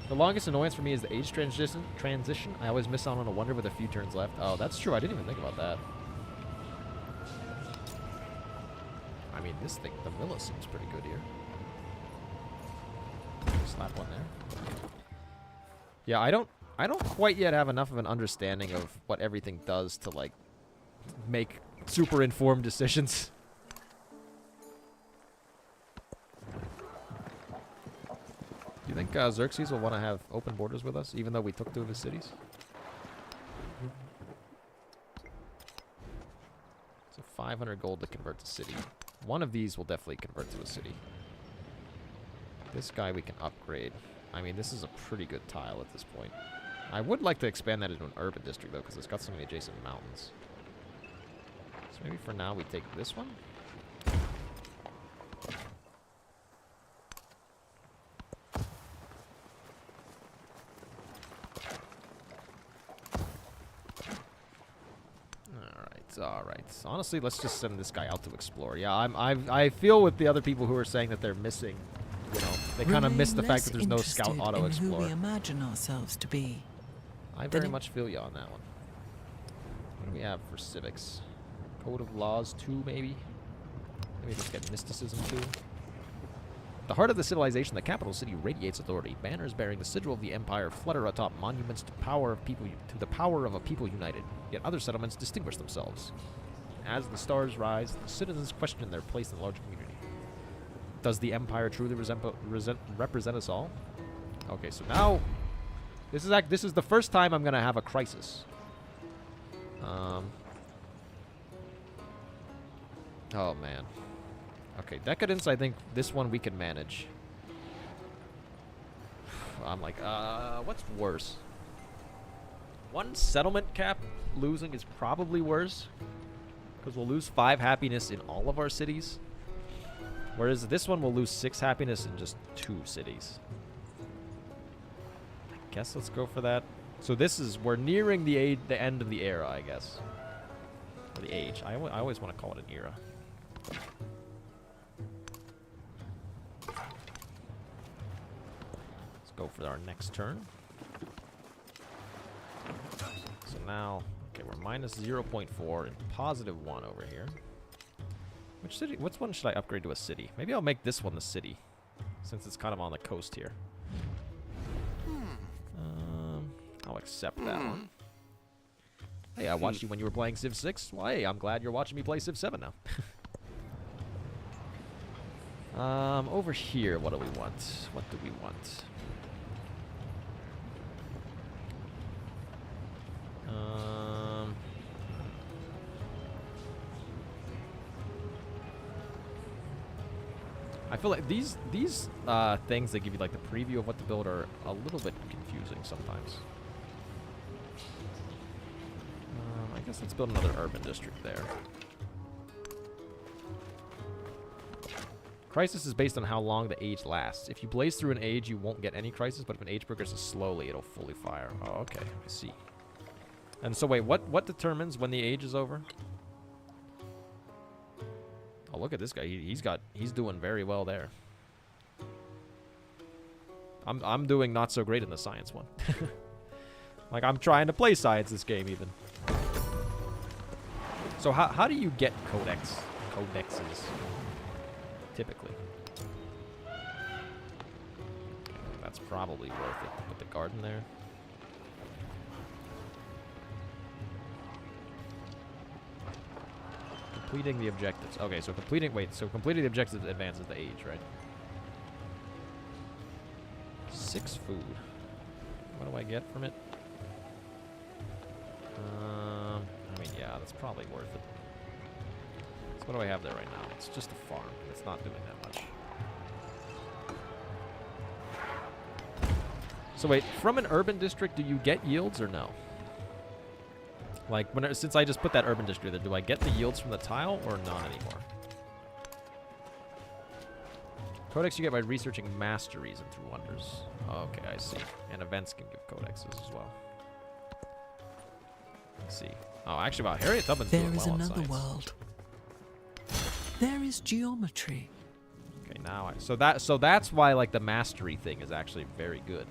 The longest annoyance for me is the age transition. I always miss out on a wonder with a few turns left. Oh, that's true. I didn't even think about that. I mean, this thing, the villa seems pretty good here. Slap one there. Yeah, I don't quite yet have enough of an understanding of what everything does to, like, make super informed decisions. Do you think Xerxes will want to have open borders with us, even though we took 2 of his cities? So 500 gold to convert to city. One of these will definitely convert to a city. This guy we can upgrade. I mean, this is a pretty good tile at this point. I would like to expand that into an urban district, though, because it's got so many adjacent mountains. So maybe for now we take this one. Alright. Honestly, let's just send this guy out to explore. Yeah, I feel with the other people who are saying that they're missing, you know, they kind of miss the fact that there's no scout auto explore. Who we imagine ourselves to be. I very much feel you on that one. What do we have for civics? Code of Laws 2, maybe? Maybe let's get Mysticism 2. The heart of the civilization, the capital city radiates authority. Banners bearing the sigil of the empire flutter atop monuments to the power of a people united. Yet other settlements distinguish themselves. As the stars rise, the citizens question their place in the larger community. Does the empire truly represent us all? Okay, so now this is the first time I'm gonna have a crisis. Oh man. Okay, Decadence, I think this one we can manage. I'm like, what's worse? One settlement cap losing is probably worse, because we'll lose 5 happiness in all of our cities. Whereas this one will lose 6 happiness in just 2 cities. I guess let's go for that. So this is, we're nearing the end of the era, I guess. Or the age. I always want to call it an era. Go for our next turn. So now, okay, we're minus 0.4 and positive 1 over here. Which city? Which one should I upgrade to a city? Maybe I'll make this one the city, since it's kind of on the coast here. I'll accept that one. Hey, I watched you when you were playing Civ 6. Well, hey, I'm glad you're watching me play Civ 7 now. Over here, what do we want? What do we want? I feel like these things that give you like the preview of what to build are a little bit confusing sometimes. I guess let's build another urban district there. Crisis is based on how long the age lasts. If you blaze through an age, you won't get any crisis, but if an age progresses slowly, it'll fully fire. Oh, okay, I see. And so wait, what determines when the age is over? Oh, look at this guy. He's doing very well there. I'm doing not so great in the science one. Like, I'm trying to play science this game even. So how do you get codexes typically? That's probably worth it to put the garden there. Completing the objectives. Okay, so completing the objectives advances the age, right? 6 food. What do I get from it? I mean, yeah, that's probably worth it. So what do I have there right now? It's just a farm. It's not doing that much. So wait, from an urban district, do you get yields or no? Like, since I just put that urban district there, do I get the yields from the tile or not anymore? Codex you get by researching masteries and through wonders. Okay, I see. And events can give codexes as well. Let's see. Oh, actually, wow, Harriet Tubman's doing well on science. There is another world. There is geometry. Okay, now so that's why like the mastery thing is actually very good.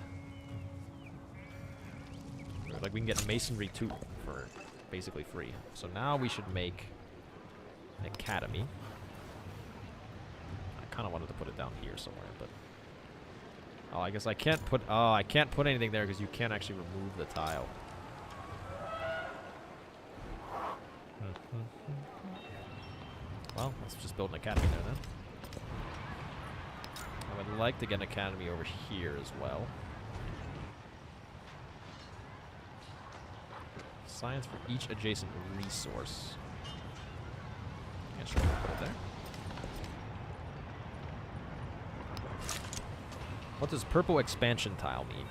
Like we can get masonry 2 for basically free. So now we should make an academy. I kind of wanted to put it down here somewhere, but oh, I guess I can't put anything there because you can't actually remove the tile. Well, let's just build an academy there then. I would like to get an academy over here as well. Science for each adjacent resource. Yeah, sure, put it there. What does purple expansion tile mean?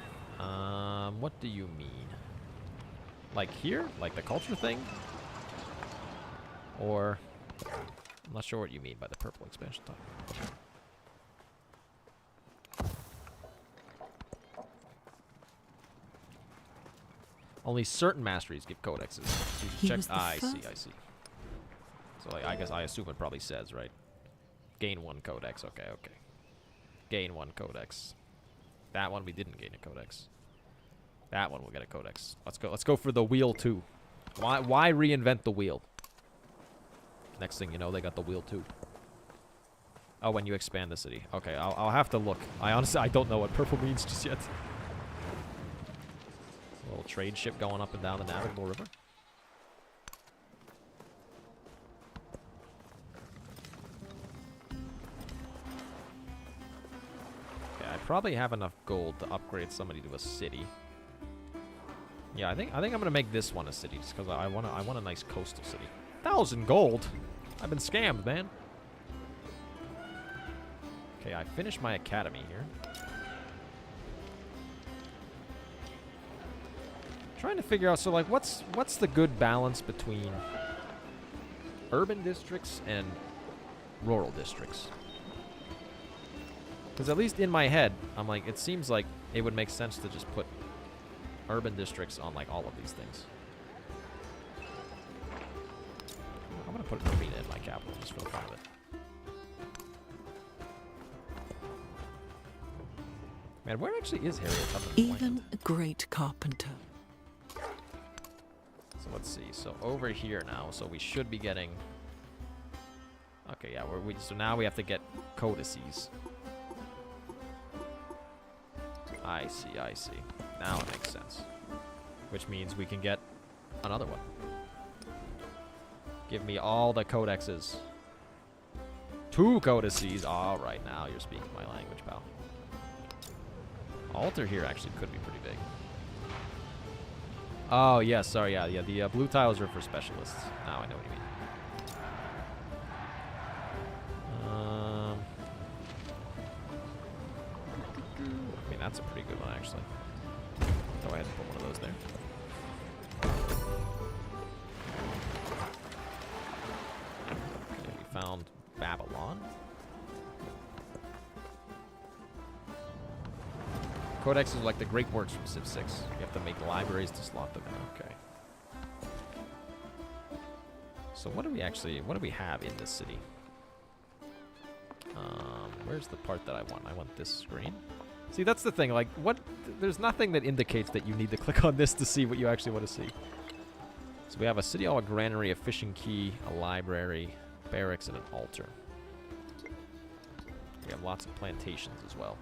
What do you mean? Like here? Like the culture thing? Or... I'm not sure what you mean by the purple expansion tile. Only certain masteries give codexes. So you check. I see. So like, I assume it probably says, right? Gain 1 codex. Okay. Gain 1 codex. That one we didn't gain a codex. That one will get a codex. Let's go for the wheel 2. Why reinvent the wheel? Next thing you know, they got the wheel 2. Oh, when you expand the city. Okay, I'll have to look. I don't know what purple means just yet. A little trade ship going up and down the navigable river. Okay, I probably have enough gold to upgrade somebody to a city. Yeah, I think I'm gonna make this one a city just because I want a nice coastal city. 1,000 gold. I've been scammed, man. Okay, I finished my academy here. Trying to figure out, so like, what's the good balance between urban districts and rural districts? Because at least in my head, I'm like, it seems like it would make sense to just put urban districts on like all of these things. I'm gonna put an arena in my capital just for the fun of it. Man, where actually is Harriet Tubman's Even land? a great carpenter. So let's see. So over here now. So we should be getting. Okay, yeah. So now we have to get codices. I see. Now it makes sense. Which means we can get another one. Give me all the codexes. 2 codices. All right, now you're speaking my language, pal. Altar here actually could be pretty big. Oh, yeah, sorry, yeah. The blue tiles are for specialists. Now I know what you mean. I mean, that's a pretty good one, actually. Go ahead and put one of those there. Okay, we found Babylon. Codexes are like the great works from Civ 6. You have to make libraries to slot them in. Okay. So what do we have in this city? Where's the part that I want? I want this screen. See, that's the thing. Like, there's nothing that indicates that you need to click on this to see what you actually want to see. So we have a city hall, a granary, a fishing quay, a library, barracks, and an altar. We have lots of plantations as well.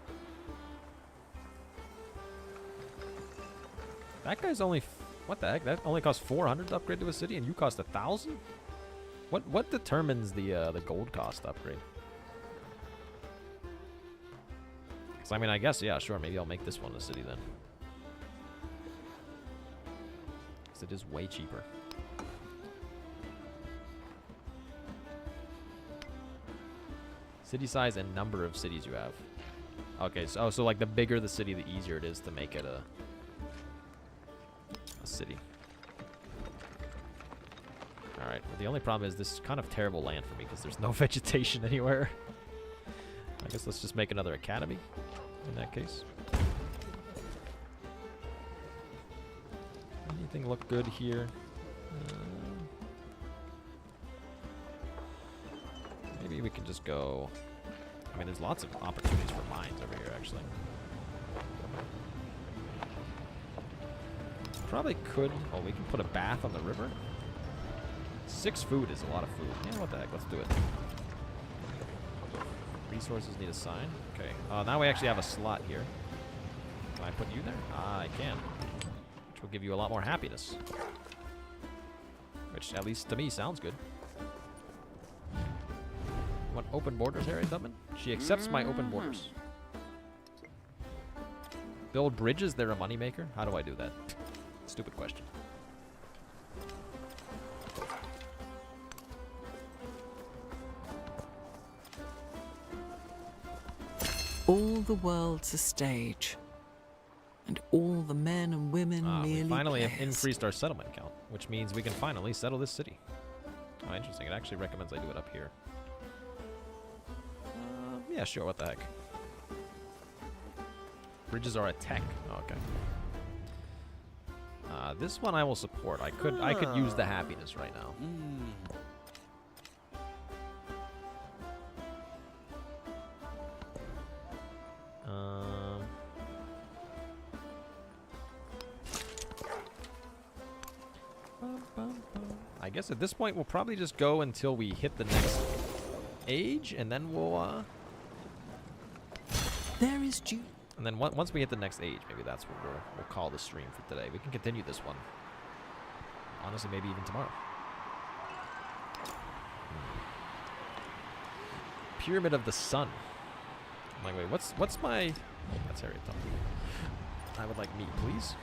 That guy's only... what the heck? That only costs 400 to upgrade to a city, and you cost 1,000? What determines the gold cost upgrade? Because I mean, I guess yeah, sure. Maybe I'll make this one a city then. Because it is way cheaper. City size and number of cities you have. Okay, so like the bigger the city, the easier it is to make it a city. Alright, well, the only problem is this is kind of terrible land for me because there's no vegetation anywhere. I guess let's just make another academy in that case. Anything look good here? Maybe we can just go... I mean, there's lots of opportunities for mines over here, actually. Probably could... Oh, we can put a bath on the river? 6 food is a lot of food. Yeah, what the heck? Let's do it. Resources need a sign. Okay. Now we actually have a slot here. Can I put you there? Ah, I can. Which will give you a lot more happiness. Which, at least to me, sounds good. Want open borders, Harriet Tubman? She accepts my open borders. Build bridges, they're a moneymaker? How do I do that? Stupid question. All the world's a stage, and all the men and women merely we finally have players. increased our settlement count, which means we can finally settle this city. Oh, interesting. It actually recommends I do it up here. Yeah, sure. What the heck? Bridges are a tech. Oh, okay. This one I will support. I could use the happiness right now. I guess at this point we'll probably just go until we hit the next age, and then we'll There is due. and then once we hit the next age, maybe that's what we'll call the stream for today. We can continue this one. Honestly, maybe even tomorrow. Pyramid of the Sun. I'm like, wait, what's my... Oh, that's Harriet Tubman. I would like meat, please.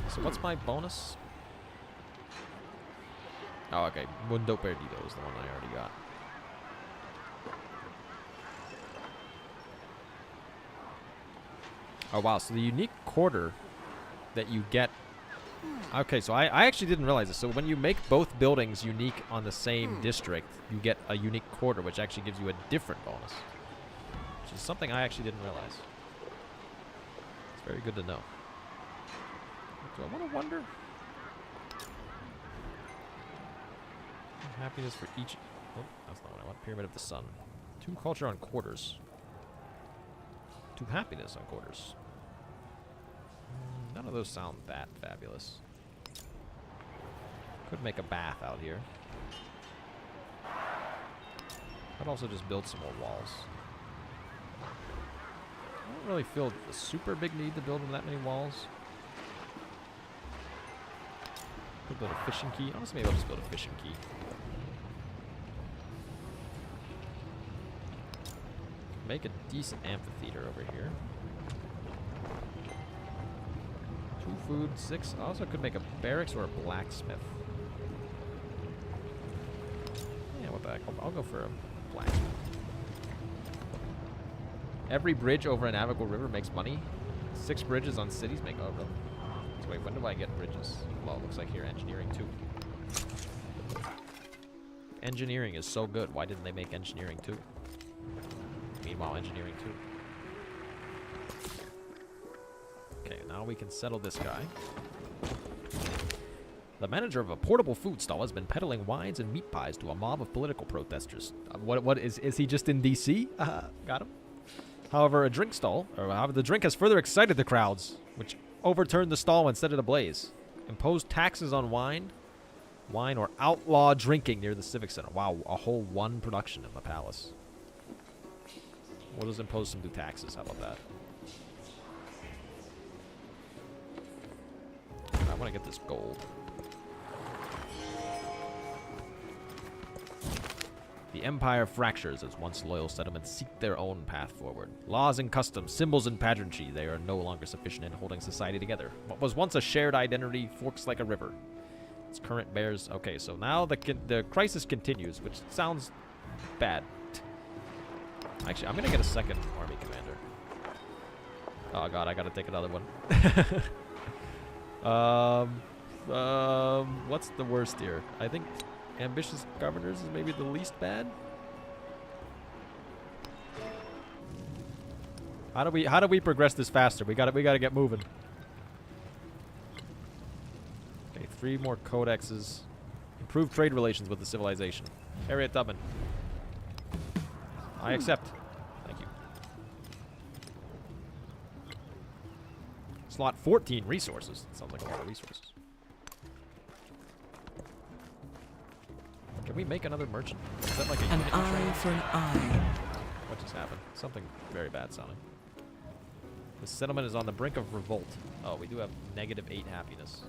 So what's my bonus? Oh, okay. Mundo Perdido is the one I already got. Oh, wow. So the unique quarter that you get... Okay, so I actually didn't realize this. So when you make both buildings unique on the same district, you get a unique quarter, which actually gives you a different bonus. Which is something I actually didn't realize. It's very good to know. Do I want to wonder? Happiness for each... Oh, that's not what I want. Pyramid of the Sun. 2 culture on quarters. 2 happiness on quarters. None of those sound that fabulous. Could make a bath out here. I'd also just build some more walls. I don't really feel a super big need to build that many walls. Could build a fishing key. Honestly, maybe I'll just build a fishing key. Make a decent amphitheater over here. 2 food, 6. I also could make a barracks or a blacksmith. Yeah, what the heck? I'll go for a blacksmith. Every bridge over a navigable river makes money. 6 bridges on cities make... Oh, really? So wait, when do I get bridges? Well, it looks like here, engineering too. Engineering is so good. Why didn't they make engineering too? Meanwhile, engineering too. Okay, now we can settle this guy. The manager of a portable food stall has been peddling wines and meat pies to a mob of political protesters. What is he just in DC? Got him. However, the drink has further excited the crowds, which overturned the stall and set it ablaze. Imposed taxes on wine or outlaw drinking near the Civic Center. Wow, a whole 1 production in the palace. We'll just impose some new taxes. How about that? I want to get this gold. The empire fractures as once loyal settlements seek their own path forward. Laws and customs, symbols and pageantry, they are no longer sufficient in holding society together. What was once a shared identity forks like a river. Its current bears... Okay, so now the crisis continues, which sounds bad. Actually, I'm going to get a second army commander. Oh god, I gotta take another one. What's the worst here? I think ambitious governors is maybe the least bad. How do we progress this faster? We gotta get moving. Okay, 3 more codexes. Improve trade relations with the civilization. Harriet Tubman. I accept. Thank you. Slot 14 resources. Sounds like a lot of resources. Can we make another merchant? Is that like a An unit eye trade? for an eye. What just happened? Something very bad sounding. The settlement is on the brink of revolt. Oh, we do have -8 happiness.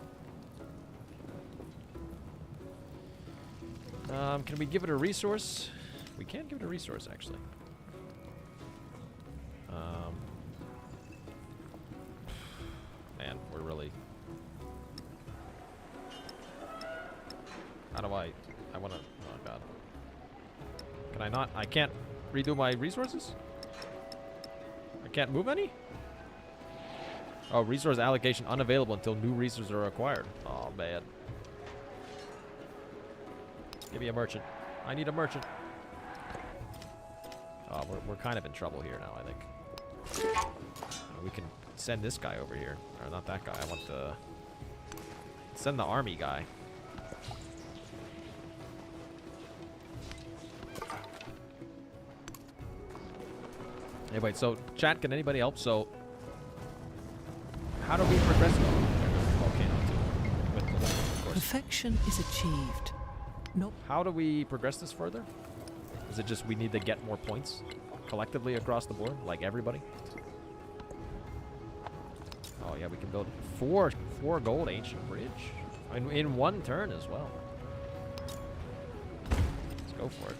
Can we give it a resource? We can give it a resource, actually. Man, we're really... How do I want to... Oh, God. Can I not? I can't redo my resources? I can't move any? Oh, resource allocation unavailable until new resources are acquired. Oh, man. Give me a merchant. I need a merchant. Oh, we're kind of in trouble here now, I think. We can send this guy over here. Or not that guy. I want the... Send the army guy. Hey, wait, so, chat, can anybody help? So, how do we progress? Volcano too. With the, of course. Perfection is achieved. Nope. How do we progress this further? Is it just we need to get more points collectively across the board, like everybody? Oh yeah, we can build four gold ancient bridge in one turn as well. Let's go for it.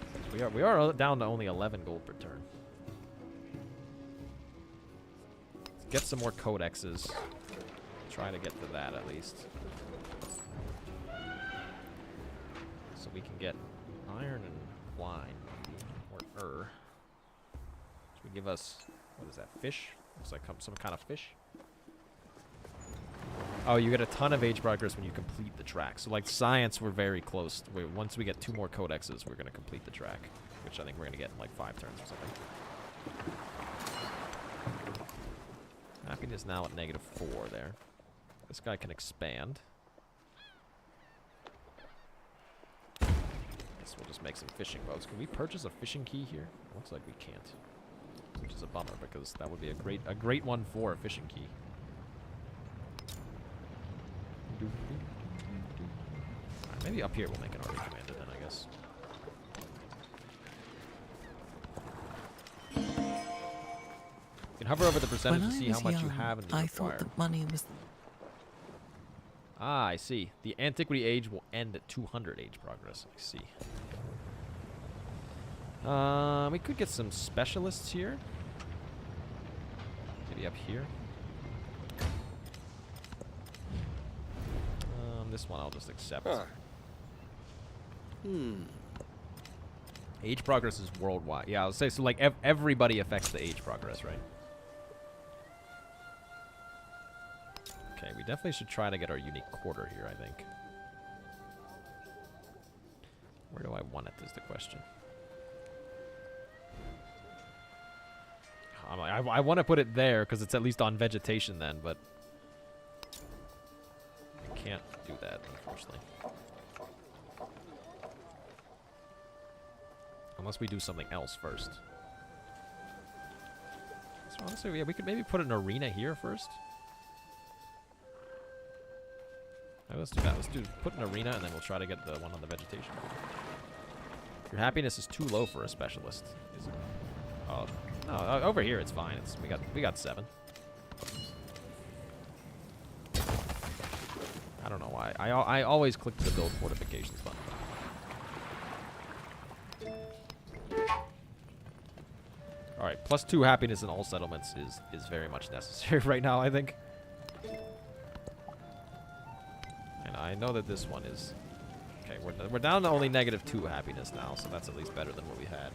We are down to only 11 gold per turn. Let's get some more codexes. Try to get to that at least. So we can get iron and wine. Or Which would give us, what is that, fish? Looks like some kind of fish. Oh, you get a ton of age progress when you complete the track. So like science, we're very close. Once we get 2 more codexes, we're going to complete the track. Which I think we're going to get in like 5 turns or something. Happiness now at -4 there. This guy can expand. Guess we'll just make some fishing boats. Can we purchase a fishing key here? Looks like we can't. Which is a bummer because that would be a great one for a fishing key. Alright, maybe up here we'll make an army commander then, I guess. You can hover over the percentage to see how much you have and I thought that money was... Ah, I see. The Antiquity age will end at 200 age progress. I see. We could get some specialists here. Maybe up here. This one I'll just accept. Age progress is worldwide. Yeah, I'll say so. Like everybody affects the age progress, right? Okay, we definitely should try to get our unique quarter here, I think. Where do I want it is the question. I want to put it there because it's at least on vegetation then, but I can't do that, unfortunately. Unless we do something else first. So honestly, yeah, we could maybe put an arena here first. Right, let's do that. Let's put an arena and then we'll try to get the one on the vegetation. Your happiness is too low for a specialist. Is it? Oh no, over here it's fine. We got 7. I don't know why. I always click the build fortifications button. Alright, +2 happiness in all settlements is very much necessary right now, I think. And I know that this one is... Okay, we're down to only -2 happiness now, so that's at least better than what we had.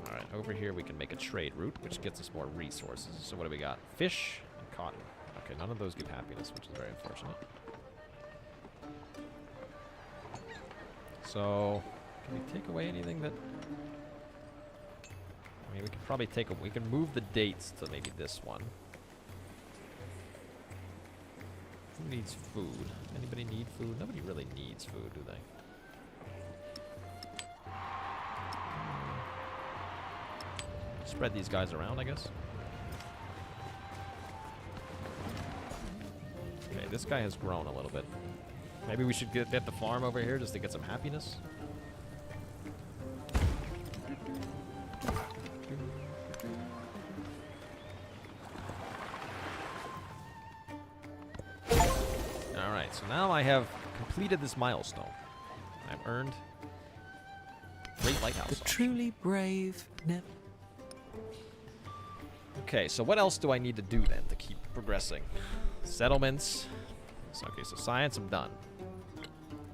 Alright, over here we can make a trade route, which gets us more resources. So what do we got? Fish and cotton. Okay, none of those give happiness, which is very unfortunate. So, can we take away anything that... I mean, we can probably take a... We can move the dates to maybe this one. Who needs food? Anybody need food? Nobody really needs food, do they? Spread these guys around, I guess. Okay, this guy has grown a little bit. Maybe we should get the farm over here just to get some happiness. Alright, so now I have completed this milestone. I've earned Great Lighthouse. The truly brave never... Okay, so what else do I need to do then to keep progressing? Settlements. Okay, so science, I'm done.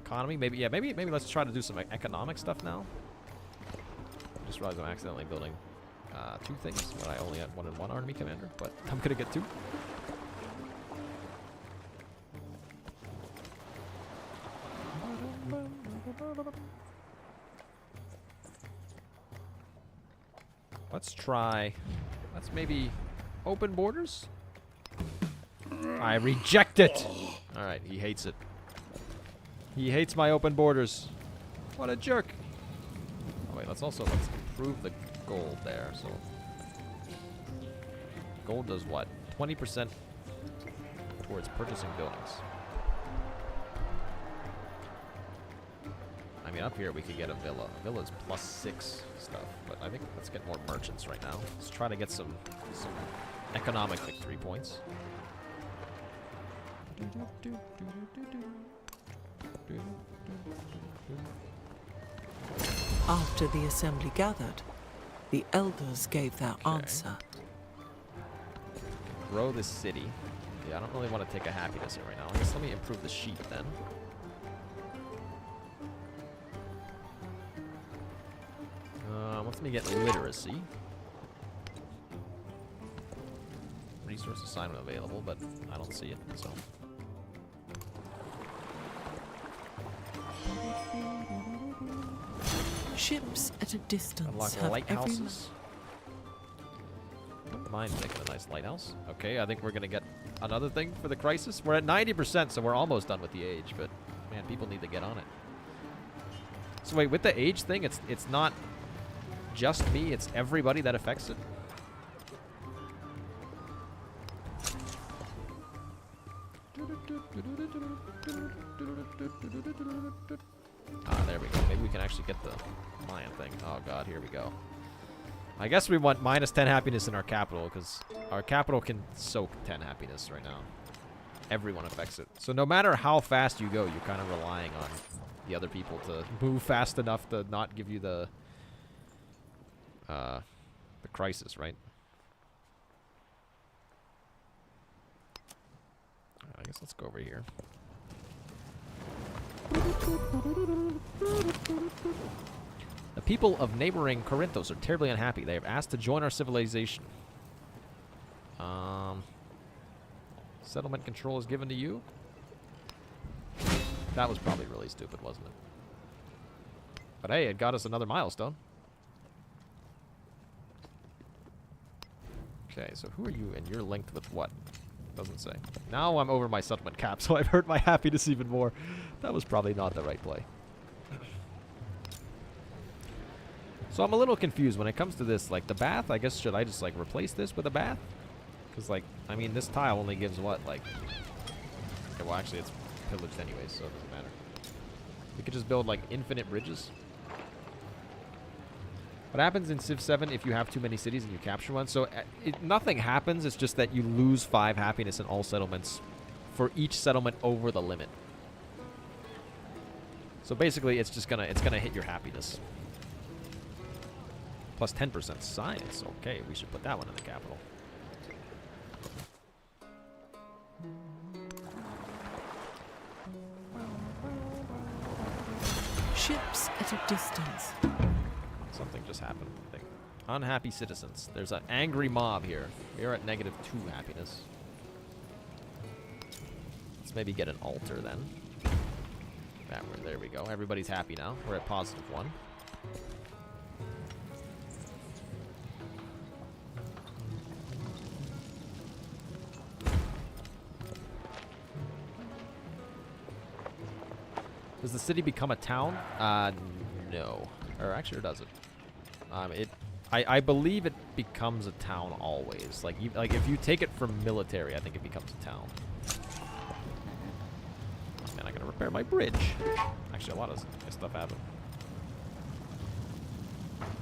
Economy, maybe, yeah, maybe let's try to do some economic stuff now. I just realized I'm accidentally building 2 things when I only had 1 in 1 army commander, but I'm gonna get 2. Let's maybe open borders? I reject it! Alright, he hates it. He hates my open borders. What a jerk. Oh wait, let's improve the gold there. So gold does what? 20% towards purchasing buildings. I mean, up here we could get a villa. A villa's +6 stuff, but I think let's get more merchants right now. Let's try to get some economic victory points. After the assembly gathered, the elders gave their answer. Grow this city. Yeah, I don't really want to take a happiness hit right now. I guess let me improve the sheep then. Let me get literacy. Resource assignment available, but I don't see it, so. Ships at a distance Unlock have lighthouses. Don't mind making a nice lighthouse. Okay, I think we're gonna get another thing for the crisis. We're at 90%, so we're almost done with the age, but man, people need to get on it. So wait, with the age thing, it's not just me, it's everybody that affects it. Ah, there we go. Maybe we can actually get the Mayan thing. Oh god, here we go. I guess we want -10 happiness in our capital, because our capital can soak 10 happiness right now. Everyone affects it. So no matter how fast you go, you're kind of relying on the other people to move fast enough to not give you the crisis, right? I guess let's go over here. The people of neighboring Corinthos are terribly unhappy. They have asked to join our civilization. Settlement control is given to you. That was probably really stupid, wasn't it? But hey, it got us another milestone. Okay, so who are you and you're linked with what? Doesn't say. Now I'm over my settlement cap, so I've hurt my happiness even more. That was probably not the right play. So I'm a little confused when it comes to this. Like, the bath, I guess, should I just, like, replace this with a bath? Because, like, I mean, this tile only gives what? Like, okay, well, actually, it's pillaged anyway, so it doesn't matter. We could just build, like, infinite bridges. What happens in Civ 7 if you have too many cities and you capture one? So nothing happens. It's just that you lose 5 happiness in all settlements for each settlement over the limit. So basically, it's gonna hit your happiness. Plus 10% science. Okay, we should put that one in the capital. Ships at a distance. Something just happened, I think. Unhappy citizens. There's an angry mob here. We are at -2 happiness. Let's maybe get an altar then. There we go. Everybody's happy now. We're at +1. Does the city become a town? No. Or actually, or does it? I believe it becomes a town always. Like if you take it from military, I think it becomes a town. Man, I gotta repair my bridge. Actually, a lot of stuff happened.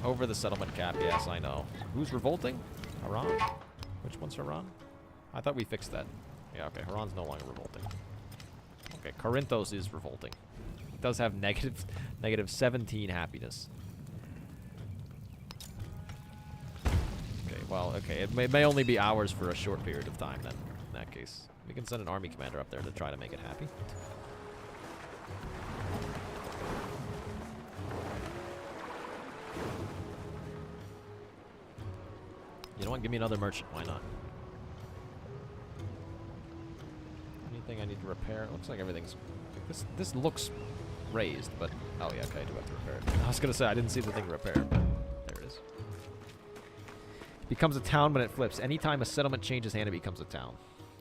Over the settlement cap, yes, I know. Who's revolting? Haran? Which one's Haran? I thought we fixed that. Yeah, okay, Haran's no longer revolting. Okay, Corinthos is revolting. It does have negative 17 happiness. Okay, well, okay, it may only be hours for a short period of time then, in that case. We can send an army commander up there to try to make it happy. You know what? Give me another merchant. Why not? Anything I need to repair? It looks like everything's... This looks raised, but... Oh, yeah, okay, I do have to repair it. I was going to say, I didn't see the thing repaired, but there it is. It becomes a town when it flips. Anytime a settlement changes hand, it becomes a town.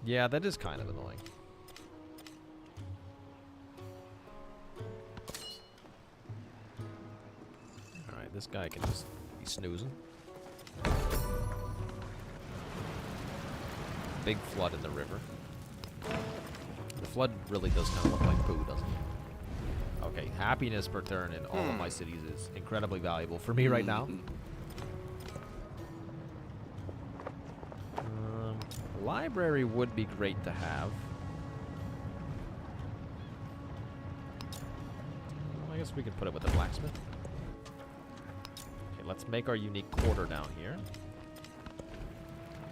Yeah, that is kind of annoying. Alright, this guy can just be snoozing. Big flood in the river. The flood really does kind of look like poo, doesn't it? Okay, happiness per turn in all of my cities is incredibly valuable for me right now. Library would be great to have. Well, I guess we could put it with a blacksmith. Okay, let's make our unique quarter down here.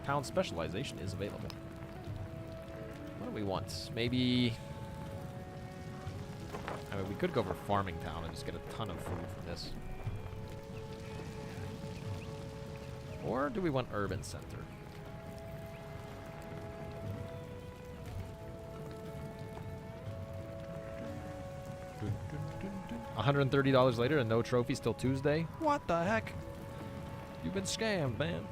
Town specialization is available. What do we want? Maybe... I mean, we could go for farming town and just get a ton of food from this. Or do we want urban center? $130 later and no trophies till Tuesday? What the heck? You've been scammed, man.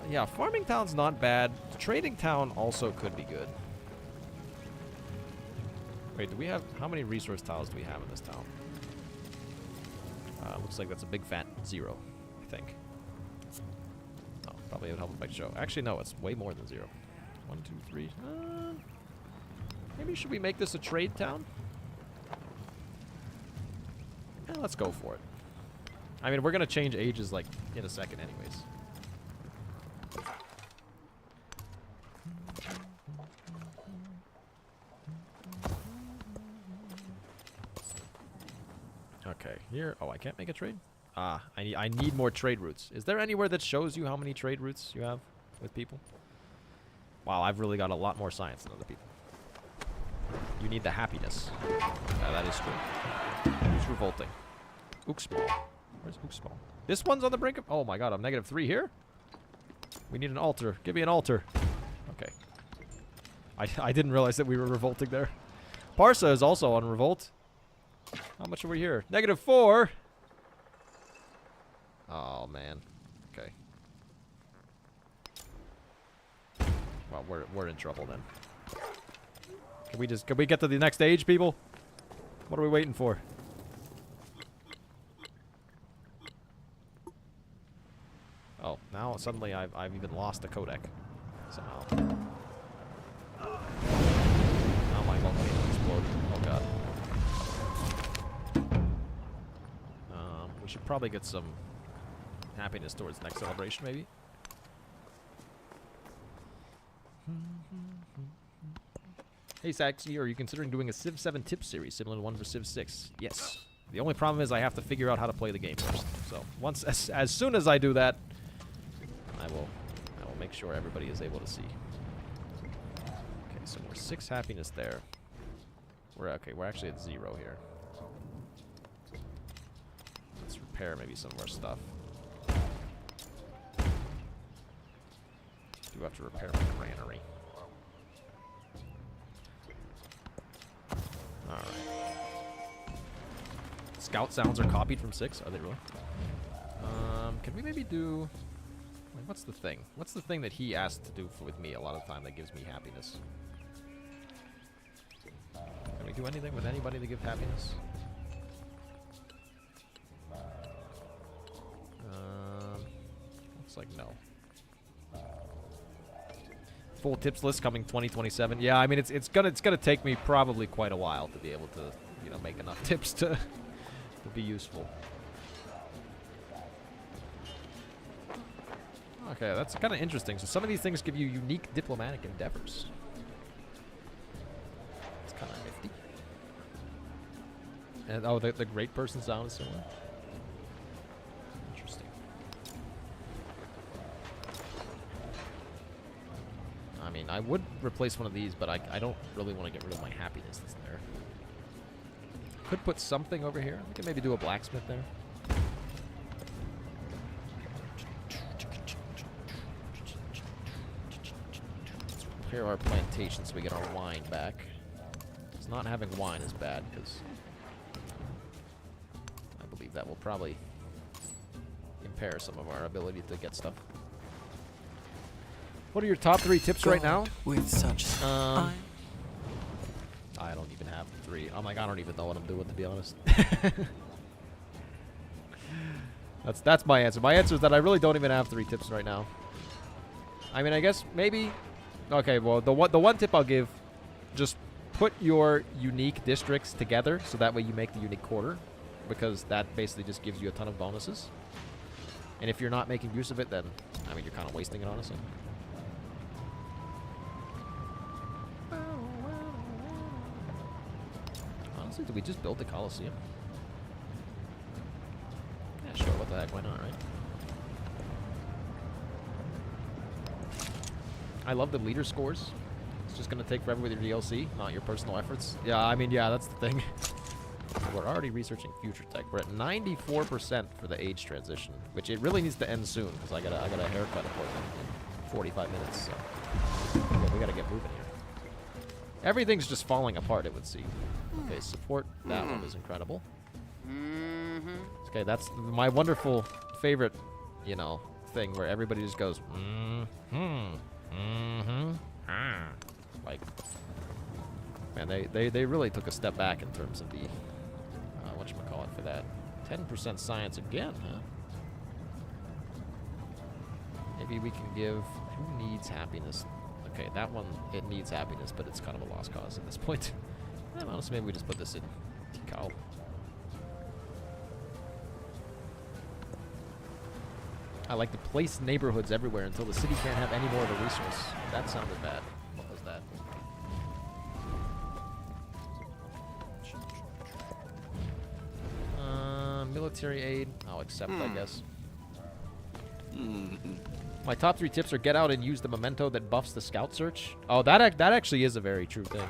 Yeah, farming town's not bad. Trading town also could be good. Wait, do we have... How many resource tiles do we have in this town? Looks like that's a big fat 0, I think. Oh, probably would help if I show. Actually, no, it's way more than 0. 1, 2, 3. Maybe should we make this a trade town? Yeah, let's go for it. I mean, we're going to change ages, like, in a second anyways. Okay, here. Oh, I can't make a trade? Ah, I need more trade routes. Is there anywhere that shows you how many trade routes you have with people? Wow, I've really got a lot more science than other people. You need the happiness. Yeah, that is true. Who's revolting? Uxmal. Where's Uxmal? This one's on the brink of... Oh my god, I'm -3 here? We need an altar. Give me an altar. Okay. I didn't realize that we were revolting there. Persia is also on revolt. How much are we here? -4. Oh man. Okay. Well, we're in trouble then. Can we get to the next stage, people? What are we waiting for? Oh, now suddenly I've even lost the codec somehow. Now my volcano exploded. Oh god. We should probably get some happiness towards the next celebration, maybe. Hey, Saxy, are you considering doing a Civ 7 tip series similar to one for Civ 6? Yes. The only problem is I have to figure out how to play the game first. So once, as soon as I do that, I will make sure everybody is able to see. Okay, so we're 6 happiness there. We're actually at 0 here. Let's repair maybe some of our stuff. Do have to repair my granary. Alright. Scout sounds are copied from 6? Are they really? Can we maybe do... Like, what's the thing? What's the thing that he asked to do with me a lot of the time that gives me happiness? Can we do anything with anybody to give happiness? Looks like no. Full tips list coming 2027. Yeah, I mean it's gonna take me probably quite a while to be able to, you know, make enough tips to be useful. Okay, that's kind of interesting. So some of these things give you unique diplomatic endeavors. It's kind of nifty. And oh, the great person sound is similar. Interesting. I mean, I would replace one of these, but I don't really want to get rid of my happiness that's there. Could put something over here. We could maybe do a blacksmith there. Let's repair our plantation so we get our wine back. Because not having wine is bad, because I believe that will probably impair some of our ability to get stuff. What are your top 3 tips right now? With such I don't even have 3. I'm like, I don't even know what I'm doing, to be honest. That's my answer. My answer is that I really don't even have 3 tips right now. I mean, I guess maybe... Okay, well, the one tip I'll give, just put your unique districts together, so that way you make the unique quarter, because that basically just gives you a ton of bonuses. And if you're not making use of it, then, I mean, you're kind of wasting it, honestly. Honestly, did we just build the Colosseum? Yeah, sure, what the heck, why not, right? I love the leader scores. It's just going to take forever with your DLC, not your personal efforts. Yeah, I mean, yeah, that's the thing. We're already researching future tech. We're at 94% for the age transition, which it really needs to end soon, because I got a haircut appointment in 45 minutes, so yeah, we got to get moving here. Everything's just falling apart, it would seem. Okay, support. That one is incredible. Okay, that's my wonderful favorite, you know, thing where everybody just goes, like, man, they really took a step back in terms of the, whatchamacallit for that. 10% science again, huh? Maybe we can give, who needs happiness? Okay, that one, it needs happiness, but it's kind of a lost cause at this point. Honestly, maybe we just put this in Tikal. I like to place neighborhoods everywhere until the city can't have any more of a resource. That sounded bad. What was that? Military aid. I'll accept, I guess. My top 3 tips are get out and use the memento that buffs the scout search. Oh, that actually is a very true thing.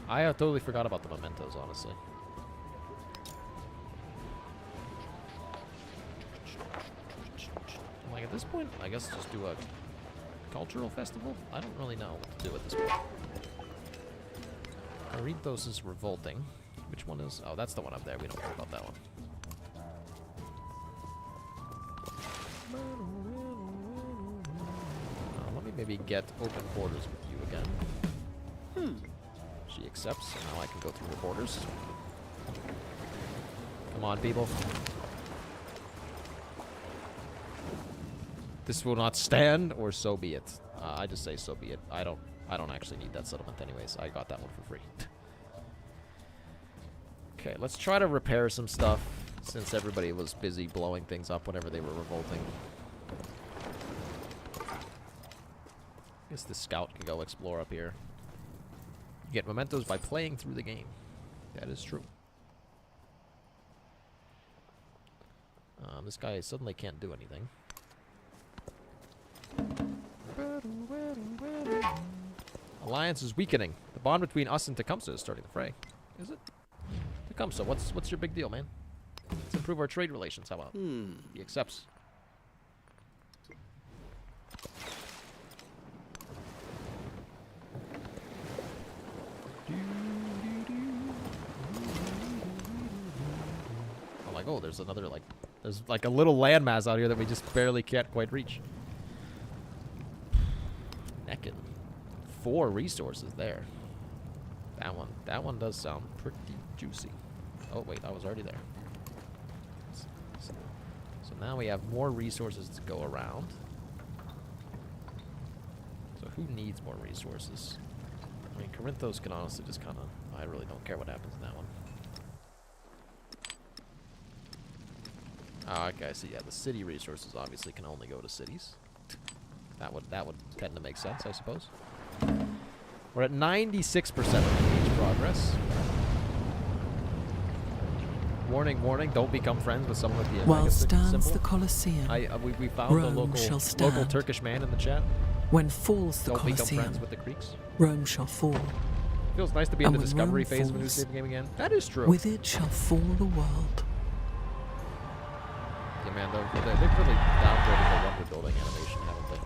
I totally forgot about the mementos, honestly. Like, at this point, I guess just do a cultural festival? I don't really know what to do at this point. Arinthos is revolting. Which one is... Oh, that's the one up there. We don't care about that one. Let me maybe get open borders with you again. She accepts, and now I can go through the borders. Come on, people. This will not stand, or so be it. I just say so be it. I don't actually need that settlement anyways. I got that one for free. Okay, let's try to repair some stuff, since everybody was busy blowing things up whenever they were revolting. I guess the scout can go explore up here. You get mementos by playing through the game. That is true. This guy suddenly can't do anything. Alliance is weakening. The bond between us and Tecumseh is starting the fray. Is it? Tecumseh, what's your big deal, man? Let's improve our trade relations. How about? He accepts. I'm like, oh, there's another, like, there's like a little landmass out here that we just barely can't quite reach. Neckin. 4 resources there. That one does sound pretty juicy. Oh wait, I was already there. So now we have more resources to go around. So who needs more resources? I mean, Corinthos can honestly just kind of... I really don't care what happens in that one. Oh, okay, so yeah, the city resources obviously can only go to cities. That would tend to make sense, I suppose. We're at 96% of age progress. Warning, warning, don't become friends with someone with the While Omega stands symbol. the Colosseum, We found Rome the shall local stand. Turkish man in the chat. when falls the Don't become Colosseum, friends with the Greeks. Rome shall fall. Feels nice to be in And the when discovery Rome phase of a new falls, save game again. That is true. With it shall fall the world. Yeah, man, they've really downgraded the wonder building animation, haven't they?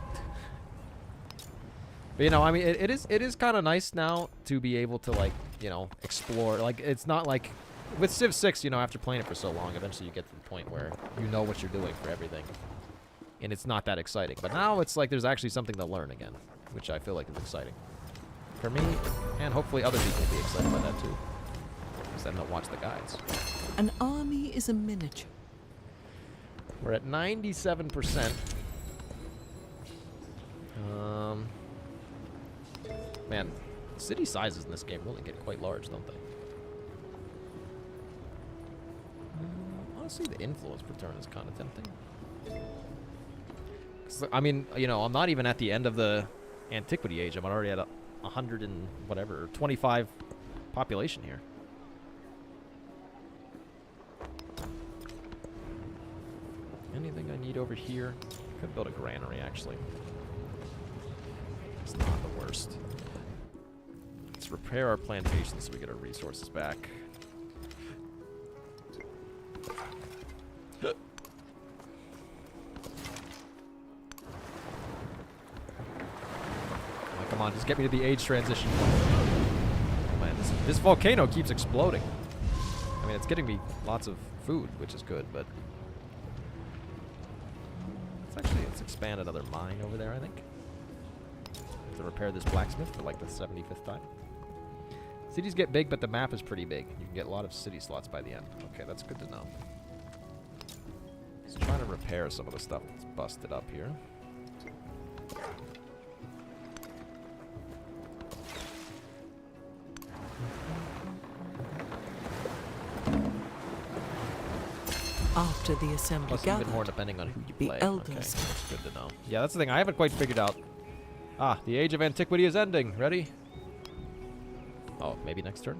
But you know, I mean, it is kind of nice now to be able to, like, you know, explore. Like, it's not like with Civ 6, you know, after playing it for so long, eventually you get to the point where you know what you're doing for everything, and it's not that exciting. But now it's like there's actually something to learn again, which I feel like is exciting for me, and hopefully other people will be excited by that too, because then they'll watch the guides. An army is a miniature. We're at 97%. Man, city sizes in this game really get quite large, don't they? Honestly, the influence per turn is kind of tempting. 'Cause, I mean, you know, I'm not even at the end of the Antiquity age. I'm already at 100 and whatever, or 25 population here. Anything I need over here? Could build a granary, actually. It's not the worst. Let's repair our plantation so we get our resources back. Come on, just get me to the age transition. Oh, man, this volcano keeps exploding. I mean, it's getting me lots of food, which is good, but... Let's expand another mine over there, I think. To repair this blacksmith for like the 75th time. Cities get big, but the map is pretty big. You can get a lot of city slots by the end. Okay, that's good to know. Let's try to repair some of the stuff that's busted up here. After the assembly Plus gathered, even more depending on who you the play. elders. Okay, that's good to know. Yeah, that's the thing. I haven't quite figured out. Ah, the age of antiquity is ending. Ready? Oh, maybe next turn?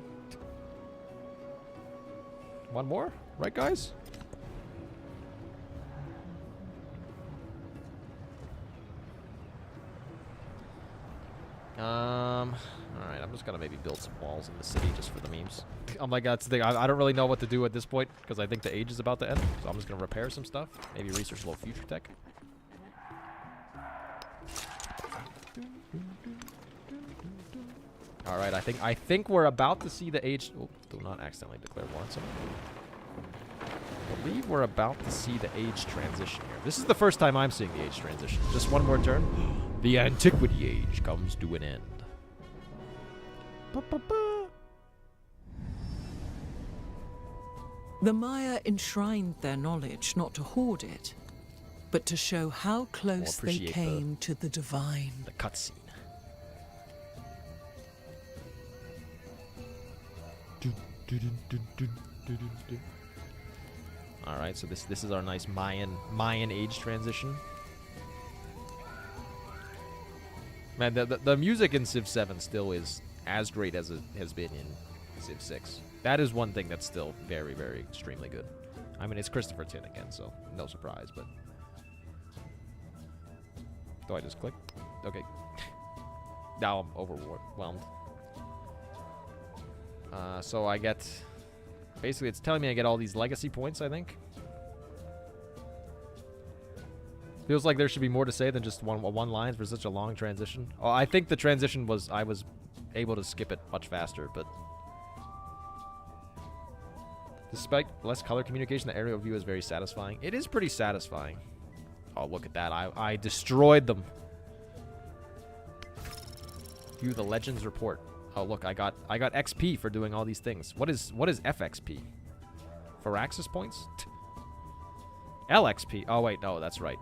One more? Right, guys? Alright, I'm just gonna maybe build some walls in the city just for the memes. Oh my god, that's the thing. I don't really know what to do at this point because I think the age is about to end. So I'm just gonna repair some stuff. Maybe research a little future tech. Alright, I think we're about to see the age. Oh, do not accidentally declare war on someone. I believe we're about to see the age transition here. This is the first time I'm seeing the age transition. Just one more turn. The Antiquity age comes to an end. The Maya enshrined their knowledge not to hoard it, but to show how close they appreciate came to the divine. The cutscene. All right, so this is our nice Mayan age transition. Man, the music in Civ 7 still is as great as it has been in Civ 6. That is one thing that's still very, very extremely good. I mean, it's Christopher Tin again, so no surprise, but... Do I just click? Okay. Now I'm overwhelmed. So I get... Basically, it's telling me I get all these legacy points, I think. Feels like there should be more to say than just one line for such a long transition. Oh, I think the transition was... I was able to skip it much faster, but... Despite less color communication, the aerial view is very satisfying. It is pretty satisfying. Oh, look at that. I destroyed them. View the Legends report. Oh, look, I got XP for doing all these things. What is FXP? Firaxis points? LXP. Oh, wait, no, that's right.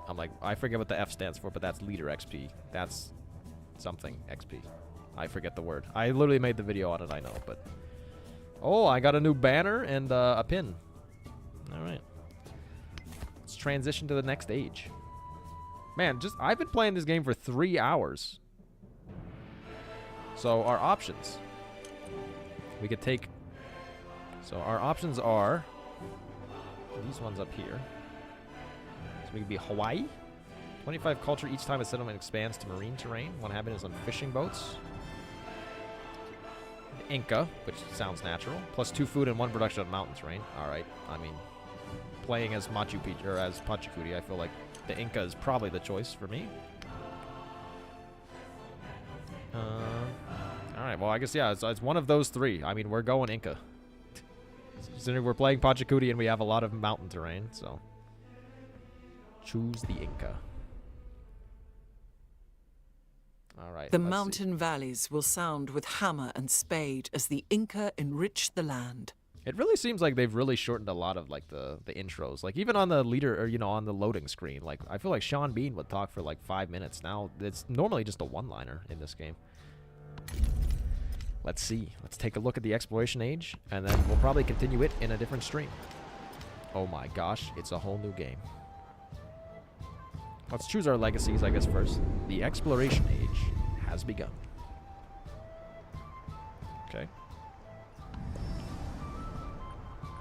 I'm like, I forget what the F stands for, but that's leader XP. That's something XP. I forget the word. I literally made the video on it, I know, but... Oh, I got a new banner and a pin. All right. Let's transition to the next age. Man, I've been playing this game for 3 hours. So our options. We could take... So our options are... These ones up here. So we could be Hawaii. 25 culture each time a settlement expands to marine terrain. One habit is on fishing boats. Inca, which sounds natural. Plus 2 food and 1 production on mountain terrain. Alright, I mean, playing as Machu Picchu, or as Pachacuti, I feel like the Inca is probably the choice for me. Alright, well, I guess, yeah, it's one of those 3. I mean, we're going Inca. Considering we're playing Pachacuti and we have a lot of mountain terrain, so... Choose the Inca. All right, the mountain valleys will sound with hammer and spade as the Inca enrich the land. It really seems like they've really shortened a lot of like the intros. Like even on the leader or on the loading screen, like I feel like Sean Bean would talk for like 5 minutes. Now it's normally just a one-liner in this game. Let's see. Let's take a look at the exploration age, and then we'll probably continue it in a different stream. Oh my gosh, it's a whole new game. Let's choose our legacies, I guess, first. The exploration age has begun. Okay.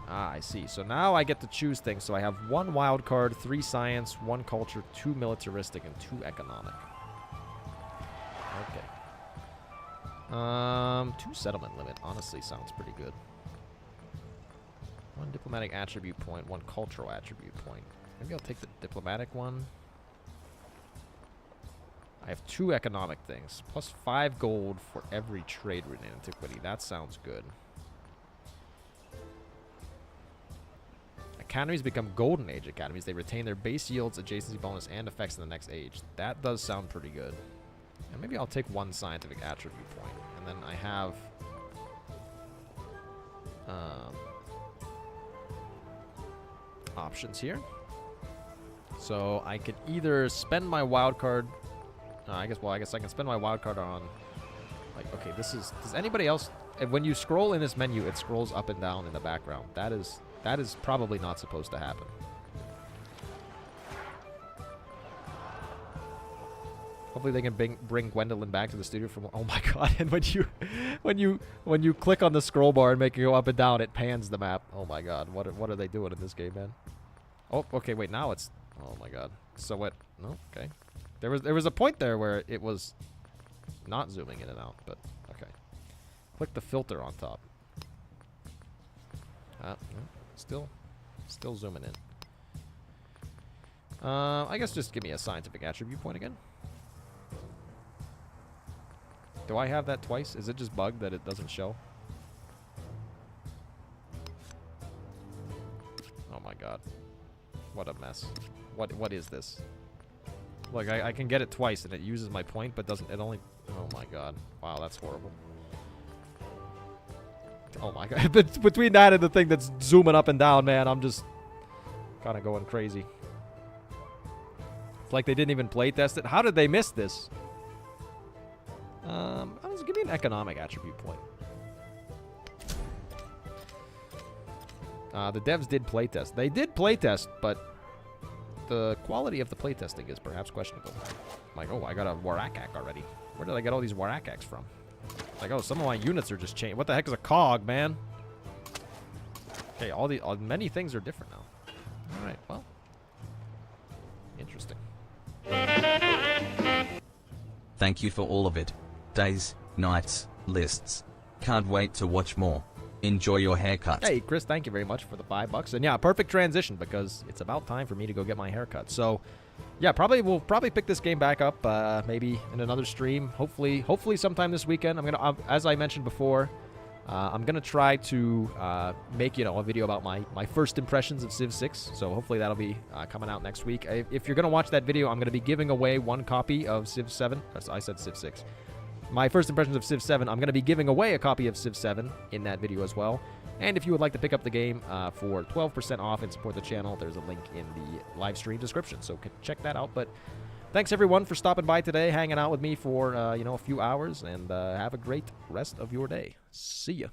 Ah, I see. So now I get to choose things. So I have 1 wild card, 3 science, 1 culture, 2 militaristic, and 2 economic. Okay. 2 settlement limit. Honestly, sounds pretty good. 1 diplomatic attribute point, 1 cultural attribute point. Maybe I'll take the diplomatic one. I have 2 economic things, plus 5 gold for every trade route in Antiquity. That sounds good. Academies become Golden Age academies. They retain their base yields, adjacency bonus, and effects in the next age. That does sound pretty good. And maybe I'll take 1 scientific attribute point. And then I have... options here. So I could either spend my wild card... I guess I can spend my wild card on, like, okay, this is, does anybody else, when you scroll in this menu, it scrolls up and down in the background. That is probably not supposed to happen. Hopefully they can bring Gwendolyn back to the studio from, oh my god, and when you click on the scroll bar and make it go up and down, it pans the map. Oh my god, what are they doing in this game, man? Oh, okay, wait, now it's, oh my god. So what, no, okay. There was a point there where it was not zooming in and out, but okay. Click the filter on top. Still zooming in. I guess just give me a scientific attribute point again. Do I have that twice? Is it just bugged that it doesn't show? Oh my god. What a mess. What is this? Like, I can get it twice, and it uses my point, but doesn't... It only... Oh, my God. Wow, that's horrible. Oh, my God. Between that and the thing that's zooming up and down, man, I'm just kind of going crazy. It's like they didn't even playtest it. How did they miss this? Give me an economic attribute point. The devs did playtest. They did playtest, but... the quality of the playtesting is perhaps questionable. I'm like, oh, I got a Warakak already. Where did I get all these Warakaks from? Like, oh, some of my units are just changed. What the heck is a cog, man? Okay, many things are different now. All right, well, interesting. Thank you for all of it. Days, nights, lists. Can't wait to watch more. Enjoy your haircut. Hey, Chris, thank you very much for the $5. And yeah, perfect transition because it's about time for me to go get my haircut. So, yeah, we'll probably pick this game back up maybe in another stream. Hopefully sometime this weekend. I'm gonna, as I mentioned before, I'm gonna try to make a video about my first impressions of Civ 6. So hopefully that'll be coming out next week. If you're gonna watch that video, I'm gonna be giving away one copy of Civ 7. I said Civ 6. My first impressions of Civ 7. I'm gonna be giving away a copy of Civ 7 in that video as well. And if you would like to pick up the game for 12% off and support the channel, there's a link in the live stream description. So check that out. But thanks everyone for stopping by today, hanging out with me for a few hours, and have a great rest of your day. See ya.